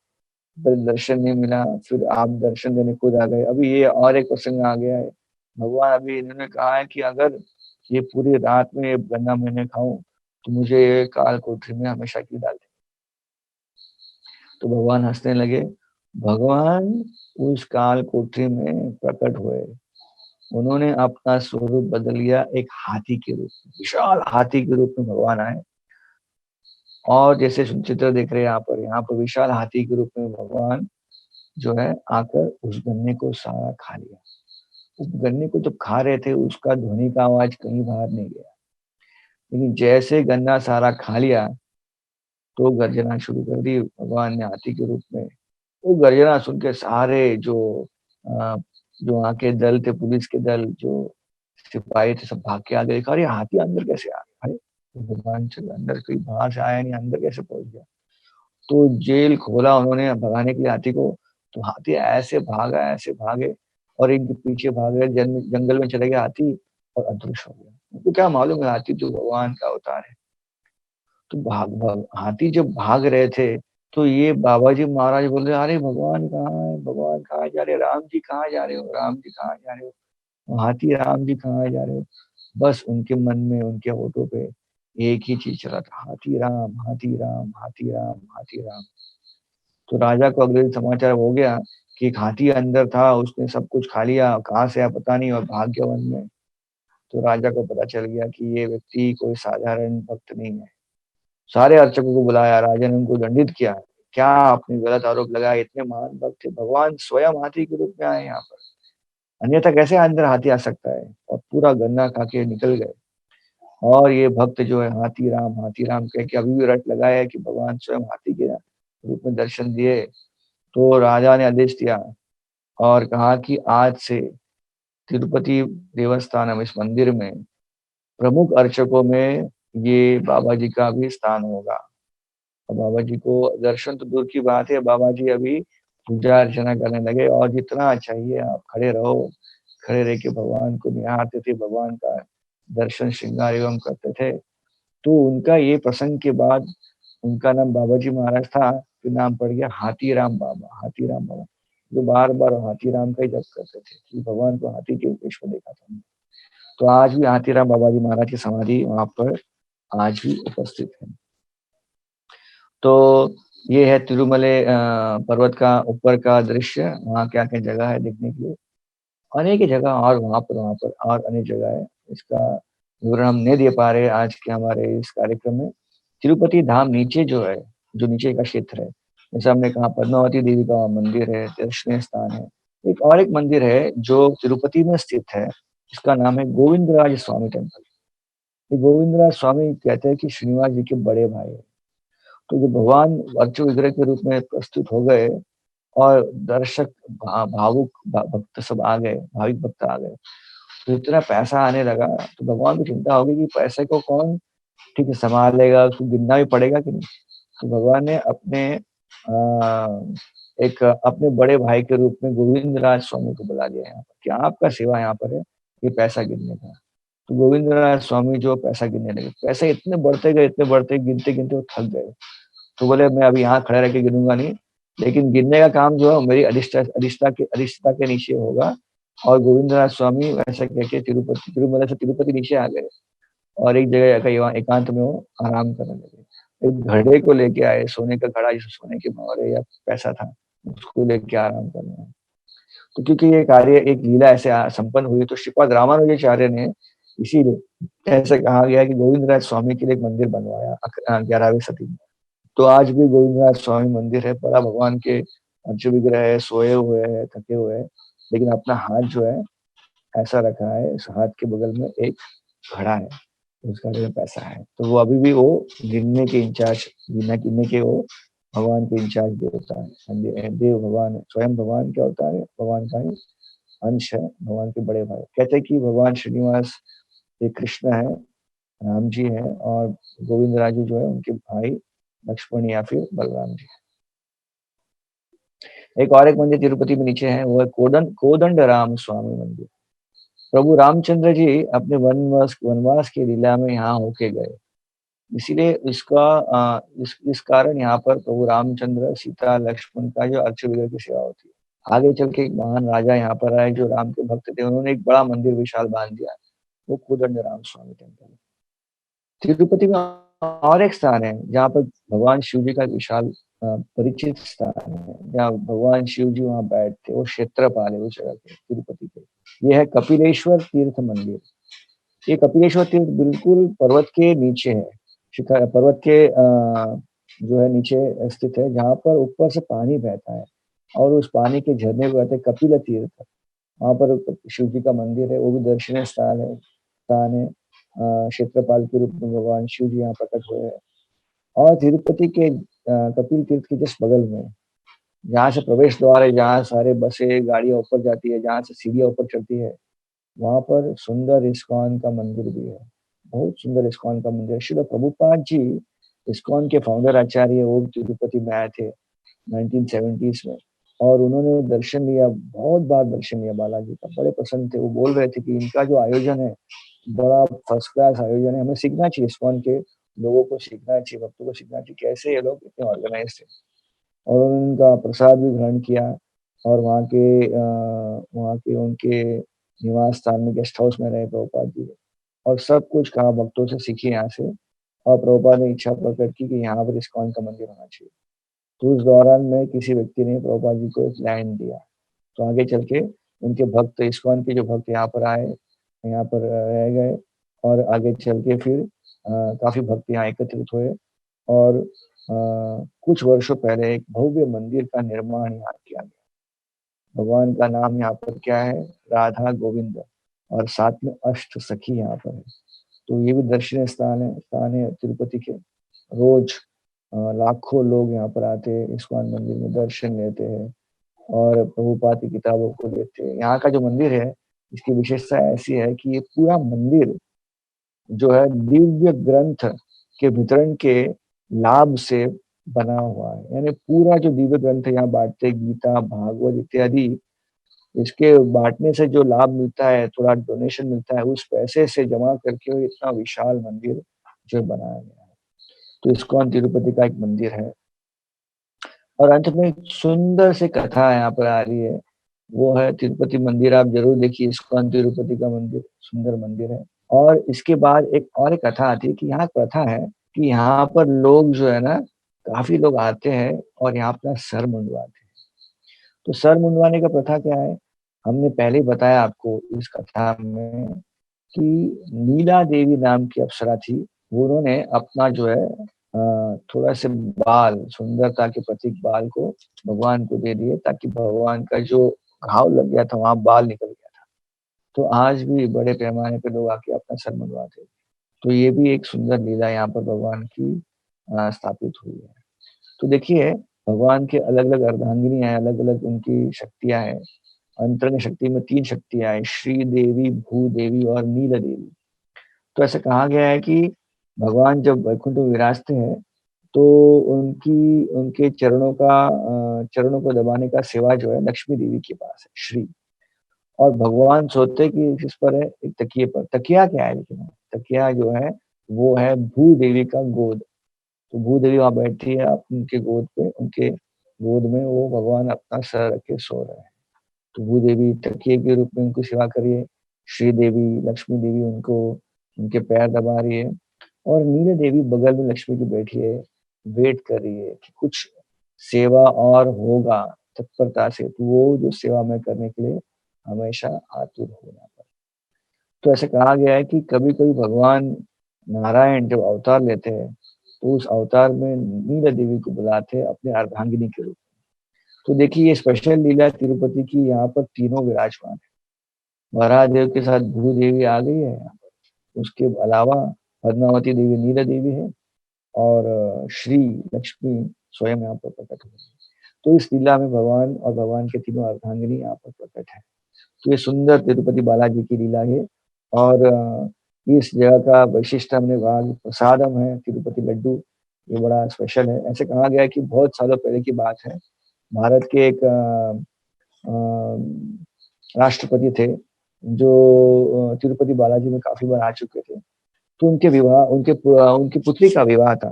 दर्शन नहीं मिला, फिर आप दर्शन देने खुद आ गए। अभी ये और एक प्रसंग आ गया है। भगवान अभी इन्होंने कहा है कि अगर ये पूरी रात में ये गन्ना मैं नहीं खाऊँ, तो मुझे ये काल कोठरी में हमेशा के लिए डाल दें। तो भगवान हँसने लगे। भगवान उस काल कोठरी में प्रकट हुए। उन्होंने अपना स्वरूप बदल लिया एक हाथी के रूप में, विशाल हाथी के रूप में भगवान आए और जैसे चित्र देख रहे हैं यहाँ पर विशाल हाथी के रूप में भगवान जो है आकर उस गन्ने को सारा खा लिया। उस गन्ने को जब खा रहे थे उसका ध्वनि का आवाज़ कहीं बाहर नहीं गया। लेकिन जैसे गन्ना सारा खा लिया, तो गर्जना शुरू कर दी भगवान ने हाथी के रूप में। वो गर्जना सुन के सारे अ, जो वहाँ के दल थे, पुलिस के दल जो सिपाही थे सब भाग के आ गए। देखा अरे! हाथी अंदर कैसे आ गया? अरे! तो भगवान चल अंदर कोई बाहर से आया नहीं, अंदर कैसे पहुँच गया? तो जेल खोला उन्होंने भगाने के लिए हाथी को, तो हाथी ऐसे भागे और इनके पीछे भाग गए, जंगल में चले गए हाथी और अदृश्य हो गया। उनको क्या मालूम है हाथी तो भगवान का अवतार है। तो भाग भाग हाथी जब भाग रहे थे, तो ये बाबा जी महाराज बोल रहे, अरे भगवान कहाँ है, भगवान कहाँ जा रहे, राम जी कहाँ जा रहे हो, राम जी कहाँ जा रहे हो, हाथी राम जी कहाँ जा रहे हो। बस उनके मन में, उनके होठों पे एक ही चीज चला था, हाथी राम, हाथी राम, हाथी राम, हाथी राम। तो राजा को अगले दिन समाचार हो गया कि एक हाथी अंदर था, उसने सब कुछ खा लिया, कहाँ से आया पता नहीं और भाग गया वन में। तो राजा को पता चल गया कि ये व्यक्ति कोई साधारण भक्त नहीं है। सारे अर्चकों को बुलाया, राजा ने उनको दंडित किया। क्या आपने गलत आरोप लगाया, इतने महान भक्त थे, भगवान स्वयं हाथी के रूप में आए यहाँ पर, अन्यथा कैसे अंदर हाथी आ सकता है। और पूरा गन्ना खा के निकल गए। और ये भक्त जो है हाथी राम कह के अभी भी रट लगाया है कि भगवान स्वयं हाथी के रूप में दर्शन दिए। तो राजा ने आदेश दिया और कहा कि आज से तिरुपति देवस्थानम, इस मंदिर में प्रमुख अर्चकों में ये बाबा जी का भी स्थान होगा। और बाबा जी को दर्शन तो दूर की बात है, बाबा जी अभी पूजा अर्चना करने लगे और जितना चाहिए आप खड़े रहो, खड़े रह के भगवान को निहारते थे, भगवान का दर्शन श्रृंगार एवं करते थे। तो उनका ये प्रसंग के बाद उनका नाम बाबा जी महाराज था, फिर नाम पड़ गया हाथीराम बाबा, हाथीराम बाबा, जो बार बार हाथीराम का ही जप करते थे कि भगवान को हाथी के वेश में देखा था। तो आज भी हाथीराम बाबा जी महाराज की समाधि वहां पर आज भी उपस्थित है। तो ये है तिरुमले पर्वत का ऊपर का दृश्य, वहाँ क्या क्या जगह है देखने के लिए, अनेक जगह और वहाँ पर और अनेक जगह है। इसका विवरण हम नहीं दे पा रहे आज के हमारे इस कार्यक्रम में। तिरुपति धाम नीचे जो है, जो नीचे का क्षेत्र है, जैसे हमने कहा पद्मावती देवी का मंदिर है, दर्शनीय स्थान है। एक और एक मंदिर है जो तिरुपति में स्थित है, इसका नाम है गोविंदराज स्वामी टेम्पल। ये गोविंदराज स्वामी कहते हैं कि श्रीनिवास जी के बड़े भाई है। तो जो भगवान अर्चु विग्रह के रूप में प्रस्तुत हो गए और दर्शक भावुक भक्त सब आ गए, भाविक भक्त आ गए, तो इतना पैसा आने लगा, तो भगवान को चिंता होगी कि पैसे को कौन ठीक है संभालेगा, उसको गिनना भी पड़ेगा कि नहीं। तो भगवान ने अपने एक अपने बड़े भाई के रूप में गोविंद राज स्वामी को बुला लिया यहाँ पर कि आपका सेवा यहाँ पर है, ये पैसा गिनने का। तो गोविंद राज स्वामी जो पैसा गिनने लगे, पैसे इतने बढ़ते गए, इतने बढ़ते, गिनते गिनते वो थक गए। तो बोले मैं अभी यहाँ खड़े रह के गिनूंगा नहीं, लेकिन गिनने का काम जो है मेरी अधिष्ठता के नीचे होगा। और गोविंदराज स्वामी वैसा कह के तिरुमला से तिरुपति नीचे आ गए और एक जगह जाकर वहाँ एकांत में वो आराम करने लगे। एक घड़े को लेके आए, सोने का घड़ा, जिसे सोने के मोहरे या पैसा था, उसको लेके आराम करने आए। तो क्योंकि ये कार्य एक लीला ऐसे संपन्न हुई, तो श्रीपाद रामानुजाचार्य ने इसीलिए ऐसा कहा गया कि गोविंदराज स्वामी के लिए एक मंदिर बनवाया 11वीं सदी में। तो आज भी गोविंदराज स्वामी मंदिर है, बड़ा भगवान के पंच विग्रह है, सोए हुए है, थके हुए है, लेकिन अपना हाथ जो है ऐसा रखा है, इस हाथ के बगल में एक घड़ा है, उस घड़े में पैसा है। तो वो अभी भी वो गिनने के इंचार्ज, गिनने गिनने के वो भगवान के इंचार्ज देवता है, देव भगवान है, स्वयं भगवान क्या होता है, भगवान का ही अंश है, भगवान के बड़े भाई। कहते हैं कि भगवान श्रीनिवास एक कृष्ण है, राम जी हैं, और गोविंद राजू जो है उनके भाई लक्ष्मण या फिर बलराम जी। एक और एक मंदिर तिरुपति में नीचे है, वो है कोदंड राम स्वामी मंदिर। प्रभु रामचंद्र जी अपने वनवास वनवास की लीला में यहाँ होके गए, इसीलिए इस कारण यहाँ पर प्रभु रामचंद्र, सीता, लक्ष्मण का जो अर्च विग्रह की सेवा होती है। आगे चल के एक महान राजा यहाँ पर आए जो राम के भक्त थे, उन्होंने एक बड़ा मंदिर विशाल बांध दिया, वो कोदंड राम स्वामी टेम्पल। तिरुपति में और एक स्थान है जहाँ पर भगवान शिव जी का विशाल परिचित स्थान है, जहाँ भगवान शिव जी वहाँ बैठते, वो क्षेत्रपाल है उस जगह के, तिरुपति के। ये है कपिलेश्वर तीर्थ मंदिर। ये कपिलेश्वर तीर्थ बिल्कुल पर्वत के नीचे है, शिखर पर्वत के जो है नीचे स्थित है, जहाँ पर ऊपर से पानी बहता है और उस पानी के झरने को कहते हैं कपिल तीर्थ। वहाँ पर शिव जी का मंदिर है, वो भी दर्शनीय स्थान है। क्षेत्रपाल के रूप में भगवान शिव जी यहाँ प्रकट हुए हैं। और तिरुपति के कपिल तीर्थ के जस्ट बगल में, जहाँ से प्रवेश द्वार है, जहाँ सारे बसें गाड़ियाँ ऊपर जाती है, जहाँ से सीढ़ियाँ ऊपर चढ़ती है, वहाँ पर सुंदर इस्कॉन का मंदिर भी है। बहुत सुंदर इस्कॉन का मंदिर। श्रील प्रभुपाद जी इस्कॉन के फाउंडर आचार्य वो तिरुपति में आए थे 1970s में, और उन्होंने दर्शन लिया, बहुत बार दर्शन लिया बालाजी का, बड़े पसंद थे। वो बोल रहे थे कि इनका जो आयोजन है, बड़ा फर्स्ट क्लास आयोजन है, हमें सीखना चाहिए, इस्कॉन के लोगों को सीखना चाहिए, भक्तों को सीखना चाहिए, कैसे ये लोग इतने ऑर्गेनाइज थे। और उन्होंने उनका प्रसाद भी ग्रहण किया, और वहाँ के उनके निवास स्थान में, गेस्ट हाउस में रहे प्रभुपाद जी, और सब कुछ कहा भक्तों से सीखिए यहाँ से। और प्रभुपाद ने इच्छा प्रकट की कि यहाँ पर इस्कॉन का मंदिर होना चाहिए। तो उस दौरान में किसी व्यक्ति ने प्रभुपाद जी को एक लैंड दिया। तो आगे चल के उनके भक्त, इस्कॉन के जो भक्त यहाँ पर आए, यहाँ पर रह गए, और आगे चल के फिर काफ़ी भक्त यहाँ एकत्रित हुए, और कुछ वर्षों पहले एक भव्य मंदिर का निर्माण यहाँ किया गया। भगवान का नाम यहाँ पर क्या है? राधा गोविंद, और साथ में अष्ट सखी यहाँ पर है। तो ये भी दर्शनीय स्थान है तिरुपति के। रोज लाखों लोग यहाँ पर आते हैं, इस्कॉन मंदिर में दर्शन लेते हैं, और प्रभुपाद की किताबों को लेते हैं। यहाँ का जो मंदिर है, इसकी विशेषता ऐसी है कि ये पूरा मंदिर जो है दिव्य ग्रंथ के वितरण के लाभ से बना हुआ है। यानी पूरा जो दिव्य ग्रंथ यहाँ बांटते, गीता, भागवत इत्यादि, इसके बांटने से जो लाभ मिलता है, थोड़ा डोनेशन मिलता है, उस पैसे से जमा करके इतना विशाल मंदिर जो बनाया गया है। तो इस्कॉन तिरुपति का एक मंदिर है। और अंत में एक सुंदर सी कथा यहाँ पर आ रही है, वो है तिरुपति मंदिर। आप जरूर देखिए, इस्कॉन तिरुपति का मंदिर सुंदर मंदिर है। और इसके बाद एक कथा आती है कि यहाँ प्रथा है कि यहाँ पर लोग जो है ना, काफी लोग आते हैं और यहाँ अपना सर मुंडवाते हैं। तो सर मुंडवाने का प्रथा क्या है, हमने पहले ही बताया आपको इस कथा में कि नीला देवी नाम की अप्सरा थी। वो उन्होंने अपना जो है थोड़ा से बाल, सुंदरता के प्रतीक बाल को भगवान को दे दिए, ताकि भगवान का जो घाव लग गया था वहां बाल निकल गया था। तो आज भी बड़े पैमाने पे लोग आके अपना सर मुंडवाते हैं। तो ये भी एक सुंदर लीला यहाँ पर भगवान की स्थापित हुई है। तो देखिए, भगवान के अलग अलग अर्धांगिनी है, अलग अलग उनकी शक्तियां हैं। अंतरंग शक्ति में 3 शक्तियां हैं, श्री देवी, भू देवी और नील देवी। तो ऐसा कहा गया है कि भगवान जब वैकुंठ में विराजते हैं, तो उनकी उनके चरणों को दबाने का सेवा जो है लक्ष्मी देवी के पास है, श्री। और भगवान सोते कि किस पर है? एक तकिए पर। तकिया क्या है लेकिन? तकिया जो है वो है भू देवी का गोद। तो भू देवी वहाँ बैठी है, आप उनके गोद पे, उनके गोद में वो भगवान अपना सर रख के सो रहे हैं। तो भू देवी तकिए के रूप में उनको सेवा करिए, श्री देवी, लक्ष्मी देवी उनको उनके पैर दबा रही है, और नीला देवी बगल में लक्ष्मी की बैठी है, वेट कर रही है कि कुछ सेवा और होगा तत्परता से। तो वो जो सेवा में करने के लिए हमेशा आतुर होना पड़े। तो ऐसे कहा गया है कि कभी-कभी भगवान नारायण जब अवतार लेते हैं, तो उस अवतार में नीला देवी को बुलाते हैं अपने अर्धांगिनी के रूप में। तो देखिए, ये स्पेशल लीला तिरुपति की, यहाँ पर तीनों विराजमान है। वराहदेव के साथ भूदेवी आ गई है यहाँ पर। उसके अलावा पद्मावती देवी नीला देवी है, और श्री लक्ष्मी स्वयं यहाँ पर प्रकट हुई है। तो इस लीला में भगवान और भगवान के तीनों अर्धांगिनी यहाँ पर प्रकट है। तो ये सुंदर तिरुपति बालाजी की लीला है। और इस जगह का वैशिष्ट हमने कहा कि प्रसादम है तिरुपति लड्डू, ये बड़ा स्पेशल है। ऐसे कहा गया है कि बहुत सालों पहले की बात है, भारत के एक राष्ट्रपति थे, जो तिरुपति बालाजी में काफ़ी बार आ चुके थे। तो उनकी पुत्री का विवाह था।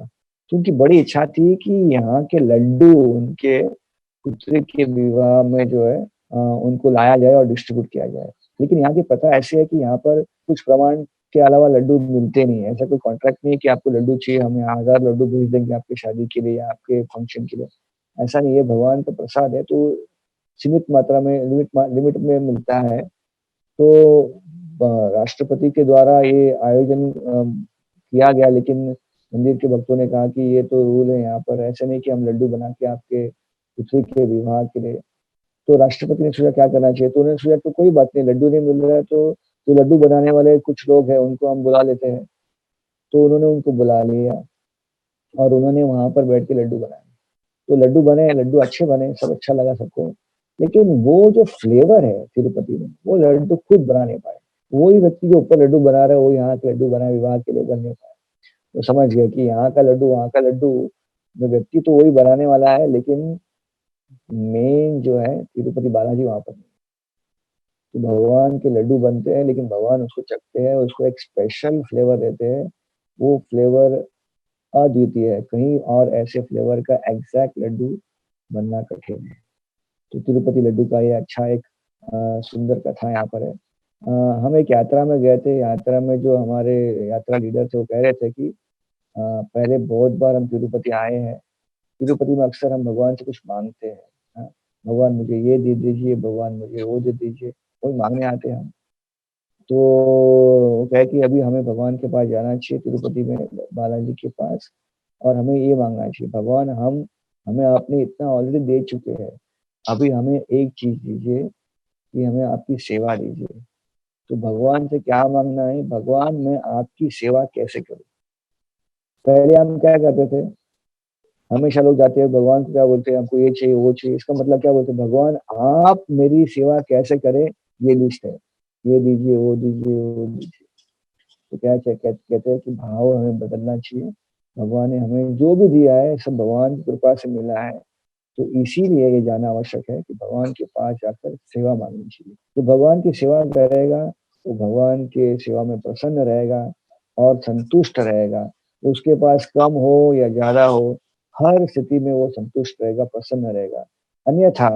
तो उनकी बड़ी इच्छा थी कि यहाँ के लड्डू उनके पुत्री के विवाह में जो है उनको लाया जाए और डिस्ट्रीब्यूट किया जाए। लेकिन यहाँ की प्रथा ऐसी है कि यहाँ पर कुछ प्रमाण के अलावा लड्डू मिलते नहीं है। ऐसा कोई कॉन्ट्रैक्ट नहीं है कि आपको लड्डू चाहिए, हम यहाँ 1000 लड्डू भेज देंगे आपकी शादी के लिए या आपके फंक्शन के लिए। ऐसा नहीं है, भगवान का प्रसाद है तो सीमित मात्रा में, लिमिट में मिलता है। तो राष्ट्रपति के द्वारा ये आयोजन किया गया, लेकिन मंदिर के भक्तों ने कहा कि ये तो रूल है यहाँ पर, ऐसे नहीं कि हम लड्डू बना के आपके पुत्री के विवाह के लिए। तो राष्ट्रपति ने सोचा क्या करना चाहिए, तो उन्होंने सोचा तो कोई बात नहीं, लड्डू नहीं मिल रहा है तो जो लड्डू बनाने वाले कुछ लोग हैं उनको हम बुला लेते हैं। तो उन्होंने उनको बुला लिया, और उन्होंने वहां पर बैठ के लड्डू बनाए। तो लड्डू बने, लड्डू अच्छे बने, सब अच्छा लगा सबको। लेकिन वो जो फ्लेवर है तिरुपति में, वो लड्डू खुद बना नहीं पाए। वही व्यक्ति जो ऊपर लड्डू बना रहा है, वो यहाँ के लड्डू बनाए विवाह के लिए बन नहीं पाए। तो समझ गए कि यहाँ का लड्डू वहाँ का लड्डू, व्यक्ति तो वही बनाने वाला है, लेकिन मेन जो है तिरुपति बालाजी वहाँ पर। तो भगवान के लड्डू बनते हैं, लेकिन भगवान उसको चखते हैं, उसको एक स्पेशल फ्लेवर देते हैं। वो फ्लेवर अद्वितीय है, कहीं और ऐसे फ्लेवर का एग्जैक्ट लड्डू बनना कठिन है। तो तिरुपति लड्डू का ये अच्छा एक सुंदर कथा यहाँ पर है। हम एक यात्रा में गए थे, यात्रा में जो हमारे यात्रा लीडर थे वो कह रहे थे कि पहले बहुत बार हम तिरुपति आए हैं, तिरुपति में अक्सर हम भगवान से कुछ मांगते हैं। हाँ, भगवान मुझे ये दे दीजिए, भगवान मुझे वो दे दीजिए, वही मांगने आते हैं हम। तो वो कहे कि अभी हमें भगवान के पास जाना चाहिए, तिरुपति में बालाजी के पास, और हमें ये मांगना चाहिए, भगवान हम हमें आपने इतना ऑलरेडी दे चुके हैं, अभी हमें एक चीज दीजिए कि हमें आपकी सेवा दीजिए। तो भगवान से क्या मांगना है? भगवान मैं आपकी सेवा कैसे करूं? पहले हम क्या करते थे, हमेशा लोग जाते हैं भगवान को क्या बोलते हैं, हमको ये चाहिए वो चाहिए, इसका मतलब क्या बोलते हैं, भगवान आप मेरी सेवा कैसे करें, ये लिस्ट है, ये दीजिए वो दीजिए वो दीजिए। तो क्या कहते हैं कि भाव हमें बदलना चाहिए। भगवान ने हमें जो भी दिया है सब भगवान की कृपा से मिला है। तो इसीलिए ये जानना आवश्यक है कि भगवान के पास जाकर सेवा मांगनी चाहिए। तो भगवान की सेवा करेगा तो भगवान के सेवा में प्रसन्न रहेगा और संतुष्ट रहेगा। उसके पास कम हो या ज्यादा हो, हर स्थिति में वो संतुष्ट रहेगा, प्रसन्न रहेगा। अन्यथा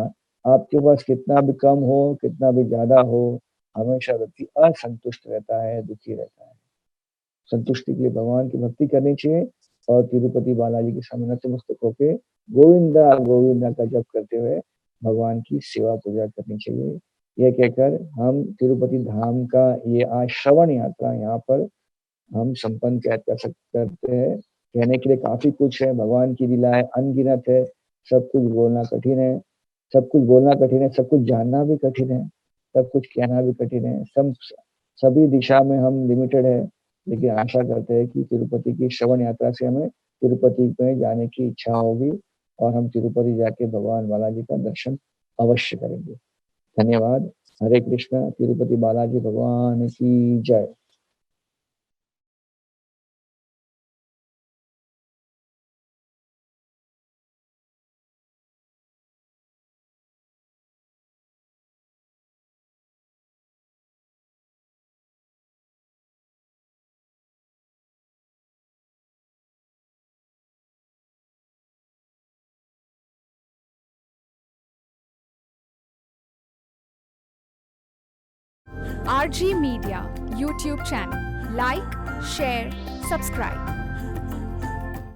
आपके पास कितना भी कम हो, कितना भी ज्यादा हो, हमेशा व्यक्ति असंतुष्ट रहता है, दुखी रहता है। संतुष्टि के लिए भगवान की भक्ति करनी चाहिए और तिरुपति बालाजी के सामने नतमस्तक होके गोविंदा गोविंदा का जप करते हुए भगवान की सेवा पूजा करनी चाहिए। यह कहकर हम तिरुपति धाम का ये आज श्रवण यात्रा यहाँ पर हम संपन्न कर सकते हैं। कहने के लिए काफी कुछ है, भगवान की लीला है अनगिनत है, सब कुछ बोलना कठिन है, सब कुछ बोलना कठिन है, सब कुछ जानना भी कठिन है, सब कुछ कहना भी कठिन है। सब सभी दिशा में हम लिमिटेड है, लेकिन आशा करते हैं कि तिरुपति की श्रवण यात्रा से हमें तिरुपति में जाने की इच्छा होगी और हम तिरुपति जाके भगवान बालाजी का दर्शन अवश्य करेंगे। धन्यवाद। हरे कृष्णा। तिरुपति बालाजी भगवान की जय। RG Media YouTube channel. Like, share, subscribe.